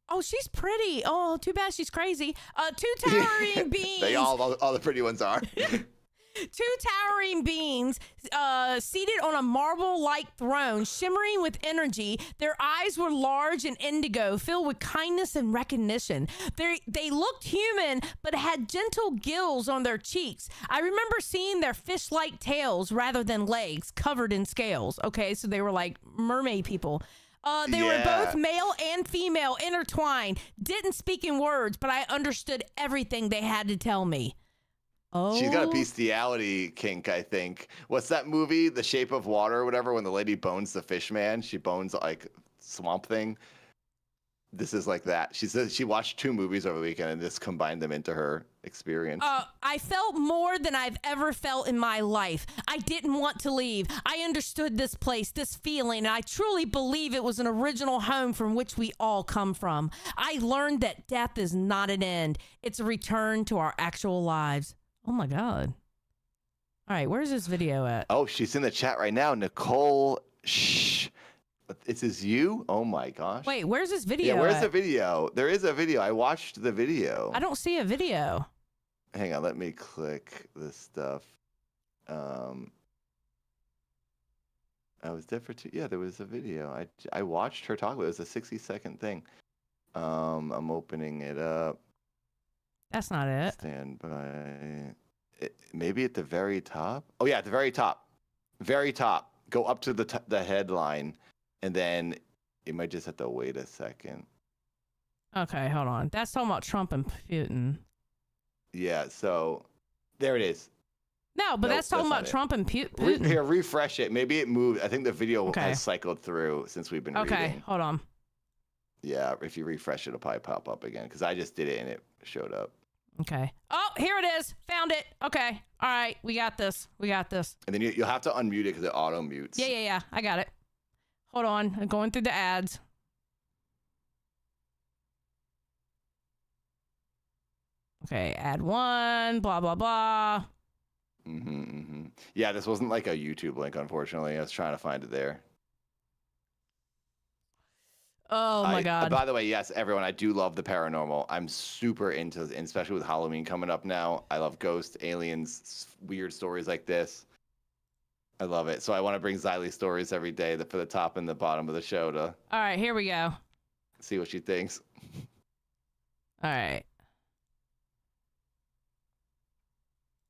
Oh, she's pretty. Oh, too bad she's crazy. Two towering beings. all the pretty ones are. Two towering beings seated on a marble-like throne, shimmering with energy. Their eyes were large and indigo, filled with kindness and recognition. They looked human, but had gentle gills on their cheeks. I remember seeing their fish-like tails rather than legs, covered in scales. Okay, so they were like mermaid people. They were both male and female, intertwined. Didn't speak in words, but I understood everything they had to tell me. Oh. She's got a bestiality kink, I think. What's that movie, The Shape of Water or whatever, when the lady bones the fish man? She bones like Swamp Thing. This is like that. She says she watched 2 movies over the weekend and this combined them into her experience. I felt more than I've ever felt in my life. I didn't want to leave. I understood this place, this feeling, and I truly believe it was an original home from which we all come from. I learned that death is not an end. It's a return to our actual lives. Oh my God. All right, where's this video at? Oh, she's in the chat right now. Nicole, shh. This is you? Oh my gosh. Wait, where's this video? Yeah, where's at? the video? There is a video. I watched the video. I don't see a video. Hang on, let me click this stuff. I was there for 2. Yeah, there was a video. I watched her talk about it. It was a 60-second thing. I'm opening it up. That's not it. Stand by. Maybe at the very top. Oh yeah, at the very top. Very top. Go up to the headline, and then you might just have to wait a second. Okay, hold on. That's talking about Trump and Putin. Yeah. So there it is. No, but Nope, that's talking not about it. Trump and Putin. Here, refresh it. Maybe it moved. I think the video Okay. has cycled through since we've been Okay, reading. hold on. Yeah, if you refresh it, it'll probably pop up again because I just did it and it showed up. Okay. Oh, here it is. Found it. Okay. All right. We got this. We got this. And then you'll have to unmute it because it auto mutes. Yeah. I got it. Hold on. I'm going through the ads. Okay. Ad 1, blah, blah, blah. Yeah, this wasn't like a YouTube link, unfortunately. I was trying to find it there. Oh my God. By the way, yes, everyone, I do love the paranormal. I'm super into, and especially with Halloween coming up now. I love ghosts, aliens, weird stories like this. I love it. So I want to bring Xylee stories every day for the top and the bottom of the show to All right. Here we go. see what she thinks. All right.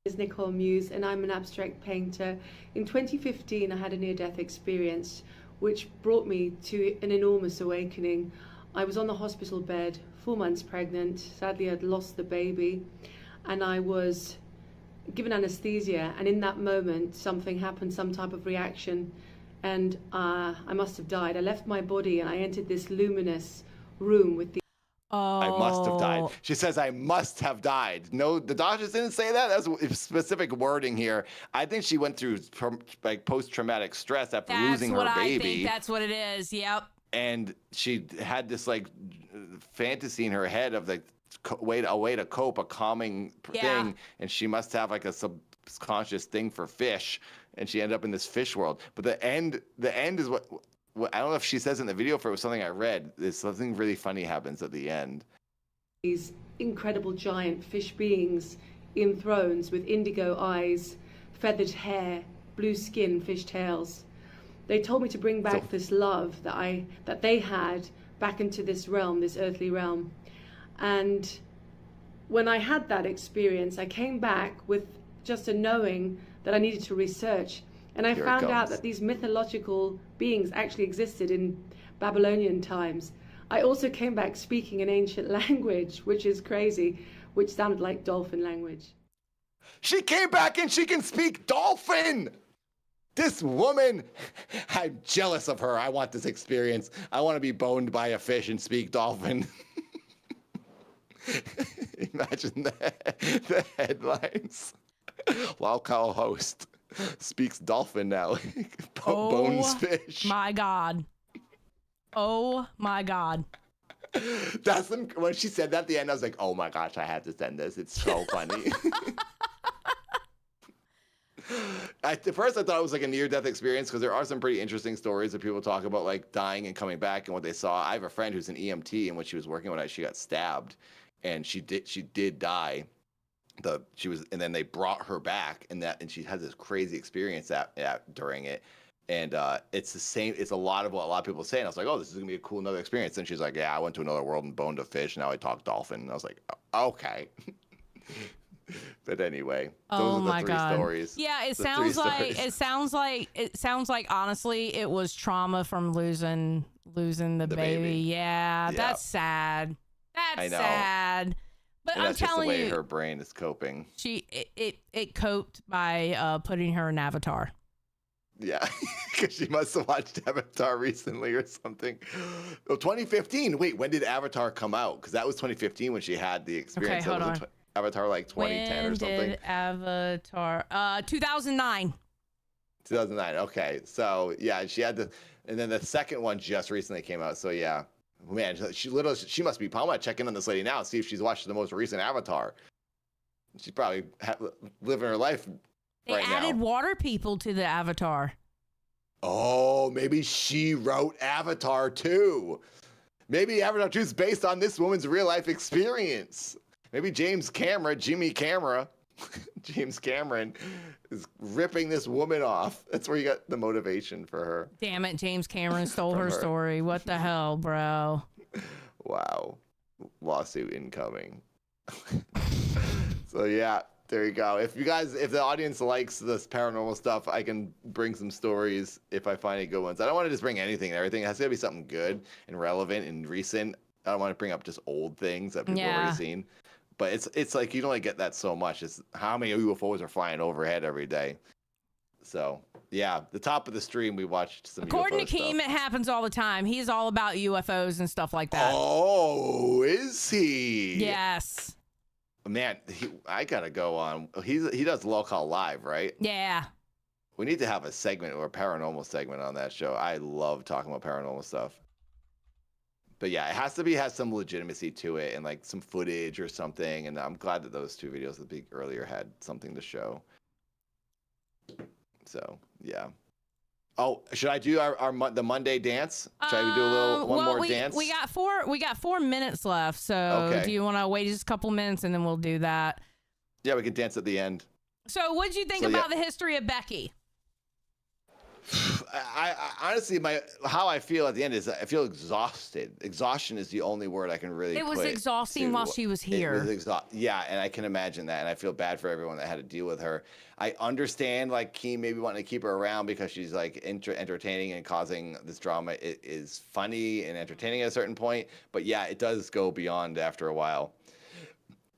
is Nicole Muse, and I'm an abstract painter. In 2015, I had a near-death experience which brought me to an enormous awakening. I was on the hospital bed, 4 months pregnant. Sadly, I'd lost the baby, and I was given anesthesia, and in that moment, something happened, some type of reaction, and I must have died. I left my body, and I entered this luminous room with the I must have died. She says, I must have died. No, the doctors didn't say that. That's specific wording here. I think she went through like post-traumatic stress after losing her baby. I think that's what it is. Yep. And she had this like fantasy in her head of like a way to cope, a calming thing. And she must have like a subconscious thing for fish. And she ended up in this fish world. But the end is what I don't know if she says in the video, if it was something I read. There's something really funny happens at the end. These incredible giant fish beings in thrones with indigo eyes, feathered hair, blue skin, fish tails. They told me to bring back this love that they had back into this realm, this earthly realm. And when I had that experience, I came back with just a knowing that I needed to research. And I found out that these mythological beings actually existed in Babylonian times. I also came back speaking an ancient language, which is crazy, which sounded like dolphin language. She came back and she can speak dolphin! This woman, I'm jealous of her. I want this experience. I want to be boned by a fish and speak dolphin. Imagine the headlines. Local host speaks dolphin now. Bones fish. My God. Oh my God. When she said that at the end, I was like, oh my gosh, I have to send this. It's so funny. At first, I thought it was like a near-death experience because there are some pretty interesting stories that people talk about, like dying and coming back and what they saw. I have a friend who's an EMT, and when she was working one night, she got stabbed, and she did die. And then they brought her back, and she had this crazy experience during it. And it's the same. It's a lot of what a lot of people say. And I was like, oh, this is gonna be a cool another experience. And she's like, yeah, I went to another world and boned a fish. Now I talk dolphin. And I was like, okay. But anyway, those are the three stories. Yeah, it sounds like honestly, it was trauma from losing Losing the baby. Yeah, Yeah. that's sad. I That's know. sad. But And I'm that's just the telling way you, her brain is coping. it coped by putting her in Avatar. Yeah, because she must have watched Avatar recently or something. Oh, 2015. Wait, when did Avatar come out? Because that was 2015 when she had the experience. Okay, hold was on. Avatar like 2010 or something. When did Avatar? 2009. 2009. Okay, so yeah, she had and then the second one just recently came out. So yeah, man, she must be. I'm gonna check in on this lady now and see if she's watched the most recent Avatar. She's probably living her life. They added water people to the Avatar. Oh, maybe she wrote Avatar 2. Maybe Avatar 2 is based on this woman's real life experience. Maybe James Cameron is ripping this woman off. That's where you got the motivation for her. Damn it, James Cameron stole her story. What the hell, bro? Wow. Lawsuit incoming. So yeah. There you go. If the audience likes this paranormal stuff, I can bring some stories if I find any good ones. I don't want to just bring anything and everything. It has to be something good and relevant and recent. I don't want to bring up just old things that people have already seen. But it's like you don't only get that so much. It's how many UFOs are flying overhead every day. So yeah, the top of the stream we watched some. According UFO to Keem, it happens all the time. He's all about UFOs and stuff like that. Oh, is he? Yes. Man, I gotta go on. He does Local Live, right? Yeah. We need to have a segment or a paranormal segment on that show. I love talking about paranormal stuff. But yeah, it has some legitimacy to it and like some footage or something. And I'm glad that those two videos that we earlier had something to show. So yeah. Oh, should I do the Monday dance? Should I do a little one more dance? We got 4 minutes left. So do you want to wait just a couple minutes and then we'll do that? Yeah, we can dance at the end. So what did you think about the history of Becky? I honestly, how I feel at the end is I feel exhausted. Exhaustion is the only word I can really. It was exhausting while she was here. Yeah, and I can imagine that, and I feel bad for everyone that had to deal with her. I understand, like Keem maybe wanting to keep her around because she's like entertaining and causing this drama. It is funny and entertaining at a certain point, but yeah, it does go beyond after a while.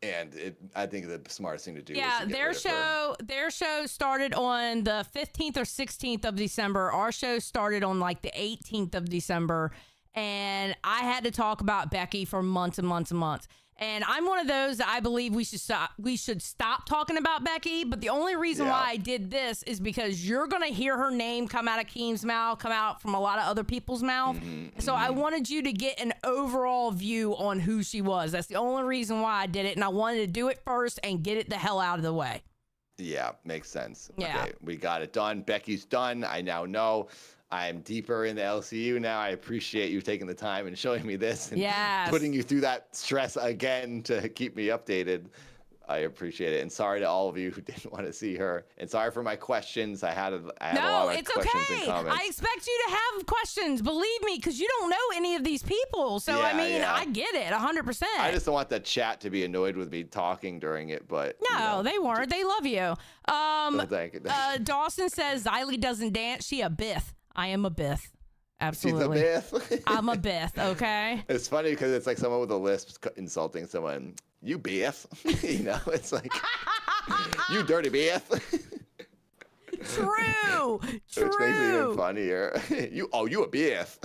And I think the smartest thing to do. Yeah, is to their show started on the 15th or 16th of December. Our show started on like the 18th of December, and I had to talk about Becky for months and months and months. And I'm one of those that I believe we should stop talking about Becky. But the only reason why I did this is because you're gonna hear her name come out of Keem's mouth, come out from a lot of other people's mouth. So I wanted you to get an overall view on who she was. That's the only reason why I did it, and I wanted to do it first and get it the hell out of the way. Yeah, makes sense. Yeah. Okay, we got it done. Becky's done. I now know. I'm deeper in the LCU now. I appreciate you taking the time and showing me this and putting you through that stress again to keep me updated. I appreciate it. And sorry to all of you who didn't want to see her. And sorry for my questions. I had a lot of questions and comments. I expect you to have questions. Believe me, because you don't know any of these people. So, I get it 100%. I just don't want the chat to be annoyed with me talking during it. But no, they weren't. They love you. Thank you. Dawson says Xylee doesn't dance. She a Bith. I am a Bith. Absolutely. She's a Bith. I'm a Bith, okay? It's funny because it's like someone with a lisp insulting someone. You Bith. It's like, you dirty Bith. True. Which makes it even funnier. You a Bith.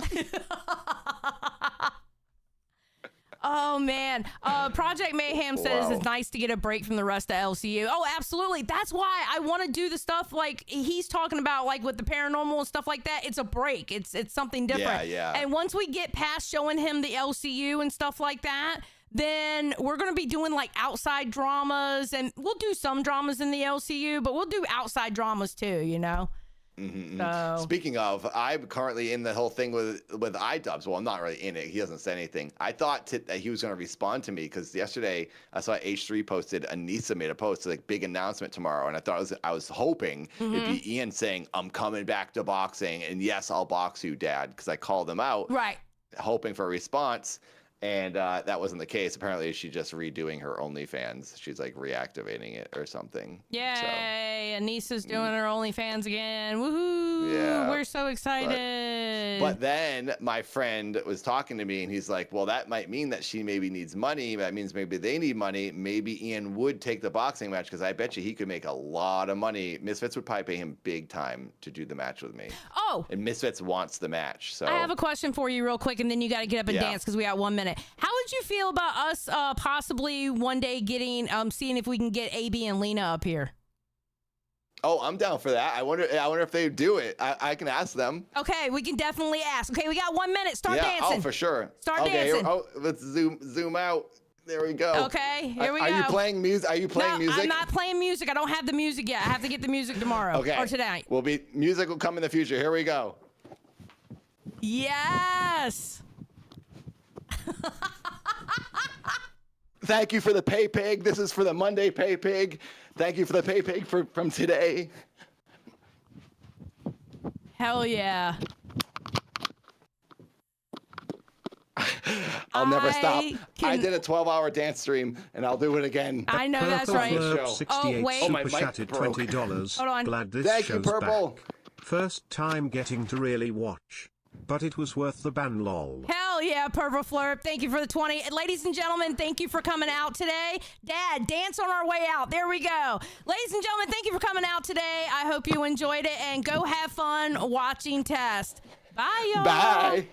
Oh, man. Project Mayhem says it's nice to get a break from the rest of LCU. Oh, absolutely. That's why I want to do the stuff like he's talking about, like with the paranormal and stuff like that. It's a break. It's something different. Yeah. And once we get past showing him the LCU and stuff like that, then we're going to be doing like outside dramas, and we'll do some dramas in the LCU, but we'll do outside dramas too, So. Speaking of, I'm currently in the whole thing with iDubbbz. Well, I'm not really in it. He doesn't say anything. I thought that he was going to respond to me because yesterday I saw H3 posted, Anissa made a post, like big announcement tomorrow, and I was hoping it'd be Ian saying, "I'm coming back to boxing, and yes, I'll box you, Dad," because I called him out, right? Hoping for a response. And that wasn't the case. Apparently, she's just redoing her OnlyFans. She's like reactivating it or something. Yay! So. Anissa's doing her OnlyFans again. Woohoo! Yeah. We're so excited. But then my friend was talking to me and he's like, well, that might mean that she maybe needs money. That means maybe they need money. Maybe Ian would take the boxing match because I bet you he could make a lot of money. Misfits would probably pay him big time to do the match with me. Oh. And Misfits wants the match. So I have a question for you real quick, and then you got to get up and dance because we got 1 minute. How would you feel about us possibly one day getting, seeing if we can get AB and Lena up here? Oh, I'm down for that. I wonder if they do it. I can ask them. Okay, we can definitely ask. Okay, we got 1 minute. Start dancing. Oh, for sure. Start dancing. Let's zoom out. There we go. Okay, here we go. Are you playing music? No, I'm not playing music. I don't have the music yet. I have to get the music tomorrow or tonight. Music will come in the future. Here we go. Yes. Thank you for the pay pig. This is for the Monday pay pig. Thank you for the pay pig from today. Hell yeah. I'll never stop. I did a 12-hour dance stream, and I'll do it again. I know that's right. Oh, wait. Super chatted $20. Hold on. Glad this Thank you, show's Purple. back. First time getting to really watch. But it was worth the ban, lol. Hell yeah, Purple Flurp. Thank you for the 20. Ladies and gentlemen, thank you for coming out today. Dad, dance on our way out. There we go. Ladies and gentlemen, thank you for coming out today. I hope you enjoyed it, and go have fun watching Test. Bye, y'all. Bye.